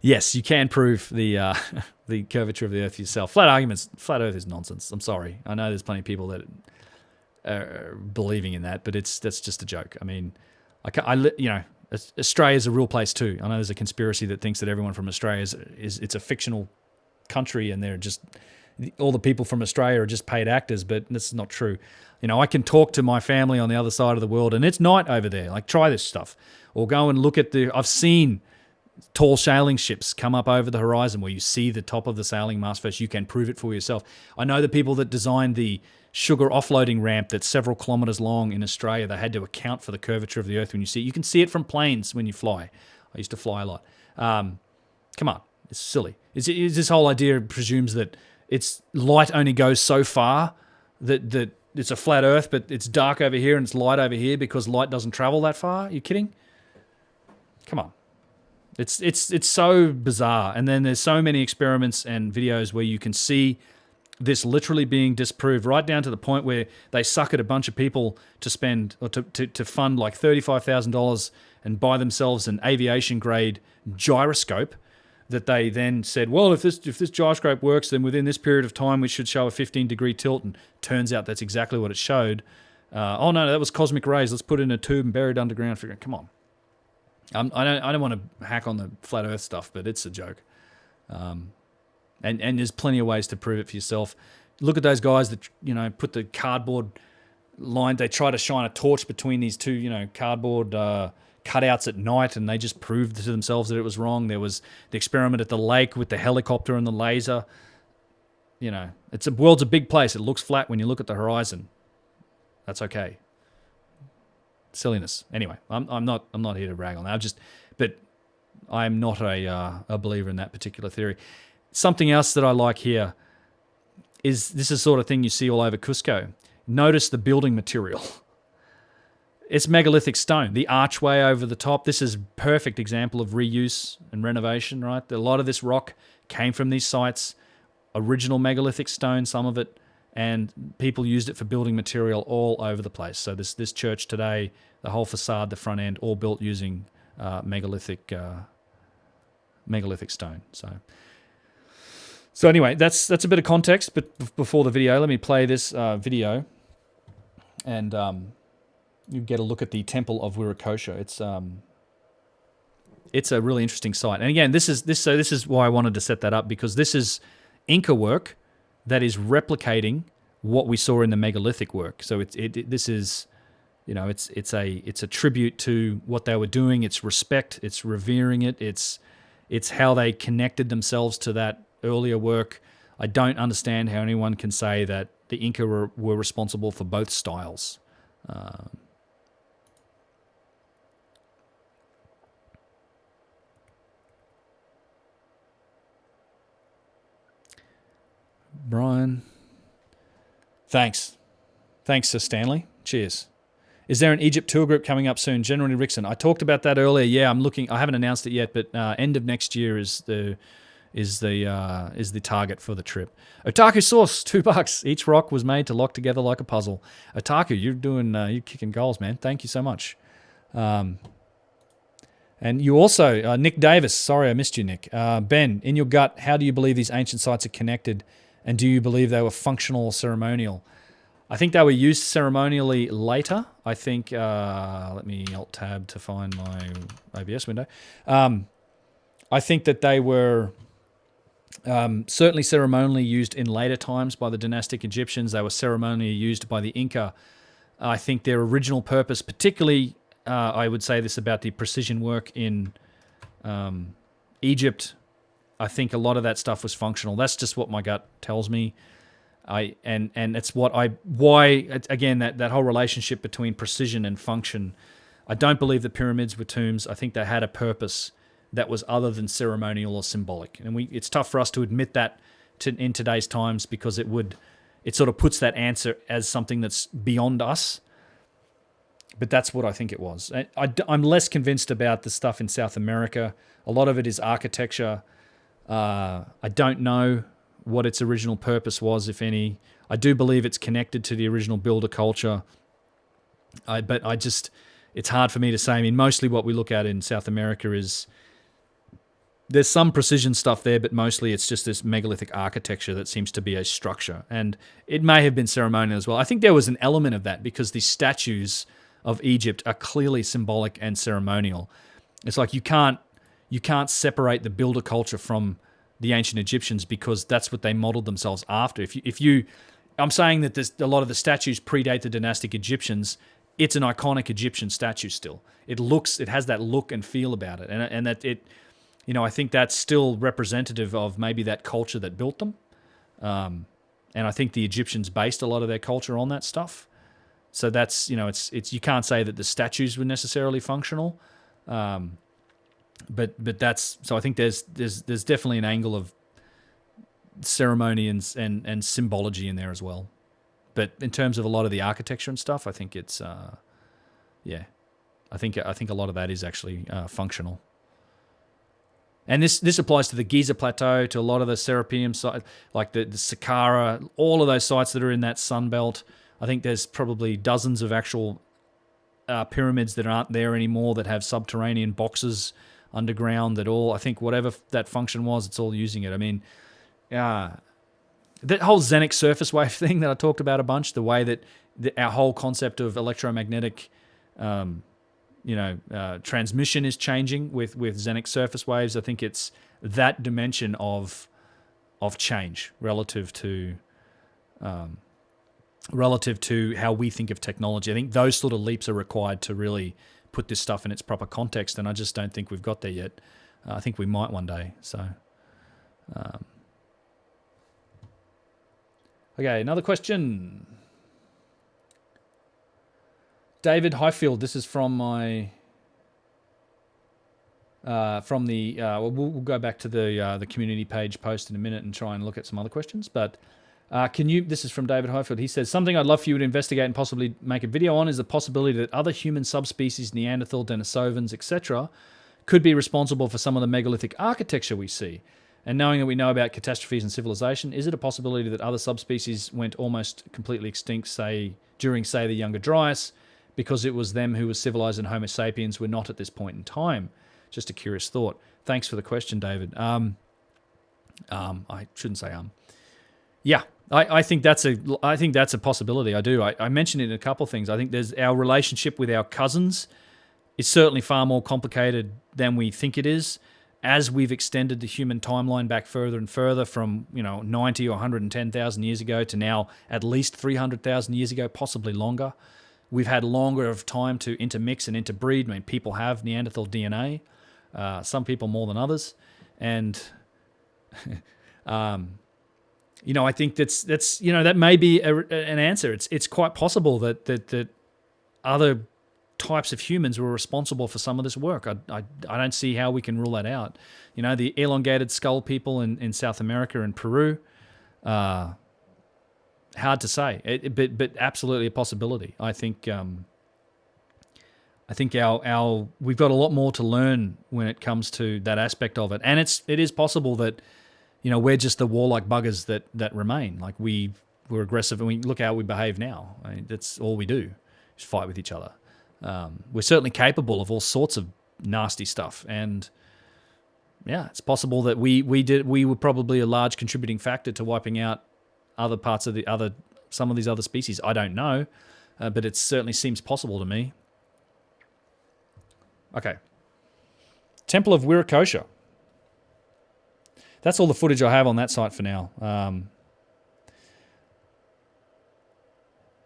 C: Yes, you can prove the curvature of the Earth yourself. Flat Earth is nonsense. I'm sorry. I know there's plenty of people that are believing in that, but that's just a joke. I mean, Australia's a real place too. I know there's a conspiracy that thinks that everyone from Australia it's a fictional country and they're just all the people from Australia are just paid actors, but this is not true. I can talk to my family on the other side of the world and it's night over there. Like, try this stuff or go and look at I've seen tall sailing ships come up over the horizon where you see the top of the sailing mast first. You can prove it for yourself. I know the people that designed the sugar offloading ramp that's several kilometers long in Australia, they had to account for the curvature of the Earth when you see it. You can see it from planes when you fly. I used to fly a lot. Come on, it's silly. It's this whole idea presumes that it's light only goes so far, that it's a flat Earth, but it's dark over here and it's light over here because light doesn't travel that far. Are you kidding? Come on. It's so bizarre. And then there's so many experiments and videos where you can see this literally being disproved, right down to the point where they suckered a bunch of people to spend or to fund like $35,000 and buy themselves an aviation grade gyroscope that they then said, well, if this gyroscope works, then within this period of time we should show a 15-degree tilt. And turns out that's exactly what it showed. Oh no, that was cosmic rays. Let's put it in a tube and bury it underground. Come on. I don't want to hack on the flat Earth stuff, but it's a joke. And there's plenty of ways to prove it for yourself. Look at those guys that put the cardboard line. They try to shine a torch between these two cardboard cutouts at night, and they just proved to themselves that it was wrong. There was the experiment at the lake with the helicopter and the laser. The world's a big place. It looks flat when you look at the horizon. That's okay. Silliness. Anyway, I'm not here to rag on that. But I'm not a believer in that particular theory. Something else that I like here is this is the sort of thing you see all over Cusco. Notice the building material. It's megalithic stone. The archway over the top. This is a perfect example of reuse and renovation, right? A lot of this rock came from these sites. Original megalithic stone, some of it, and people used it for building material all over the place. So this church today, the whole facade, the front end, all built using megalithic stone. So anyway, that's a bit of context. But before the video, let me play this video, and you get a look at the Temple of Wiracocha. It's a really interesting site. And again, this is why I wanted to set that up, because this is Inca work that is replicating what we saw in the megalithic work. So this is it's a tribute to what they were doing. It's respect. It's revering it. It's how they connected themselves to that earlier work. I don't understand how anyone can say that the Inca were responsible for both styles. Brian. Thanks, Sir Stanley. Cheers. Is there an Egypt tour group coming up soon? Generally, Rickson. I talked about that earlier. Yeah, I'm looking. I haven't announced it yet, but end of next year is the target for the trip. Otaku Sauce, $2. Each rock was made to lock together like a puzzle. Otaku, you're kicking goals, man. Thank you so much. And you also, Nick Davis. Sorry, I missed you, Nick. Ben, in your gut, how do you believe these ancient sites are connected? And do you believe they were functional or ceremonial? I think they were used ceremonially later. I think, let me Alt-Tab to find my OBS window. I think that they were certainly ceremonially used in later times by the dynastic Egyptians. They were ceremonially used by the Inca. I think their original purpose, particularly, I would say this about the precision work in Egypt, I think a lot of that stuff was functional. That's just what my gut tells me. And it's why again that whole relationship between precision and function. I don't believe the pyramids were tombs. I think they had a purpose that was other than ceremonial or symbolic. And it's tough for us to admit that in today's times, because it sort of puts that answer as something that's beyond us. But that's what I think it was. I'm less convinced about the stuff in South America. A lot of it is architecture. I don't know what its original purpose was, if any. I do believe it's connected to the original builder culture. But it's hard for me to say. I mean, mostly what we look at in South America is there's some precision stuff there, but mostly it's just this megalithic architecture that seems to be a structure. And it may have been ceremonial as well. I think there was an element of that because the statues of Egypt are clearly symbolic and ceremonial. It's like you can't separate the builder culture from the ancient Egyptians, because that's what they modeled themselves after. I'm saying that a lot of the statues predate the dynastic Egyptians. It's an iconic Egyptian statue still. It has that look and feel about it, and that I think that's still representative of maybe that culture that built them. And I think the Egyptians based a lot of their culture on that stuff. So that's, it's you can't say that the statues were necessarily functional. But that's, so I think there's definitely an angle of ceremony and symbology in there as well. But in terms of a lot of the architecture and stuff, I think it's, I think a lot of that is actually functional. And this applies to the Giza Plateau, to a lot of the Serapeum sites, like the Saqqara, all of those sites that are in that sun belt. I think there's probably dozens of actual pyramids that aren't there anymore that have subterranean boxes underground that all, I think whatever that function was, it's all using it. I mean, that whole xenic surface wave thing that I talked about a bunch, the way that our whole concept of electromagnetic transmission is changing with xenic surface waves. I think it's that dimension of change relative to how we think of technology. I think those sort of leaps are required to really put this stuff in its proper context, and I just don't think we've got there yet. I think we might one day. So, okay, another question. David Highfield, this is from my we'll go back to the community page post in a minute and try and look at some other questions. But this is from David Highfield. He says, something I'd love for you to investigate and possibly make a video on is the possibility that other human subspecies, Neanderthal, Denisovans, etc., could be responsible for some of the megalithic architecture we see. And knowing that we know about catastrophes and civilization, is it a possibility that other subspecies went almost completely extinct, during the Younger Dryas, because it was them who were civilized and Homo sapiens were not at this point in time? Just a curious thought. Thanks for the question, David. I shouldn't say Yeah, I think that's a possibility. I do. I mentioned it in a couple of things. I think there's our relationship with our cousins is certainly far more complicated than we think it is. As we've extended the human timeline back further and further from 90 or 110,000 years ago to now at least 300,000 years ago, possibly longer. We've had longer of time to intermix and interbreed. I mean, people have Neanderthal DNA, some people more than others. And, I think that's that may be an answer. It's quite possible that other types of humans were responsible for some of this work. I don't see how we can rule that out. The elongated skull people in South America and Peru, hard to say, but absolutely a possibility. I think our we've got a lot more to learn when it comes to that aspect of it, and it is possible that we're just the warlike buggers that remain. Like we're aggressive, and we look how we behave now. I mean, that's all we do is fight with each other. We're certainly capable of all sorts of nasty stuff, and yeah, it's possible that we were probably a large contributing factor to wiping out other parts of some of these other species. I don't know, but it certainly seems possible to me. Okay. Temple of Wirikosha. That's all the footage I have on that site for now.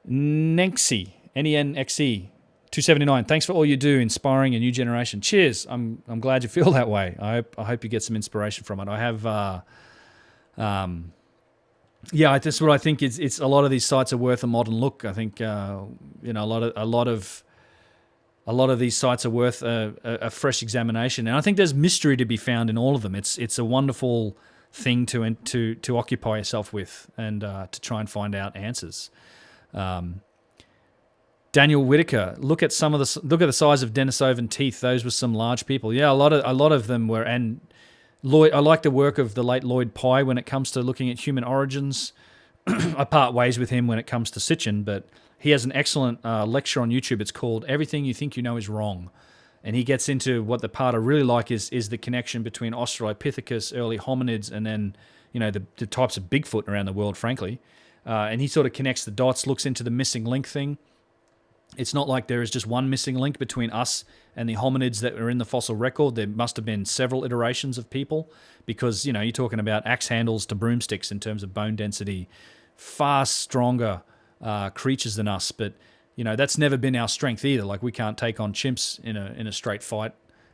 C: Nenxe, Nenxe, 279. Thanks for all you do, inspiring a new generation. Cheers. I'm glad you feel that way. I hope you get some inspiration from it. I have that's what I think. It's a lot of these sites are worth a modern look. I think a lot of these sites are worth a fresh examination, and I think there's mystery to be found in all of them. It's a wonderful thing to occupy yourself with and to try and find out answers. Daniel Whitaker, look at the size of Denisovan teeth. Those were some large people. Yeah, a lot of them were. And Lloyd, I like the work of the late Lloyd Pye when it comes to looking at human origins. I part ways with him when it comes to Sitchin, but he has an excellent lecture on YouTube. It's called "Everything You Think You Know Is Wrong," and he gets into what the part I really like is the connection between Australopithecus, early hominids, and then the types of Bigfoot around the world, frankly. And he sort of connects the dots, looks into the missing link thing. It's not like there is just one missing link between us and the hominids that are in the fossil record. There must have been several iterations of people because, you're talking about axe handles to broomsticks in terms of bone density, far stronger creatures than us. But, that's never been our strength either. Like we can't take on chimps in a straight fight.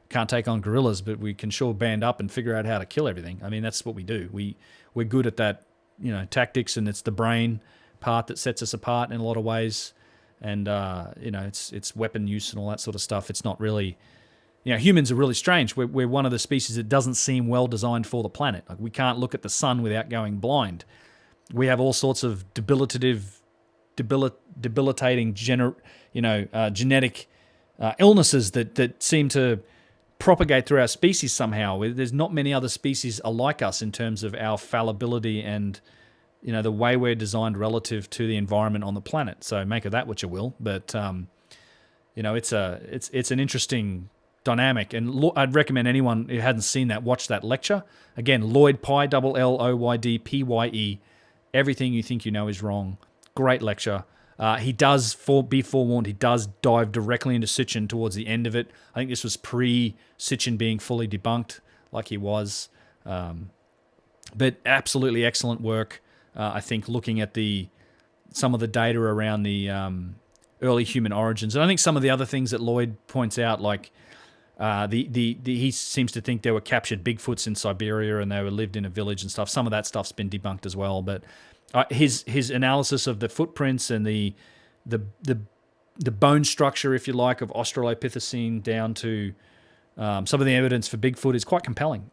C: can't take on gorillas, but we can sure band up and figure out how to kill everything. I mean, that's what we do. We're good at that, tactics, and it's the brain part that sets us apart in a lot of ways. And it's weapon use and all that sort of stuff. It's not really, humans are really strange. We're one of the species that doesn't seem well designed for the planet. Like, we can't look at the sun without going blind. We have all sorts of debilitating genetic illnesses that seem to propagate through our species somehow. There's not many other species alike us in terms of our fallibility and the way we're designed relative to the environment on the planet. So make of that what you will. But it's an interesting dynamic, and I'd recommend anyone who hadn't seen that watch that lecture. Again, Lloyd Pye, LLOYD PYE. Everything you think you know is wrong. Great lecture. He does, be forewarned, he does dive directly into Sitchin towards the end of it. I think this was pre-Sitchin being fully debunked, like he was. But absolutely excellent work. I think looking at some of the data around the early human origins, and I think some of the other things that Lloyd points out, like he seems to think there were captured Bigfoots in Siberia and they were lived in a village and stuff. Some of that stuff's been debunked as well, but his analysis of the footprints and the bone structure, if you like, of Australopithecine down to some of the evidence for Bigfoot is quite compelling.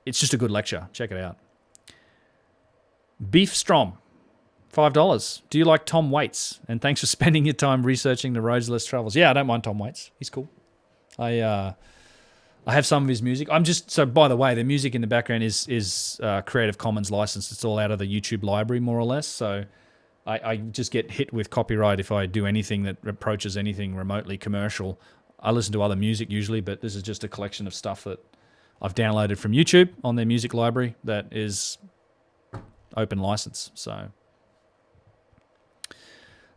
C: It's just a good lecture. Check it out. Beef Strom, $5. Do you like Tom Waits? And thanks for spending your time researching the roads less travels. Yeah, I don't mind Tom Waits. He's cool. I have some of his music. By the way, the music in the background is Creative Commons licensed. It's all out of the YouTube library, more or less. So I just get hit with copyright if I do anything that approaches anything remotely commercial. I listen to other music usually, but this is just a collection of stuff that I've downloaded from YouTube on their music library that is open license. So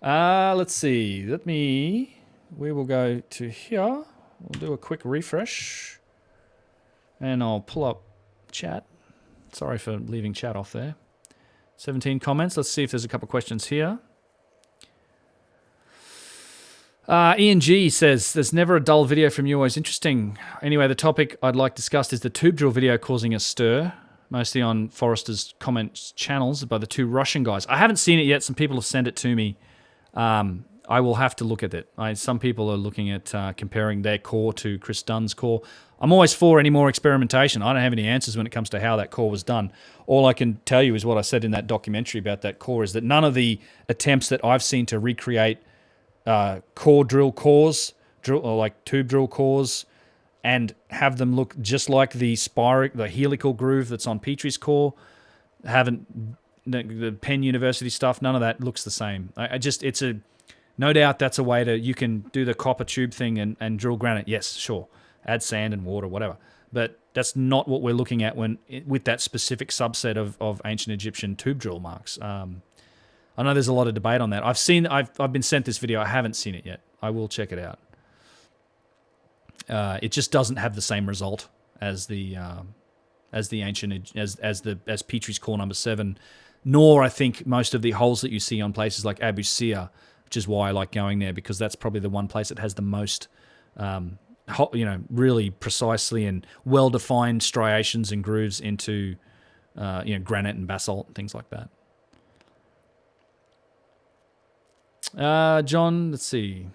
C: let's see. We will go to here. We'll do a quick refresh. And I'll pull up chat. Sorry for leaving chat off there. 17 comments. Let's see if there's a couple questions here. Ian G says, there's never a dull video from you. Always interesting. Anyway, the topic I'd like discussed is the tube drill video causing a stir, mostly on Forrester's comments channels by the two Russian guys. I haven't seen it yet. Some people have sent it to me. I will have to look at it. Some people are looking at comparing their core to Chris Dunn's core. I'm always for any more experimentation. I don't have any answers when it comes to how that core was done. All I can tell you is what I said in that documentary about that core is that none of the attempts that I've seen to recreate core drill cores, or like tube drill cores, and have them look just like the helical groove that's on Petrie's core, the Penn University stuff, none of that looks the same. No doubt that's a way you can do the copper tube thing and drill granite. Yes, sure. Add sand and water, whatever. But that's not what we're looking at with that specific subset of ancient Egyptian tube drill marks. I know there's a lot of debate on that. I've been sent this video. I haven't seen it yet. I will check it out. It just doesn't have the same result as the ancient as Petrie's core number 7, nor I think most of the holes that you see on places like Abu Sir, which is why I like going there, because that's probably the one place that has the most really precisely and well-defined striations and grooves into granite and basalt and things like that. John, let's see.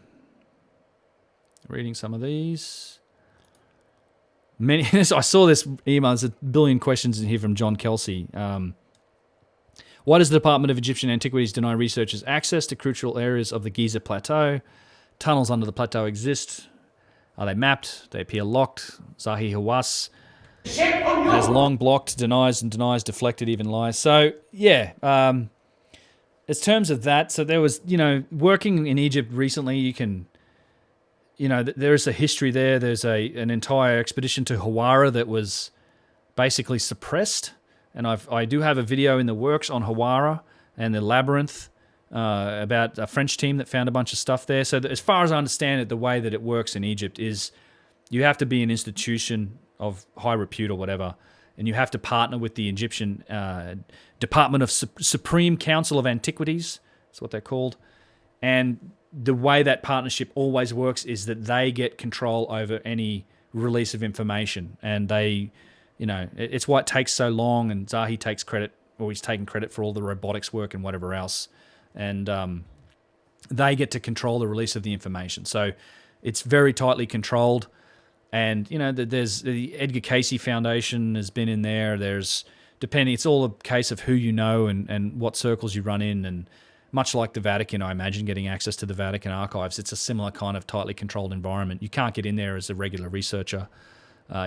C: Reading some of these. I saw this email. There's a billion questions in here from John Kelsey. Why does the Department of Egyptian Antiquities deny researchers access to crucial areas of the Giza Plateau? Tunnels under the plateau exist. Are they mapped? They appear locked. Zahi Hawass has long blocked, denies, deflected, even lies. So, yeah, in terms of that, so there was, working in Egypt recently, you can, there is a history there. There's an entire expedition to Hawara that was basically suppressed. And I do have a video in the works on Hawara and the labyrinth about a French team that found a bunch of stuff there. So as far as I understand it, the way that it works in Egypt is you have to be an institution of high repute or whatever, and you have to partner with the Egyptian Department of Supreme Council of Antiquities. That's what they're called. And the way that partnership always works is that they get control over any release of information, and they, it's why it takes so long. And Zahi takes credit, or he's taking credit for all the robotics work and whatever else, and they get to control the release of the information. So it's very tightly controlled. And, there's the Edgar Cayce Foundation has been in there. There's, it's all a case of who you know and what circles you run in. And much like the Vatican, I imagine, getting access to the Vatican archives, it's a similar kind of tightly controlled environment. You can't get in there as a regular researcher.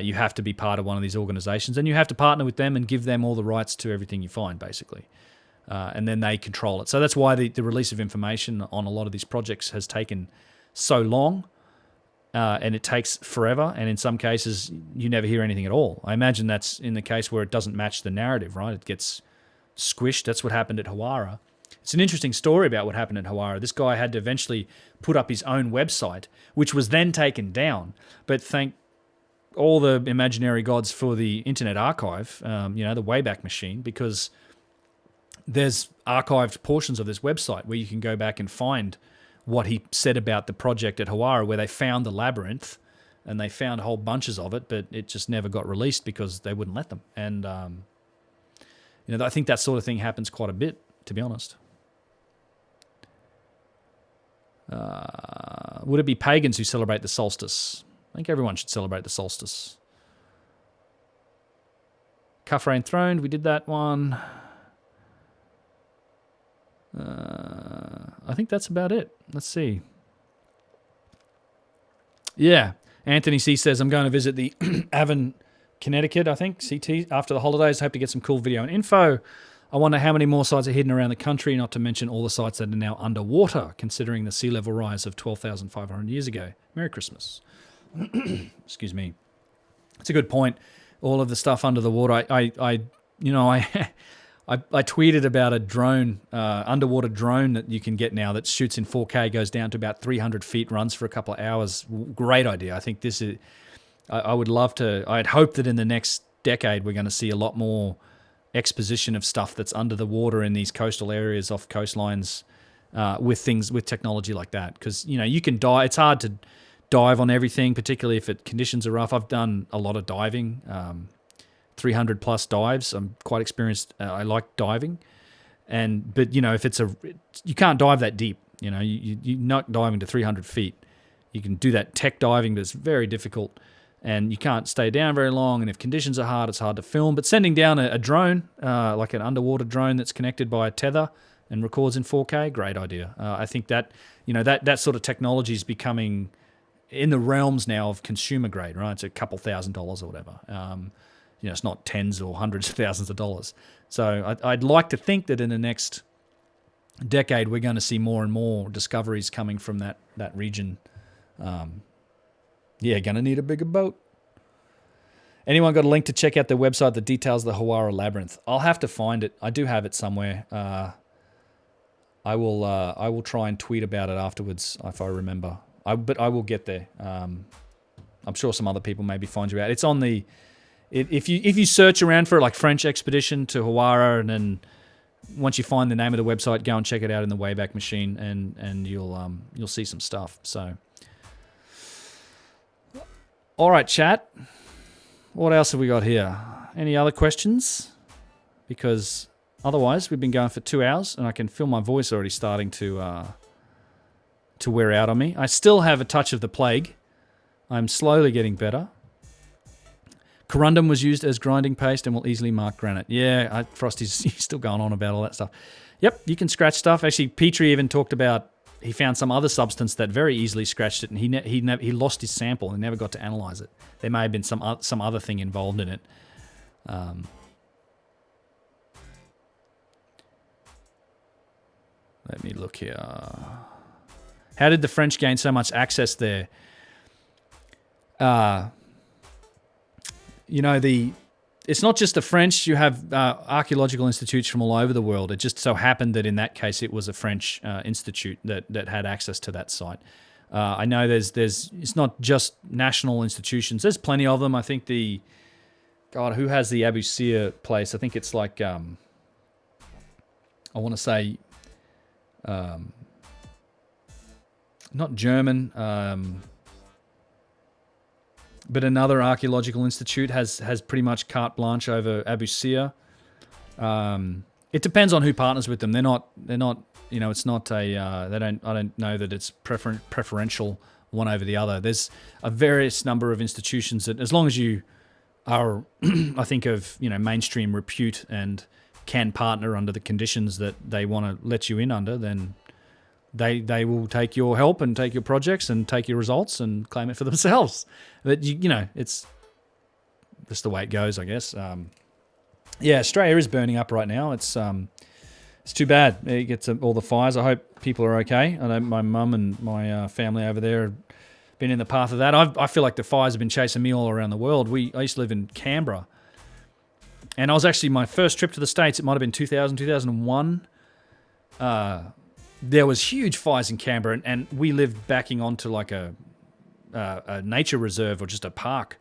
C: You have to be part of one of these organizations, and you have to partner with them and give them all the rights to everything you find, basically. And then they control it. So that's why the release of information on a lot of these projects has taken so long. And it takes forever, and in some cases, you never hear anything at all. I imagine that's in the case where it doesn't match the narrative, right? It gets squished. That's what happened at Hawara. It's an interesting story about what happened at Hawara. This guy had to eventually put up his own website, which was then taken down. But thank all the imaginary gods for the Internet Archive, the Wayback Machine, because there's archived portions of this website where you can go back and find what he said about the project at Hawara, where they found the labyrinth and they found whole bunches of it, but it just never got released because they wouldn't let them. And, I think that sort of thing happens quite a bit, to be honest. Would it be pagans who celebrate the solstice? I think everyone should celebrate the solstice. Khafre Enthroned, we did that one. I think that's about it. Let's see. Yeah. Anthony C says, I'm going to visit the Avon, Connecticut, I think, CT, after the holidays. Hope to get some cool video and info. I wonder how many more sites are hidden around the country, not to mention all the sites that are now underwater, considering the sea level rise of 12,500 years ago. Merry Christmas. Excuse me. It's a good point. All of the stuff under the water. I tweeted about a drone, underwater drone that you can get now that shoots in 4K, goes down to about 300 feet, runs for a couple of hours. Great idea. I think this is, I would love to, I'd hope that in the next decade we're going to see a lot more exposition of stuff that's under the water in these coastal areas off coastlines with technology like that. Because, you can dive, it's hard to dive on everything, particularly if conditions are rough. I've done a lot of diving. 300 plus dives. I'm quite experienced. I like diving, but if you can't dive that deep. You're not diving to 300 feet. You can do that tech diving, but it's very difficult, and you can't stay down very long. And if conditions are hard, it's hard to film. But sending down a drone, like an underwater drone that's connected by a tether and records in 4K, great idea. I think that that sort of technology is becoming in the realms now of consumer grade. Right, it's a couple $1,000s or whatever. It's not tens or hundreds of thousands of dollars. So I'd like to think that in the next decade, we're going to see more and more discoveries coming from that region. Going to need a bigger boat. Anyone got a link to check out their website that details the Hawara Labyrinth? I'll have to find it. I do have it somewhere. I will try and tweet about it afterwards if I remember. But I will get there. I'm sure some other people maybe find you out. It's on the... If you search around for it, like French expedition to Hawara, and then once you find the name of the website, go and check it out in the Wayback Machine, and you'll see some stuff. So, all right, chat. What else have we got here? Any other questions? Because otherwise, we've been going for 2 hours, and I can feel my voice already starting to wear out on me. I still have a touch of the plague. I'm slowly getting better. Corundum was used as grinding paste and will easily mark granite. Yeah, Frosty's he's still going on about all that stuff. Yep, you can scratch stuff. Actually, Petrie even talked about he found some other substance that very easily scratched it, and he lost his sample and never got to analyze it. There may have been some other thing involved in it. Let me look here. How did the French gain so much access there? It's not just the French. You have archaeological institutes from all over the world. It just so happened that in that case, it was a French institute that had access to that site. I know it's not just national institutions. There's plenty of them. I think who has the Abu Sir place? I think it's like, I want to say, not German, but another archaeological institute has pretty much carte blanche over Abu Sir. It depends on who partners with them. They're not. It's not a. I don't know that it's preferential one over the other. There's a various number of institutions that, as long as you are, I think, of mainstream repute and can partner under the conditions that they want to let you in under, then they will take your help and take your projects and take your results and claim it for themselves. But it's just the way it goes, I guess. Australia is burning up right now. It's too bad. It gets all the fires. I hope people are okay. I know my mum and my family over there have been in the path of that. I feel like the fires have been chasing me all around the world. I used to live in Canberra. And I was actually, my first trip to the States, it might have been 2000, 2001. There was huge fires in Canberra, and we lived backing onto like a nature reserve or just a park.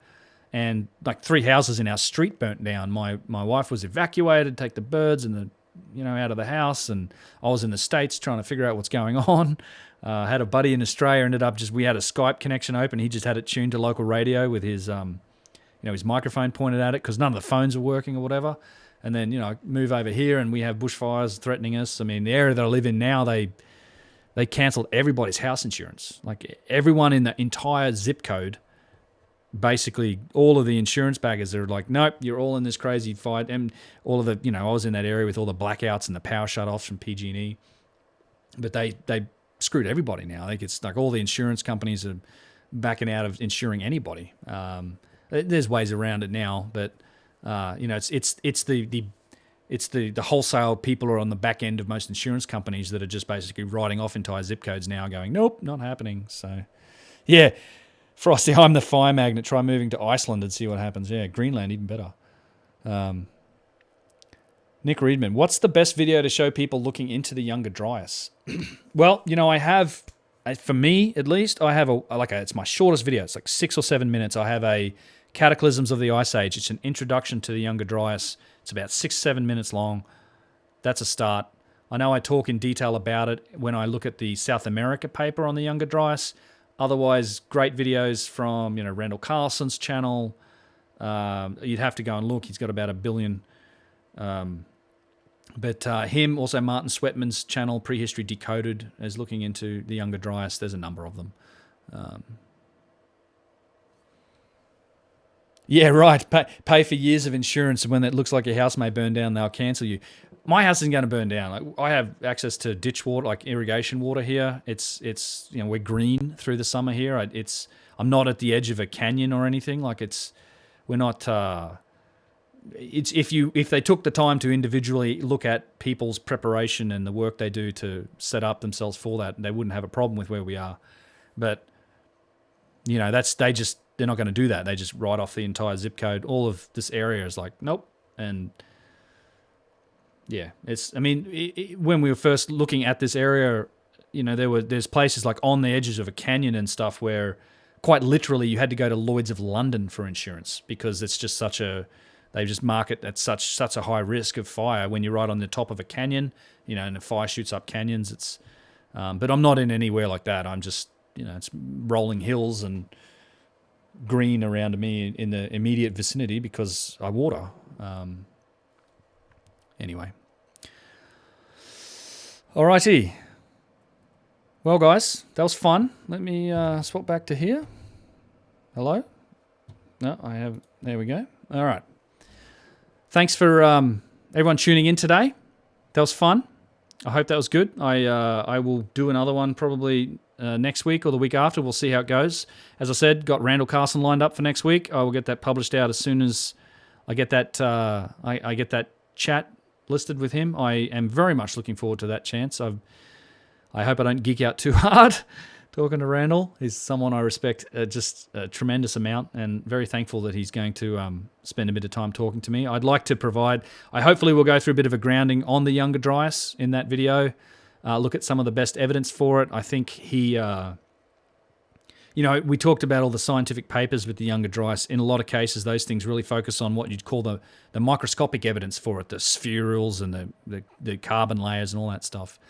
C: And like 3 houses in our street burnt down. My wife was evacuated, take the birds and out of the house. And I was in the States trying to figure out what's going on. Had a buddy in Australia, we had a Skype connection open. He just had it tuned to local radio with his his microphone pointed at it because none of the phones were working or whatever. And then, move over here and we have bushfires threatening us. I mean, the area that I live in now, they cancelled everybody's house insurance. Like everyone in the entire zip code, basically all of the insurance baggers are like, nope, you're all in this crazy fight. And all of the, I was in that area with all the blackouts and the power shutoffs from PG&E. But they screwed everybody now. I think it's like all the insurance companies are backing out of insuring anybody. There's ways around it now, but it's the wholesale people are on the back end of most insurance companies that are just basically writing off entire zip codes now, going, nope, not happening. So, yeah, Frosty, I'm the fire magnet. Try moving to Iceland and see what happens. Yeah, Greenland even better. Nick Reedman, what's the best video to show people looking into the Younger Dryas? Well, I have, for me at least, I have it's my shortest video. It's like 6 or 7 minutes. I have a Cataclysms of the Ice Age. It's an introduction to the Younger Dryas. It's about 6-7 minutes long. That's a start. I know I talk in detail about it when I look at the South America paper on the Younger Dryas. Otherwise, great videos from Randall Carson's channel. You'd have to go and look. He's got about 1 billion. But him, also Martin Sweatman's channel, Prehistory Decoded, is looking into the Younger Dryas. There's a number of them. Yeah, right. Pay for years of insurance, and when it looks like your house may burn down, they'll cancel you. My house isn't going to burn down. Like, I have access to ditch water, like irrigation water here. It's we're green through the summer here. I'm not at the edge of a canyon or anything. Like we're not. It's if they took the time to individually look at people's preparation and the work they do to set up themselves for that, they wouldn't have a problem with where we are. But they're not going to do that. They just write off the entire zip code. All of this area is like, nope. And yeah, when we were first looking at this area, there's places like on the edges of a canyon and stuff where quite literally you had to go to Lloyd's of London for insurance because it's just they just mark it at such a high risk of fire when you're right on the top of a canyon, and the fire shoots up canyons. It's, but I'm not in anywhere like that. I'm just, it's rolling hills and green around me in the immediate vicinity because I water. Anyway. Alrighty. Well, guys, that was fun. Let me swap back to here. Hello? No, I have... There we go. All right. Thanks for everyone tuning in today. That was fun. I hope that was good. I will do another one probably next week or the week after. We'll see how it goes. As I said, got Randall Carson lined up for next week. I will get that published out as soon as I get that I get that chat listed with him. I am very much looking forward to that chance. I hope I don't geek out too hard talking to Randall. He's someone I respect just a tremendous amount, and very thankful that he's going to spend a bit of time talking to me. I'd like to provide... I hopefully will go through a bit of a grounding on the Younger Dryas in that video. Look at some of the best evidence for it. I think he... we talked about all the scientific papers with the Younger Dryas. In a lot of cases, those things really focus on what you'd call the microscopic evidence for it, the spherules and the carbon layers and all that stuff.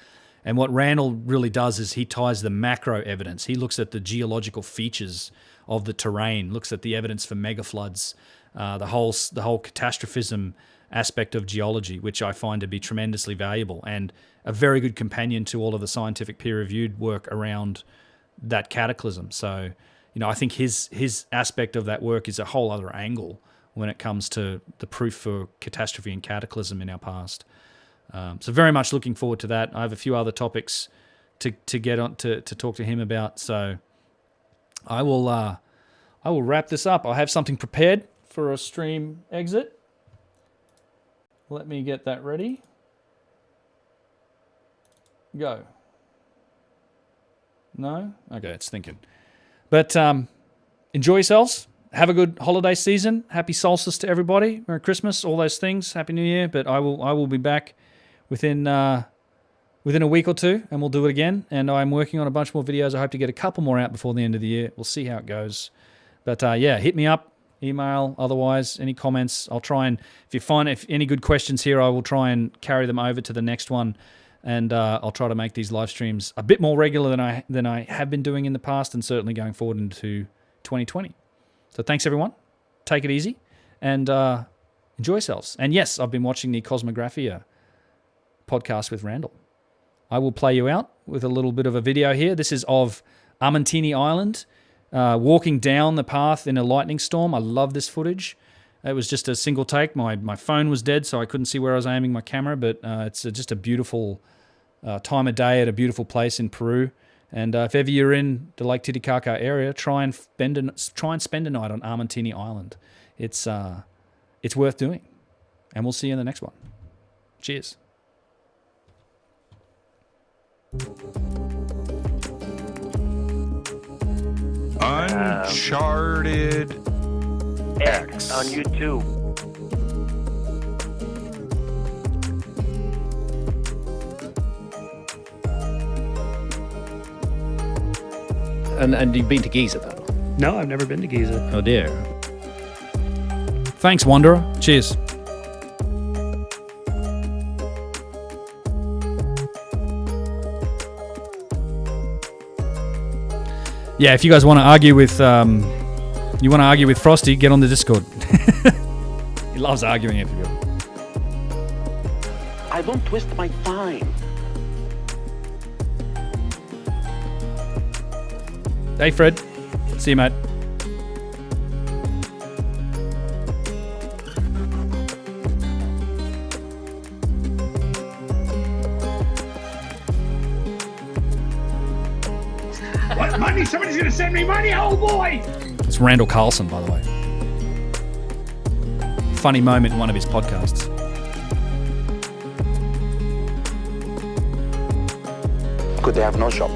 C: And what Randall really does is he ties the macro evidence. He looks at the geological features of the terrain, looks at the evidence for mega floods, the whole catastrophism aspect of geology, which I find to be tremendously valuable and a very good companion to all of the scientific peer-reviewed work around that cataclysm. So, I think his aspect of that work is a whole other angle when it comes to the proof for catastrophe and cataclysm in our past. So very much looking forward to that. I have a few other topics to get on to talk to him about. So I will wrap this up. I have something prepared for a stream exit. Let me get that ready. Go. No? Okay, it's thinking. But enjoy yourselves. Have a good holiday season. Happy solstice to everybody. Merry Christmas, all those things. Happy New Year. But I will be back within a week or two, and we'll do it again. And I'm working on a bunch more videos. I hope to get a couple more out before the end of the year. We'll see how it goes. But hit me up. Email, otherwise, any comments. I'll try and, if any good questions here, I will try and carry them over to the next one, and I'll try to make these live streams a bit more regular than I have been doing in the past, and certainly going forward into 2020. So thanks, everyone. Take it easy, and enjoy yourselves. And yes, I've been watching the Cosmographia podcast with Randall. I will play you out with a little bit of a video here. This is of Armentini Island, walking down the path in a lightning storm. I love this footage. It was just a single take. My phone was dead, so I couldn't see where I was aiming my camera, but it's just a beautiful time of day at a beautiful place in Peru. And if ever you're in the Lake Titicaca area, try and spend a night on Armentini Island. It's worth doing. And we'll see you in the next one. Cheers.
B: Uncharted X
A: on YouTube.
D: And you've been to Giza, though?
E: No, I've never been to Giza.
D: Oh, dear.
C: Thanks, Wanderer. Cheers. Yeah, if you guys want to argue with Frosty, get on the Discord. He loves arguing with people.
A: I don't twist my time.
C: Hey, Fred. See you, mate.
F: What money? Somebody's gonna send me money, oh boy!
C: It's Randall Carson, by the way. Funny moment in one of his podcasts.
A: Could they have no shop?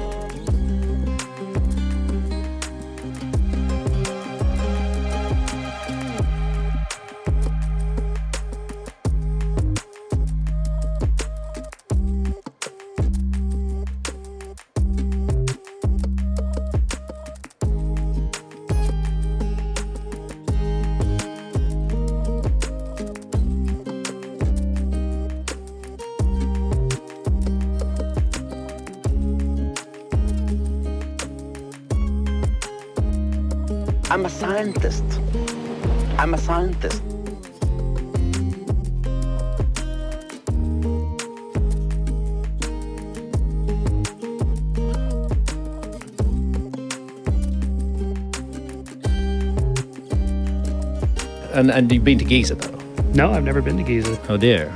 A: I'm a scientist. I'm a scientist.
D: And you've been to Giza, though?
E: No, I've never been to Giza.
D: Oh, dear.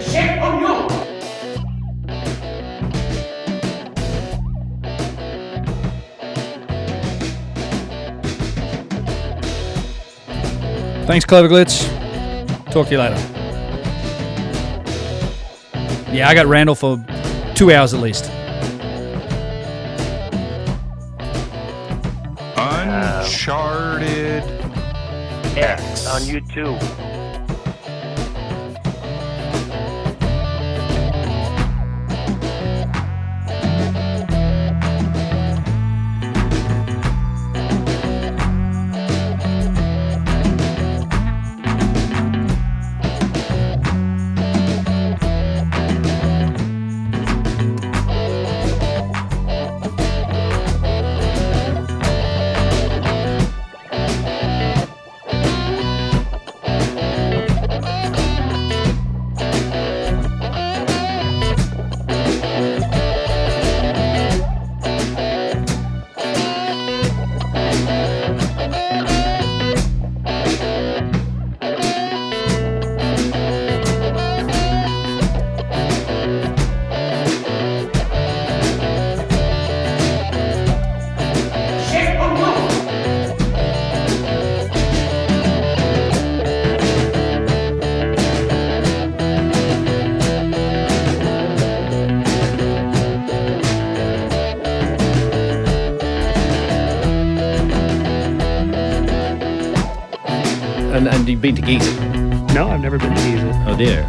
F: Shame on you!
C: Thanks, Clever Glitch. Talk to you later. Yeah, I got Randall for 2 hours at least.
B: Uncharted X.
A: On YouTube.
D: And you've been to Giza?
E: No, I've never been to Giza.
D: Oh dear.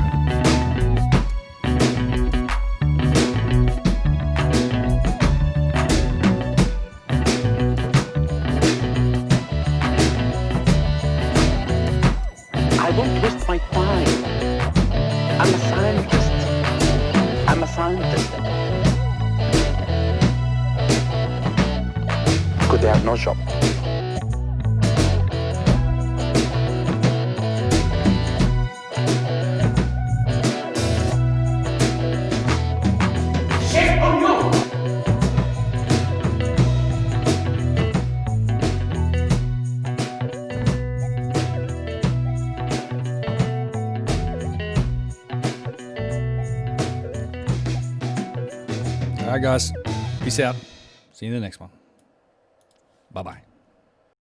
A: I won't waste my time. I'm a scientist. I'm a scientist. Could they have no shop?
C: All right, guys. Peace out. See you in the next one. Bye-bye.